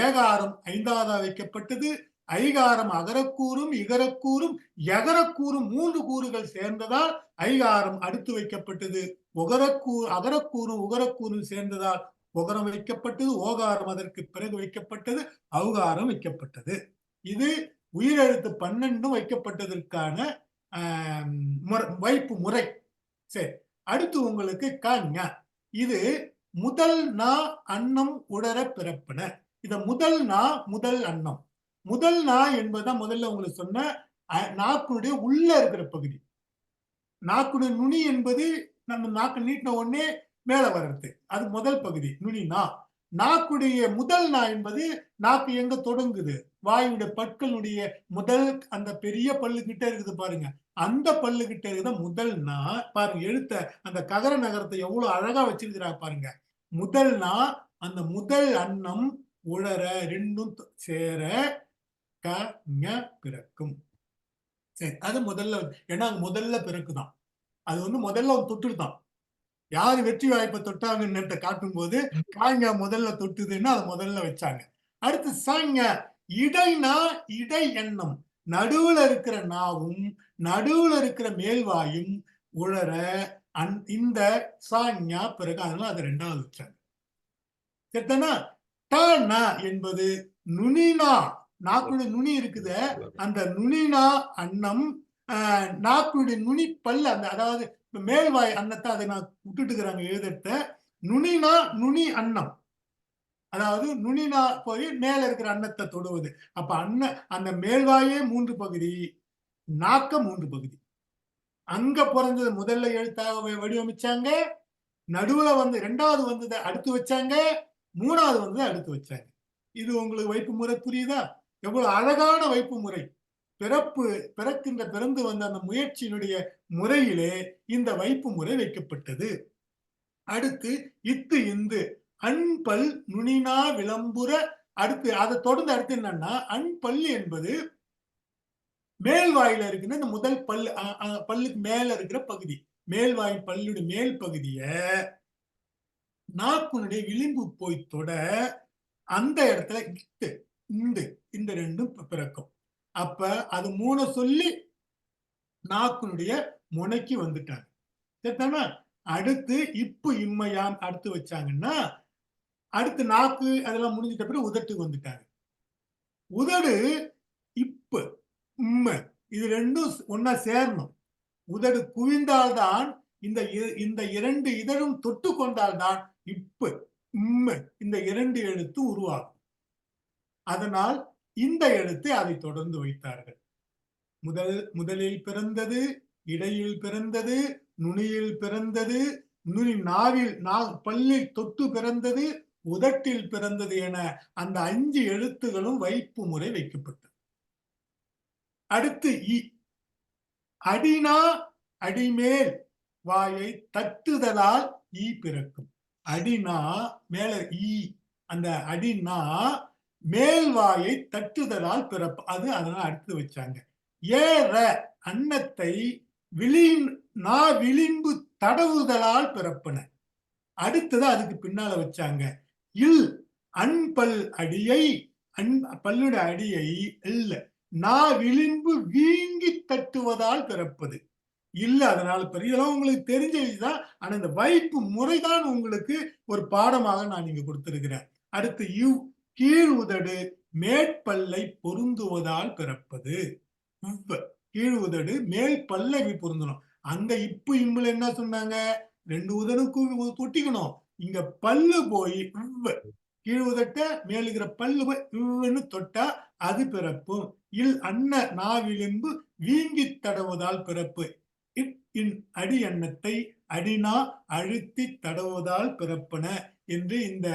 ஏகாரம் 5வதாக வைக்கப்பட்டது. ஐகாரம் அகரக்கூறும் இகரக்கூறும் எகரக்கூறும் 3 கூறுகள் சேர்ந்ததால் ஐகாரம் அடுத்து வைக்கப்பட்டது. அகரக்கூறும் உகரக்கூறும் சேர்ந்ததால் உகரம் வைக்கப்பட்டது. ஓகாரம் அதற்கு பிறகு வைக்கப்பட்டது. ஔகாரம் வைக்கப்பட்டது. இது உயிரெழுத்து 12 வைக்கப்பட்டதற்கான வைப்பு முறை. சரி, அடுத்து உங்களுக்கு கஞ. இது முதல் நா அன்னம் உடர பிறப்பின. இத முதல் நா முதல் அன்னம். முதல் நா என்பதுதான் முதல்ல உங்களுக்கு சொன்ன நாக்குடைய உள்ள இருக்கிற பகுதி. நாக்குடைய நுனி என்பது நம்ம நாக்கு நீட்டின உடனே மேல வர்றது, அது முதல் பகுதி நுனி நா. நாக்குடைய முதல் நா என்பது நாக்கு எங்க தொடங்குது, வாயுடைய பற்களுடைய முதல் அந்த பெரிய பல்லு கிட்ட இருக்குது பாருங்க, அந்த பல்லு கிட்ட இருக்கிற முதல் நா. பாருங்க எழுத்த அந்த ககர நகரத்தை எவ்வளவு அழகா வச்சிருக்கிறாங்க பாருங்க. முதல் நா, அந்த முதல் அன்னம் உழற ரெண்டும் சேர கஞ பிறக்கும். சரி, அது முதல்ல, ஏன்னா முதல்ல பிறக்குதான். அது முதல்ல தொட்டுதான். யாரு வெற்றி வாய்ப்பை தொட்டாங்கன்னு காட்டும் போது காங்க முதல்ல தொட்டுதுன்னா அது முதல்ல வச்சாங்க. அடுத்து சாங்க. இடைனா இடை எண்ணம். நடுவுல இருக்கிற நாவும் நடுவுல இருக்கிற மேல்வாயும் உழற இந்த சாஞா பிறகு, அதனால அது 2வது வச்சாங்க. சரிதானா? ட என்பது நுனினா. நாக்குடைய நுனி இருக்குது, அந்த நுனினா அன்னம். நாக்குடைய நுனி பல்லு, அந்த அதாவது மேல்வாய் அன்னத்தை அதை நான் விட்டுட்டு இருக்கிறாங்க எழுதத்த. நுனினா நுனி அன்னம், அதாவது நுனினா போய் மேல இருக்கிற அன்னத்தை தொடுவது. அப்ப அந்த மேல்வாயே 3 பகுதி, நாக்க 3 பகுதி. அங்க பிறந்தது முதல்ல எழுத்தாக வடிவமைச்சாங்க, நடுவுல 2வது வந்ததை அடுத்து வச்சாங்க, 3வது வந்ததை அடுத்து வச்சாங்க. இது உங்களுக்கு வைப்பு முறை புரியுதா? எவ்வளவு அழகான வைப்பு முறை. பிறந்து வந்த அந்த முயற்சியினுடைய முறையிலே இந்த வைப்பு முறை வைக்கப்பட்டது. அடுத்து இத்து இந்து அன்பல் நுனினா விளம்புற. அடுத்து அதை தொடர்ந்து அடுத்து என்னன்னா, அன்பல் என்பது மேல்வாயில இருக்கிற இந்த முதல் பல்லுக்கு மேல இருக்கிற பகுதி, மேல்வாயின் பல்லுடைய மேல் பகுதிய நாக்குனுடைய விளிம்பு போய் தொட, அந்த இடத்துல இத்து இந்து இந்த 2ம் பிறக்கும். அப்ப அது 3 சொல்லி நாக்குனுடைய முனைக்கு வந்துட்டாங்க. சரிதானா? அடுத்து இப்பு இம்மையாம் அடுத்து வச்சாங்கன்னா, அடுத்து நாக்கு அதெல்லாம் முடிஞ்சிட்ட பிறகு உதட்டுக்கு வந்துட்டாங்க. உதடு இப்பு இம்ம இது 2ம் ஒன்னா சேரணும். உதடு குவிந்தால்தான் இந்த 2 இதழும் தொட்டு கொண்டால்தான் இப்பு இம்ம இந்த 2 எழுத்து உருவாகும். அதனால் இந்த எழுத்தை அதை தொடர்ந்து வைத்தார்கள். முதலில் பிறந்தது, இடையில் பிறந்தது, நுனியில் பிறந்தது, நாவில் பல்லில் தொட்டு பிறந்தது, உதட்டில் பிறந்தது என அந்த 5 எழுத்துகளும் வைப்பு முறை வைக்கப்பட்டது. அடுத்து இ. அடினா அடிமேல் வாயை தட்டுதலால் ஈ பிறக்கும். அடினா மேல ஈ, அந்த அடினா மேல் வாயை தட்டுதலால் பிறப்பு. அது அதனால அடுத்து வச்சாங்க. ஏற அன்னத்தை விளிம்பு தடவுதலால் பிறப்பன. அடுத்தது அதுக்கு பின்னால வச்சாங்க. இல் அன்பல் அடியை, பல்லுடைய அடியை இல்ல விளிம்பு வீங்கி தட்டுவதால் பிறப்பது. இல்ல அதனால இதெல்லாம் உங்களுக்கு தெரிஞ்ச இதுதான். ஆனா இந்த வைப்பு முறைதான் உங்களுக்கு ஒரு பாடமாக நான் இங்க கொடுத்திருக்கிறேன். அடுத்து கீழ் உதடு மேற்பல்லை பொருந்துவதால் பிறப்பது. கீழ் உதடு மேல் பல்லை பொருந்தணும். அங்க இப்பு இம்முல என்ன சொன்னாங்க, 2 உதடுக்கும் தொட்டிக்கணும். இங்க பல்லு போய் கீழ் உதட்ட மேலுகிற பல்லு போய் தொட்டா அது பிறப்பும். இல் அன்ன நாவிளிம்பு வீங்கி தடவுவதால் பிறப்பு. அடி அன்னத்தை அடினா அழுத்தி தடவுவதால் பிறப்பன என்று இந்த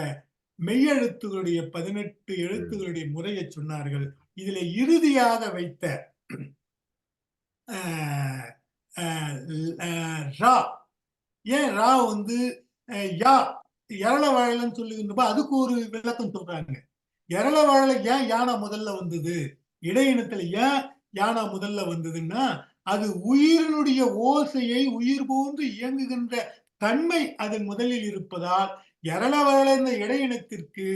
மெய்யெழுத்துகளுடைய 18 எழுத்துகளுடைய முறையை சொன்னார்கள். இதுல இறுதியாக வைத்த ரா, ஏன் ரா யா எரள வாழலன்னு சொல்லுகின்றப்ப அதுக்கு ஒரு விளக்கம் சொல்றாங்க. எரள வாழல ஏன் யானா முதல்ல வந்தது, இடையினத்துல ஏன் யானா முதல்ல வந்ததுன்னா, அது உயிரினுடைய ஓசையை உயிர் போன்று இயங்குகின்ற தன்மை அதன் முதலில் இருப்பதால் எரள வாழல இந்த இடையினத்திற்கு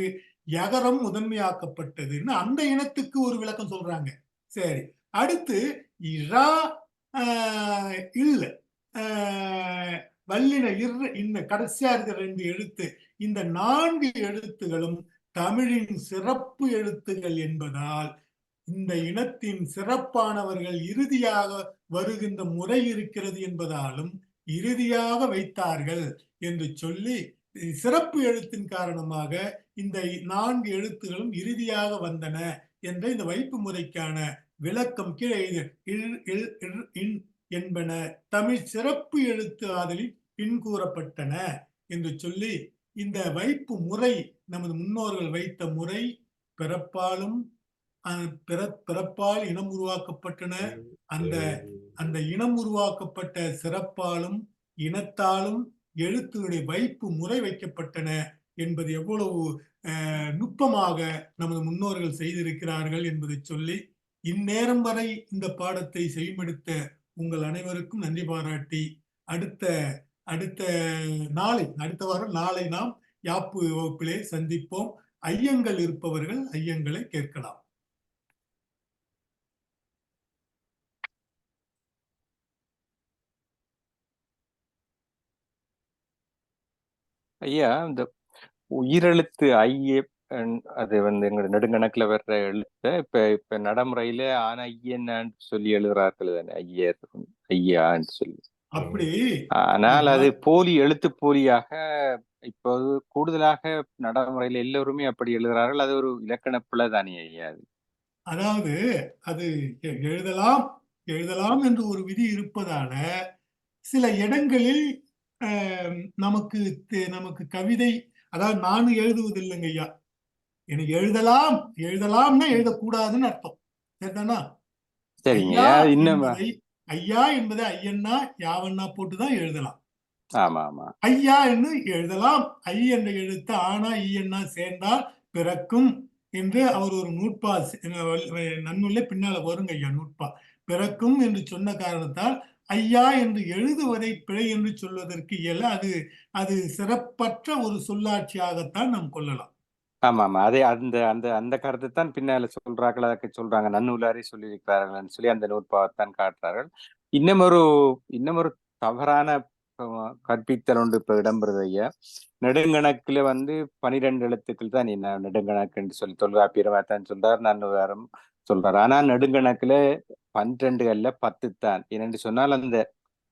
யகரம் முதன்மையாக்கப்பட்டதுன்னு அந்த இனத்துக்கு ஒரு விளக்கம் சொல்றாங்க. சரி, அடுத்து இரா இல்ல வல்லின இர் இன்ன கடைசியா இருக்கிற 2 எழுத்து, இந்த 4 எழுத்துகளும் தமிழின் சிறப்பு எழுத்துகள் என்பதால் இந்த இனத்தின் சிறப்பானவர்கள் இறுதியாக வருகின்ற முறை இருக்கிறது என்பதாலும் இறுதியாக வைத்தார்கள் என்று சொல்லி, சிறப்பு எழுத்தின் காரணமாக இந்த 4 எழுத்துகளும் இறுதியாக வந்தன என்ற இந்த வைப்பு முறைக்கான விளக்கம் கீழே என்பன தமிழ் சிறப்பு எழுத்து ஆதலில் பின்கூறப்பட்டன என்று சொல்லி, இந்த வைப்பு முறை நமது முன்னோர்கள் வைத்த முறை பிறப்பாலும் பிறப்பால் இனம் உருவாக்கப்பட்டன. அந்த அந்த இனம் உருவாக்கப்பட்ட சிறப்பாலும் இனத்தாலும் எழுத்துடைய வைப்பு முறை வைக்கப்பட்டன என்பது எவ்வளவு நுட்பமாக நமது முன்னோர்கள் செய்திருக்கிறார்கள் என்பதை சொல்லி, இந்நேரம் வரை இந்த பாடத்தை செய்மெடுத்த உங்கள் அனைவருக்கும் நன்றி பாராட்டி, அடுத்த வாரம் நாளை நாம் யாப்பு வகுப்பிலே சந்திப்போம். ஐயங்கள் இருப்பவர்கள் ஐயங்களை கேட்கலாம். ஐயா, இந்த உயிரெழுத்து அது எங்க நெடுங்கணக்குல வர்ற எழுத்த இப்ப நடைமுறையில ஆனா ஐயன்னு சொல்லி எழுதுறார்கள் தானே, ஐயான்னு சொல்லி. அப்படி ஆனால் அது போலி எழுத்து போலியாக இப்போது கூடுதலாக நடைமுறையில எல்லோருமே அப்படி எழுதுறார்கள். அது ஒரு இலக்கண பிழை தானே ஐயா? அதாவது அது எழுதலாம் என்று ஒரு விதி இருப்பதால சில இடங்களில் நமக்கு கவிதை, அதாவது நானும் எழுதுவதில்லைங்க ஐயா, எனக்கு எழுதலாம்னா எழுதக்கூடாதுன்னு அர்த்தம். சரிதானா? ஐயா என்பதை ஐயன்னா யாவண்ணா போட்டுதான் எழுதலாம். ஐயா என்று எழுதலாம். ஐ என்ற எழுத்து ஆனா ஈயன்னா சேர்ந்தால் பிறக்கும் என்று அவர் ஒரு நூற்பா நன்னுள்ளே பின்னால வருங்க ஐயா, நூற்பா பிறக்கும் என்று சொன்ன காரணத்தால் ஐயா என்று எழுதுவதை பிழை என்று சொல்வதற்கு இயல. அது சிறப்பற்ற ஒரு சொல்லாட்சியாகத்தான் நாம் கொள்ளலாம். ஆமா அதே அந்த கருத்தை தான் பின்னால சொல்றார்கள். அதற்கு சொல்றாங்க நன்னூலாரி சொல்லியிருக்கிறார்கள் சொல்லி அந்த நூற்பாவைத்தான் காட்டுறார்கள். இன்னும் ஒரு தவறான கற்பித்தல் ஒன்று இப்ப இடம்பெறுது ஐயா. நெடுங்கணக்குல 12 எழுத்துக்கள் தான் என்ன நெடுங்கணக்குன்னு சொல்லி தொல்காப்பியரமாத்தான் சொல்றாரு, நன்னூலாரும் சொல்றாரு. ஆனா நெடுங்கணக்குல 12 அல்ல 10 தான். என்னென்று சொன்னால் அந்த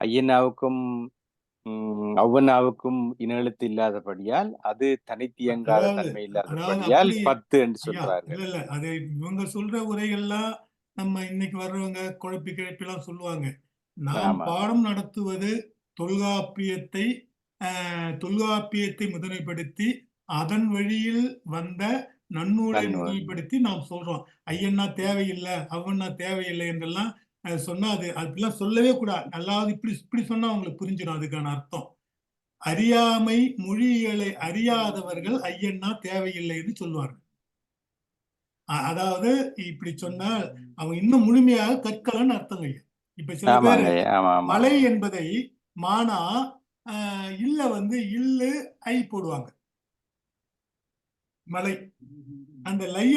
ஐயனாவுக்கும் ஒவ்வொன்னாவுக்கும் இன எழுத்து இல்லாதபடியால் அது தனித்தியங்காத தன்மை இல்லாதபடியால் 10 என்று சொல்றார்கள். இல்ல அது இவங்க சொல்ற உரைகள்லாம் நம்ம இன்னைக்கு வர்றவங்க குழப்பி கிழப்பிலாம் சொல்லுவாங்க. நாம் பாடம் நடத்துவது தொல்காப்பியத்தை முதன்மைப்படுத்தி அதன் வழியில் வந்த நன்னூலை முதன்மைப்படுத்தி நாம் சொல்றோம். ஐயன்னா தேவையில்லை, அவ்வண்ணா தேவையில்லை என்றெல்லாம் சொன்னா அது அப்படிலாம் சொல்லவே கூடாது. அல்லாவது இப்படி சொன்னா அவங்களுக்கு புரிஞ்சிடும் அதுக்கான அர்த்தம். அறியாமை மொழிகளை அறியாதவர்கள் ஐயன்னா தேவையில்லைன்னு சொல்லுவார்கள். அதாவது இப்படி சொன்னால் அவங்க இன்னும் முழுமையாக கற்கலன்னு அர்த்தம். இப்ப சில பேர் மலை என்பதை மானா இல்ல இல்லு ஐ போடுவாங்க. மலை அந்த லைய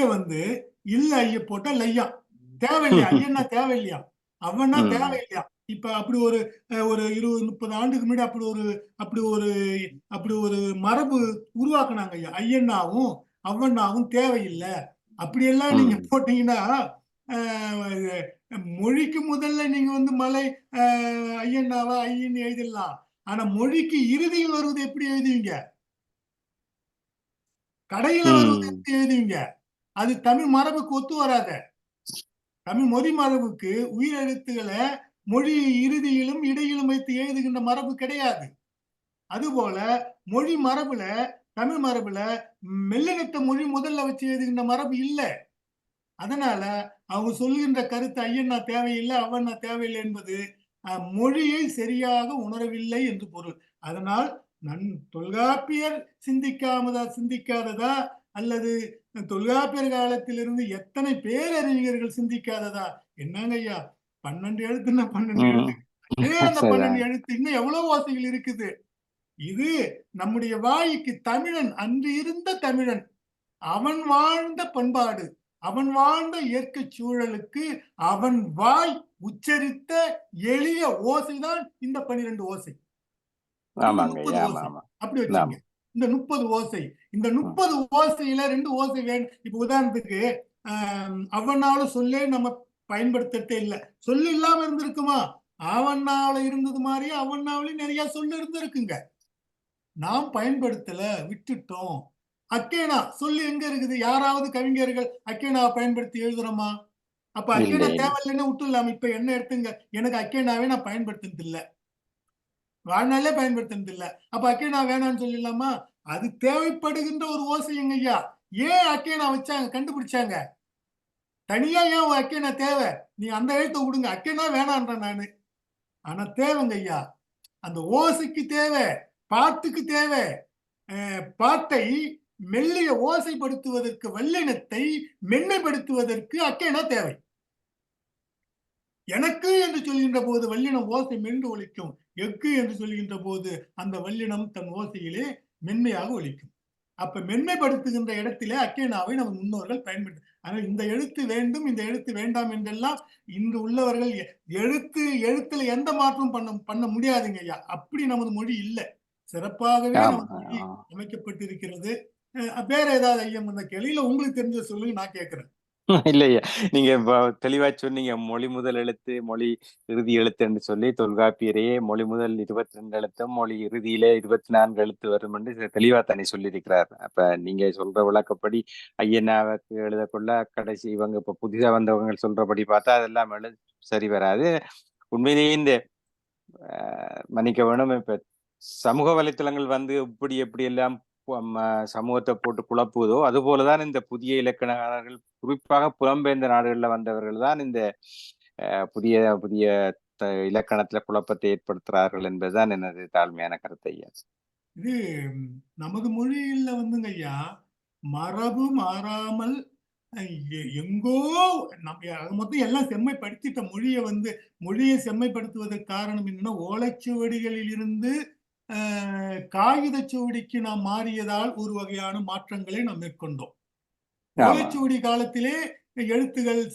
இல்ல ஐய போட்டா லையா தேவையில்லையா, ஐயன்னா தேவையில்லையா, அவன்னா தேவையில்லையா. இப்ப அப்படி ஒரு 20-30 ஆண்டுக்கு முன்னாடி அப்படி ஒரு மரபு உருவாக்குனாங்க ஐயா. ஐயன்னாவும் அவ்வண்ணாவும் தேவையில்லை அப்படியெல்லாம் நீங்க போட்டீங்கன்னா மொழிக்கு முதல்ல நீங்க மலை ஐயன்னாவா ஐயன்னு எழுதிடலாம். ஆனா மொழிக்கு இறுதியில் வருவது எப்படி எழுதுவீங்க? கடையில வருவது எப்படி எழுதுவீங்க? அது தமிழ் மரபுக்கு ஒத்து வராத. தமிழ் மொழி மரபுக்கு உயிரெழுத்துக்களை மொழி இறுதியிலும் இடையிலும் வைத்து எழுதுகின்ற மரபு கிடையாது. அதுபோல மொழி மரபுல தமிழ் மரபுல மெல்லெழுத்த மொழி முதல்ல வச்சு எழுதுகின்ற மரபு இல்லை. அதனால அவங்க சொல்லுகின்ற கருத்து ஐயன்னா தேவையில்லை அவன்னா தேவையில்லை என்பது மொழியை சரியாக உணரவில்லை என்று பொருள். அதனால் தொல்காப்பியர் சிந்திக்காததா அல்லது தொல்காப்பியர் காலத்திலிருந்து எத்தனை பேரறிஞர்கள் சிந்திக்காததா? என்னங்க ஐயா 12 எழுத்துன்னா 12 எழுத்து, அந்த 12 எழுத்து இன்னும் எவ்வளவு வாசிகள் இருக்குது. இது நம்முடைய வாய்க்கு தமிழன் அன்று இருந்த தமிழன் அவன் வாழ்ந்த பண்பாடு, அவன் வாழ்ந்த இயற்கை சூழலுக்கு அவன் வாய் உச்சரித்த எளிய ஓசைதான் இந்த 12 ஓசை. இந்த ஆமாங்க 30 ஐயா. ஆமா ஓசை. ஆமா அப்படி ஆமா வச்சுங்க. இந்த 30 ஓசை. இந்த 30 ஓசையில 2 ஓசை வேணும். இப்ப உதாரணத்துக்கு அவனாலும் சொல்லே நம்ம பயன்படுத்தட்டே இல்ல. சொல்லு இல்லாம இருந்திருக்குமா? அவனால இருந்தது மாதிரியே அவனாவிலையும் நிறைய சொல்லு இருந்திருக்குங்க. நாம் பயன்படுத்தல, விட்டுட்டோம். அக்கேனா சொல்லு எங்க இருக்குது? யாராவது கவிஞர்கள் அக்கேனாவை பயன்படுத்தி எழுதுறோமா? அப்ப இல்ல அக்கேனா இல்ல தேவையில்லைன்னு விட்டுடலாம். இப்ப என்ன எடுத்துங்க, எனக்கு அக்கேனாவே நான் பயன்படுத்துறது இல்ல, வாழ்நாளே பயன்படுத்துறது இல்ல. அப்ப அக்கேனா வேணாம்னு சொல்லிடலாமா? அது தேவைப்படுகின்ற ஒரு ஓசைங்க ஐயா. ஏன் அக்கேனா வச்சாங்க, கண்டுபிடிச்சாங்க? தனியா ஏன் அக்கேனா தேவை? நீ அந்த எழுத்தை விடுங்க, அக்கேனா வேணான்றேன் நானு. ஆனா தேவைங்க ஐயா. அந்த ஓசைக்கு தேவை, பாட்டுக்கு தேவை. பாட்டை மெல்லிய ஓசைப்படுத்துவதற்கு, வல்லினத்தை மென்மைப்படுத்துவதற்கு அக்கேனா தேவை. எனக்கு என்று சொல்கின்ற போது வல்லினம் ஓசை மென்று ஒலிக்கும். எக்கு என்று சொல்கின்ற போது அந்த வல்லினம் தன் ஓசையிலே மென்மையாக ஒலிக்கும். அப்ப மென்மைப்படுத்துகின்ற இடத்திலே அக்கேனாவை நம்ம முன்னோர்கள் பயன்படுத்த. ஆனால் இந்த எழுத்து வேண்டும், இந்த எழுத்து வேண்டாம் என்றெல்லாம் இன்று உள்ளவர்கள் எழுத்துல எந்த மாற்றமும் பண்ண முடியாதுங்க ஐயா. அப்படி நமது மொழி இல்லை. சிறப்பாகவே ஆமா நமது மொழி அமைக்கப்பட்டிருக்கிறது. வேற ஏதாவது ஐயம் அந்த கேள்வியில உங்களுக்கு தெரிஞ்ச சொல்லுங்க, நான் கேட்கிறேன். இல்லையா, நீங்க தெளிவா சொன்னீங்க. மொழி முதல் எழுத்து, மொழி இறுதி எழுத்து என்று சொல்லி தொல்காப்பியரையே மொழி முதல் 22 எழுத்தும், மொழி இறுதியிலே 24 எழுத்து வரும் என்று தெளிவா தனி சொல்லியிருக்கிறார். அப்ப நீங்க சொல்ற விளக்கப்படி ஐயனாவுக்கு எழுதக்குள்ள கடைசி இவங்க இப்ப புதிதா வந்தவங்க சொல்றபடி பார்த்தா அதெல்லாம் சரி வராது. உண்மையிலேயே இந்த மன்னிக்க வேணும், இப்ப சமூக வலைத்தளங்கள் வந்து எப்படி எல்லாம் சமூகத்தை போட்டு குழப்புவதோ அதுபோலதான் இந்த புதிய இலக்கணங்கள், குறிப்பாக புலம்பெயர்ந்த நாடுகள்ல வந்தவர்கள் தான் இந்த புதிய புதிய இலக்கணத்துல குழப்பத்தை ஏற்படுத்துகிறார்கள் என்பதுதான் எனது தாழ்மையான கருத்து ஐயா. இது நமது மொழியில வந்துங்க ஐயா, மரபு மாறாமல் எங்கோ மொத்தம் எல்லாம் செம்மைப்படுத்திட்ட மொழியை செம்மைப்படுத்துவதற்கு காரணம் என்னன்னா, ஓலைச்சுவடிகளில் இருந்து காகித சுவடிக்கு நாம் மாறியதால் ஒரு வகையான மாற்றங்களை நாம் மேற்கொண்டோம். ஓலைச்சுவடி காலத்திலே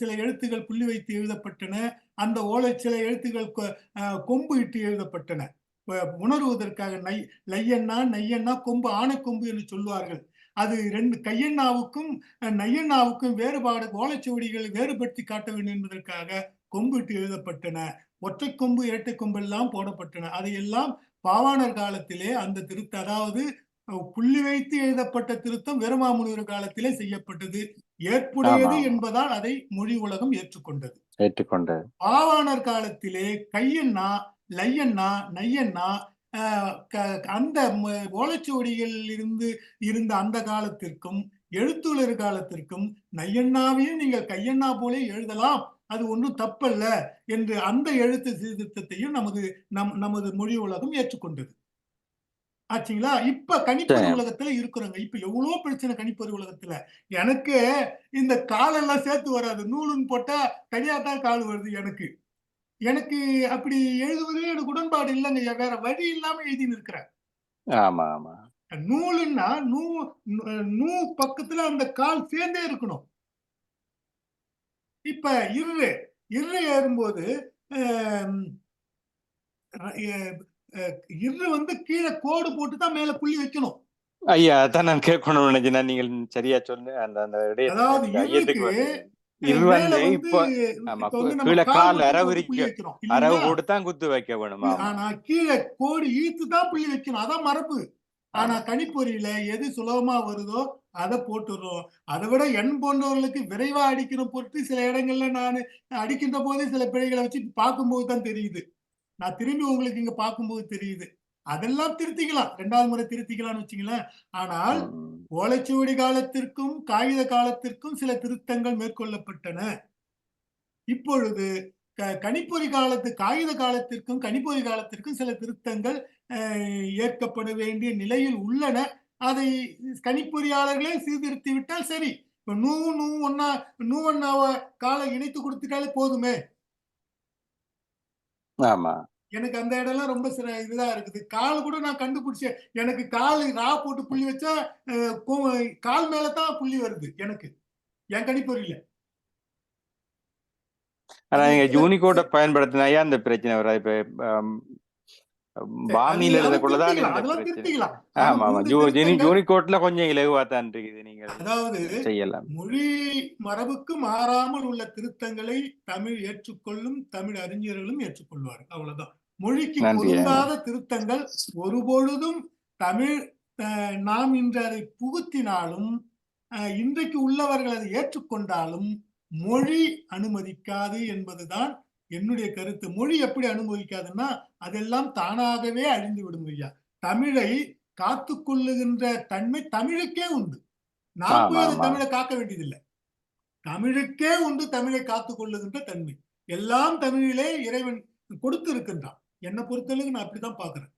சில எழுத்துகள் புள்ளி வைத்து எழுதப்பட்டன. அந்த சில எழுத்துக்கள் கொம்பு இட்டு எழுதப்பட்டன. உணர்வதற்காக லையண்ணா, நையண்ணா, கொம்பு, ஆனைக்கொம்பு என்று சொல்வார்கள். அது 2 கையண்ணாவுக்கும் நையண்ணாவுக்கும் வேறுபாடு, ஓலைச்சுவடிகளை வேறுபடுத்தி காட்ட வேண்டும் என்பதற்காக கொம்பு இட்டு எழுதப்பட்டன. ஒற்றை கொம்பு, இரட்டை கொம்பு எல்லாம் போடப்பட்டன. அதையெல்லாம் பாவாணர் காலத்திலே அந்த திருத்தம், அதாவது புள்ளி வைத்து எழுதப்பட்ட திருத்தம் வீரமாமுனிவர் காலத்திலே செய்யப்பட்டது. ஏற்புடையது என்பதால் அதை மொழி உலகம் ஏற்றுக்கொண்டது. பாவாணர் காலத்திலே கையண்ணா, லையண்ணா, நையண்ணா அந்த ஓலைச்சுவடிகள் இருந்த அந்த காலத்திற்கும் எழுத்துலர் காலத்திற்கும் நையண்ணாவையும் நீங்கள் கையண்ணா போலே எழுதலாம், அது ஒன்றும் தப்பல்ல என்று அந்த எழுத்து சீர்திருத்தத்தையும் நமது மொழி உலகம் ஏற்றுக்கொண்டது. ஆச்சுங்களா? இப்ப கணிப்பொறி உலகத்துல இருக்கிறோங்க. இப்ப எவ்வளவு பிரச்சனை கணிப்பொறி உலகத்துல. எனக்கு இந்த காலெல்லாம் சேர்த்து வராது. நூலுன்னு போட்டா தனியாத்தான் கால் வருது எனக்கு. எனக்கு அப்படி எழுதுவதே எனக்கு உடன்பாடு இல்லைங்க. வேற வழி இல்லாம எழுதின்னு இருக்கிறேன். ஆமா ஆமா. நூலுன்னா நூ பக்கத்துல அந்த கால் சேர்ந்தே இருக்கணும். இப்ப இரு ஏறும்போது இரு கீழே கோடு போட்டு தான் மேல புள்ளி வைக்கணும். ஐயா, அதான் நான் கேட்கணும்னு நினைச்சேன். நீங்கள் சரியா சொன்ன அந்த அதாவது கீழே கால் அரவு போட்டு தான் குத்து வைக்க வேணும். ஆனா கீழே கோடு ஈர்த்து தான் புள்ளி வைக்கணும். அதான் மரபு. ஆனா கணிப்பொறியில எது சுலபமா வருதோ அதை போட்டுறோம். அதை விட எண் போன்றவர்களுக்கு விரைவா அடிக்கிற பொருட்டு சில இடங்கள்ல நான் அடிக்கின்ற போதே சில பிழைகளை வச்சு பார்க்கும்போது தான் தெரியுது. நான் திரும்பி உங்களுக்கு இங்க பார்க்கும்போது தெரியுது. அதெல்லாம் திருத்திக்கலாம், 2வது முறை திருத்திக்கலாம்னு வச்சுங்களேன். ஆனால் ஓலைச்சுவடி காலத்திற்கும் காகித காலத்திற்கும் சில திருத்தங்கள் மேற்கொள்ளப்பட்டன. இப்பொழுது கணிப்பொறி காகித காலத்திற்கும் கணிப்பொறி காலத்திற்கும் சில திருத்தங்கள் ஏற்கப்பட வேண்டிய நிலையில் உள்ளன. அதை கணிப்பொறியாளர்களே சீர்திருத்தி விட்டால் சரி. இப்ப நூ ஒன்னாவ காலை இணைத்து கொடுத்துட்டாலே போதுமே. ஆமா. எனக்கு அந்த இடம்லாம் ரொம்ப இதா இருக்குது. கால் கூட நான் கண்டுபிடிச்சேன். எனக்கு கால் ரா போட்டு புள்ளி வச்சா கால் மேலதான் புள்ளி வருது எனக்கு, என் கணிப்பொறியில. ஆனா அது நீங்க சில யூனிகோட பயன்படுத்தினாயா அந்த பிரச்சனை வராது. இப்ப அது பாமியில அதை எழுதக்குள்ளதான் திருத்திக்கலாம், இந்த அதெல்லாம் பிரச்சனை. திருத்திக்கலாம். ஆனா ஆமா ஆமா 3 திருத்தங்கள். யூனிகோட்ல கொஞ்சம் இலகுவா தான் இருக்குது, நீங்கள் அதாவது செய்யலாம். மொழி மரபுக்கு மாறாமல் உள்ள திருத்தங்களை தமிழ் ஏற்றுக்கொள்ளும், தமிழ் அறிஞர்களும் ஏற்றுக்கொள்வார். அவ்வளவுதான். மொழிக்கு நன்றி. பொருந்தாத திருத்தங்கள் ஒருபொழுதும் தமிழ் நாம் இன்று அதை புகுத்தினாலும் இன்றைக்கு உள்ளவர்கள் அதை ஏற்றுக்கொண்டாலும் மொழி அனுமதிக்காது என்பதுதான் என்னுடைய கருத்து. மொழி எப்படி அனுமதிக்காதுன்னா அதெல்லாம் தானாகவே அழிந்து விடும் ஐயா. தமிழை காத்து கொள்ளுகின்ற தன்மை தமிழுக்கே உண்டு. நாம் போய் அந்த தமிழை காக்க வேண்டியதில்லை. தமிழுக்கே உண்டு தமிழை காத்து கொள்ளுகின்ற தன்மை. எல்லாம் தமிழிலே இறைவன் கொடுத்து இருக்கின்றான். என்னை பொறுத்தளவுக்கு நான் அப்படிதான் பாக்குறேன்.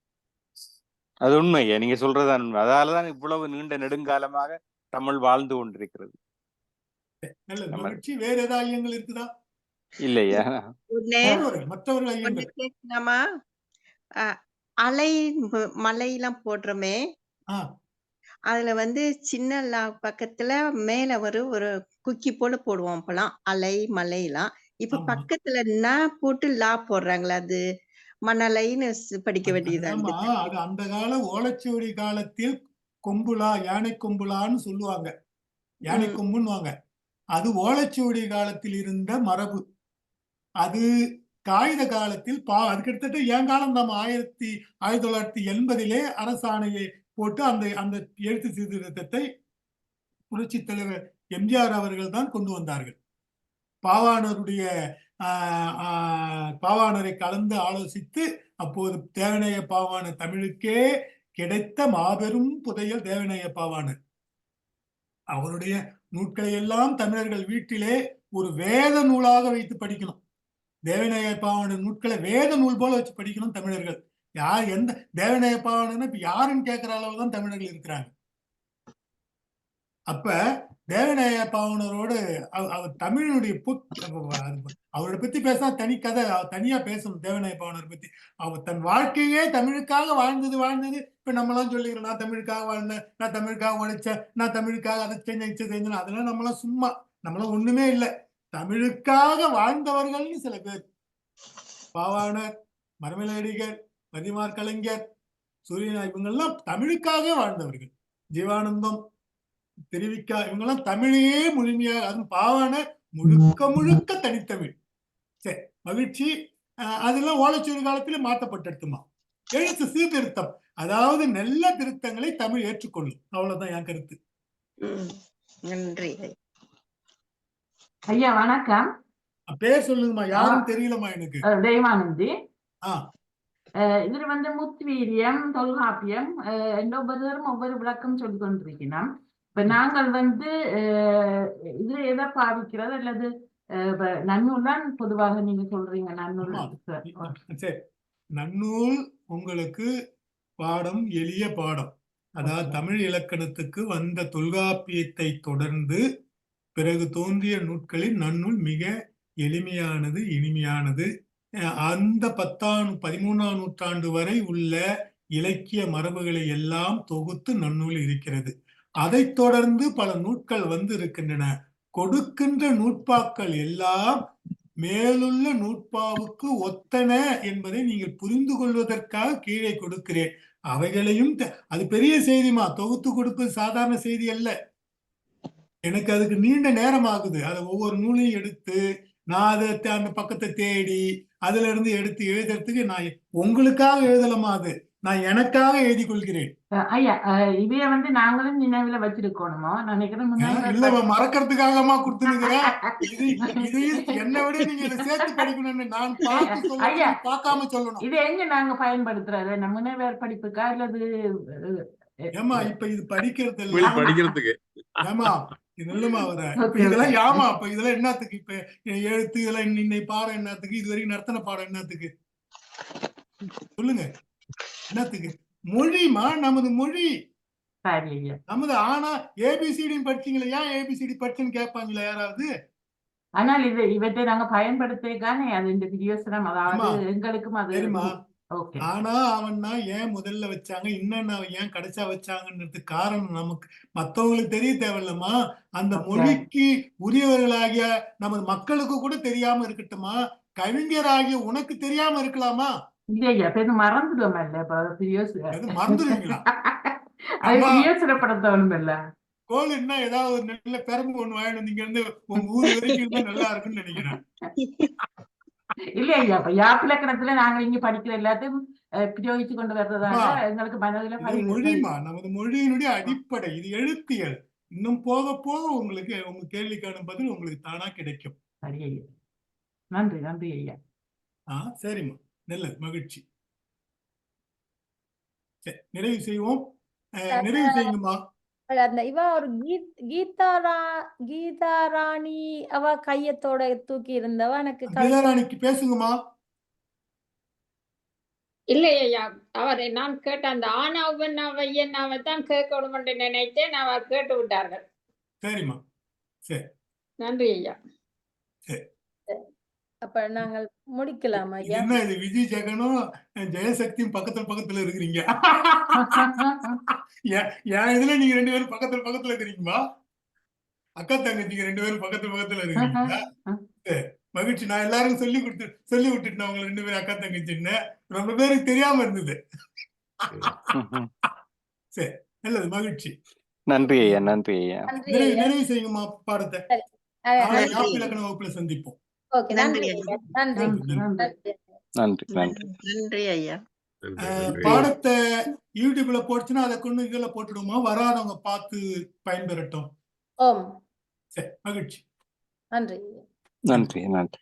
அது உண்மையா, நீங்க சொல்றதான் உண்மை. அதனாலதான் இவ்வளவு நீண்ட நெடுங்காலமாக தமிழ் வாழ்ந்து கொண்டிருக்கிறது. நல்லது, மகிழ்ச்சி. வேற ஏதாவது ஐயங்கள் இருக்குதா? இல்லையா? மற்றவர்கள் ஐயங்கள் கேட்கலாமா? அலை மலையெல்லாம் போடுறோமே, அதுல சின்ன லா பக்கத்துல மேல ஒரு குக்கி போல போடுவோம். அப்பெல்லாம் அலை மலை எல்லாம். இப்ப பக்கத்துல ந போட்டு லா போடுறாங்களா? அது மணலைன்னு படிக்க வேண்டியதா? அது அந்த கால ஓலைச்சுவடி காலத்தில் கொம்புலா, யானை கொம்புலான்னு சொல்லுவாங்க. யானை கொம்புன்னுவாங்க. அது ஓலைச்சுவடி காலத்தில் இருந்த மரபு. அது காகித காலத்தில் அது கிட்டத்தட்ட என் காலம் நம்ம 1980 அரசாணையை போட்டு அந்த எழுத்து சீர்திருத்தத்தை புரட்சி தலைவர் எம்ஜிஆர் அவர்கள் தான் கொண்டு வந்தார்கள். பாவாணரை கலந்து ஆலோசித்து அப்போது தேவநேய பாவாணர், தமிழுக்கே கிடைத்த மாபெரும் புதையல் தேவநேய பாவாணர். அவருடைய நூல்களை எல்லாம் தமிழர்கள் வீட்டிலே ஒரு வேத நூலாக வைத்து படிக்கணும். தேவநேய பாவாணர் நூல்களை வேத நூல் போல வச்சு படிக்கணும் தமிழர்கள். யார் எந்த தேவநேய பாவாணர்னா இப்ப யாருன்னு கேட்கிற அளவுதான் தமிழர்கள் இருக்கிறாங்க. அப்ப தேவநேய பாவாணரோடு அவர் தமிழனுடைய அவரை பத்தி பேசினா தனி கதை, தனியா பேசணும். தேவநேய பாவாணர் பத்தி அவர் தன் வாழ்க்கையே தமிழுக்காக வாழ்ந்தது. இப்ப நம்மளாம் சொல்லிக்கிறோம், நான் தமிழுக்காக வாழ்ந்தேன், நான் தமிழுக்காக உழைச்சேன், நான் தமிழுக்காக அதை செஞ்சேன். அதெல்லாம் நம்மளாம் சும்மா, நம்மளாம் ஒண்ணுமே இல்லை. தமிழுக்காக வாழ்ந்தவர்கள்னு சில பேர். பாவாணர், மரமலையடிகள், மதிமார் கலைஞர், சூரியனா, இவங்கெல்லாம் தமிழுக்காக வாழ்ந்தவர்கள். ஜீவானந்தம், தெரிவிக்கா, இவங்கெல்லாம் தமிழையே முழுமையாக, அதுவும் பாவாணர் முழுக்க தனித்தமிழ். சரி, மகிழ்ச்சி. அதெல்லாம் ஓலைச்சுவடி காலத்திலே மாற்றப்பட்டுமா. எழுத்து சீர்திருத்தம், அதாவது நல்ல திருத்தங்களை தமிழ் ஏற்றுக்கொள்ளும். அவ்வளவுதான் என் கருத்து. நன்றி ஐயா. வணக்கம். பேர் சொல்லுங்கம்மா, யாரும் தெரியலமா எனக்கு. தெய்வானந்தி. இதுல முத்வீரியம், தொல்காப்பியம் ஒவ்வொருவரும் ஒவ்வொரு விளக்கம் சொல்லிக் கொண்டிருக்கிறோம். இப்ப நாங்கள் இதுல எதை பாவிக்கிறது அல்லது நன்னூல் தான் பொதுவாக நீங்க சொல்றீங்க? நன்னூல். சரி, நன்னூல் உங்களுக்கு பாடம் எளிய பாடம். அதாவது தமிழ் இலக்கணத்துக்கு வந்த தொல்காப்பியத்தை தொடர்ந்து பிறகு தோன்றிய நூட்களில் நன்னூல் மிக எளிமையானது, இனிமையானது. அந்த 13ஆம் நூற்றாண்டு வரை உள்ள இலக்கிய மரபுகளை எல்லாம் தொகுத்து நன்னூல் இருக்கிறது. அதை தொடர்ந்து பல நூட்கள் இருக்கின்றன. கொடுக்கின்ற நூற்பாக்கள் எல்லாம் மேலுள்ள நூற்பாவுக்கு ஒத்தன என்பதை நீங்கள் புரிந்து கொள்வதற்காக கீழே கொடுக்கிறேன். அவைகளையும் அது பெரிய செய்திமா, தொகுத்து கொடுப்பது சாதாரண செய்தி அல்ல. எனக்கு அதுக்கு நீண்ட நேரம் ஆகுது. அதை ஒவ்வொரு நூலையும் எடுத்து நான் அதை அந்த பக்கத்தை தேடி அதுல இருந்து எடுத்து எழுதுறதுக்கு நான் உங்களுக்காக எழுதலாமா? அது நான் எனக்காக எழுதி கொள்கிறேன். ஐயா, இதைய நாங்களும் நினைவுல வச்சிருக்கணுமோ நினைக்கிறேன். இல்ல, மறக்கிறதுக்காகமா கொடுத்துருக்கிறேன். இது என்னை விட நீங்க இதை சேர்த்து படிக்கணும்னு நான் பார்க்காம சொல்லணும். இது எங்க நாங்க பயன்படுத்துறது? நம்ம முனைவர் படிப்புக்கா இல்லது? ஏமா இப்ப இது படிக்கிறதுக்கு ஏமா இல்லமா வர இதெல்லாம் ஏமா அப்ப இதெல்லாம் என்னத்துக்கு? இப்ப எழுத்து இதெல்லாம் இன்னை பாடம் என்னத்துக்கு? இது வரைக்கும் நடத்தின பாடம் என்னத்துக்கு சொல்லுங்க? என்னத்துக்கு? மொழிமா, நமது மொழி நமது. ஆனா ஏபிசிடி படிச்சீங்களா? ஏன் ஏபிசிடி படிச்சுன்னு கேட்பாங்களா யாராவது? ஆனால் இவற்றை நாங்க பயன்படுத்தேக்கானே அது இந்த பிரியோசனம், அதாவது ஆமா. எங்களுக்கும் அது சரிம்மா. ஓகே. ஆனா அவன்னா ஏன் முதல்ல வச்சாங்க, இன்னும் ஏன் கடைசியா வச்சாங்கன்றது காரணம் நமக்கு மத்தவங்களுக்கு தெரிய தேவையில்லம்மா. அந்த Okay. மொழிக்கு உரியவர்களாகிய நமது மக்களுக்கு கூட தெரியாம இருக்கட்டுமா? கவிஞராகிய உனக்கு தெரியாம இருக்கலாமா? இல்லையா, இப்ப இது மறந்துடுவோம் இல்ல, இப்ப அது மறந்துடுவீங்களா? அது அம்மா, பிரியோசனப்படுத்தணும் இல்ல. கோல்டுன்னா ஏதாவது ஒரு நல்ல பெரம்பு ஒண்ணு வாங்கிட்டு வந்து இங்க இருந்து உங்க ஊர் வரைக்கும் இருந்தா நல்லா இருக்கும்னு நினைக்கிறேன். இல்ல ஐயா, இப்ப யாப்பிலக்கணத்துல நாங்க இங்க படிக்கிற எல்லாத்தையும் பிரயோகிச்சு கொண்டு வர்றதால அம்மா, எங்களுக்கு மனதில இது மொழிமா, நமது மொழியினுடைய அடிப்படை, இது எழுத்தியல். இன்னும் போக போக உங்களுக்கு உங்க கேள்விக்கான பதில் உங்களுக்கு தானா கிடைக்கும். சரி ஐயா, நன்றி நன்றி ஐயா. சரிம்மா, நல்லது, மகிழ்ச்சி. சரி, நிறைவு செய்வோம். நிறைவு செய்யுங்கம்மா. அந்த இவ ஒரு கீதா ராணி அவ கையத்தோட தூக்கி இருந்தவ எனக்கு கீதாராணிக்கு பேசுங்கம்மா. இல்லையா, அவரை நான் கேட்ட அந்த ஆனாவை தான் கேட்கணும் என்று நினைத்தேன். அவர் கேட்டு விட்டார்கள். சரிம்மா, சரி, நன்றி ஐயா. சரி. அப்ப நாங்கள் முடிக்கலாம் இது ஐயா. என்ன இது, விஜய் ஜெகனும் ஜெயசக்தியும் பக்கத்துல இருக்கிறீங்க. என் இதுல நீங்க 2 பேரும் பக்கத்துல இருக்கிறீங்கம்மா. அக்கா தங்கச்சிங்க 2 பேரும் பக்கத்துல இருக்கிறீங்க. சரி, மகிழ்ச்சி. நான் எல்லாருக்கும் சொல்லி விட்டுட்டேன் அவங்க 2 பேரும் அக்கா தங்கச்சின்னு. ரொம்ப பேருக்கு தெரியாம இருந்தது. சரி, நல்லது, மகிழ்ச்சி. நன்றி ஐயா, நன்றி ஐயா. நிறைவு செய்யுங்கம்மா பாடத்தை. நாளை யாப்பிலக்கண வகுப்புல சந்திப்போம். ஓகே, நன்றி ஐயா. நன்றி நன்றி நன்றி நன்றி ஐயா. பாடத்தை யூடியூப்ல போட்டுச்சுன்னா அதை கொண்டு இதுல போட்டுடுமா, வராதவங்க பார்த்து பயன்பெறட்டும். ஓம். சரி, மகிழ்ச்சி. நன்றி நன்றி நன்றி.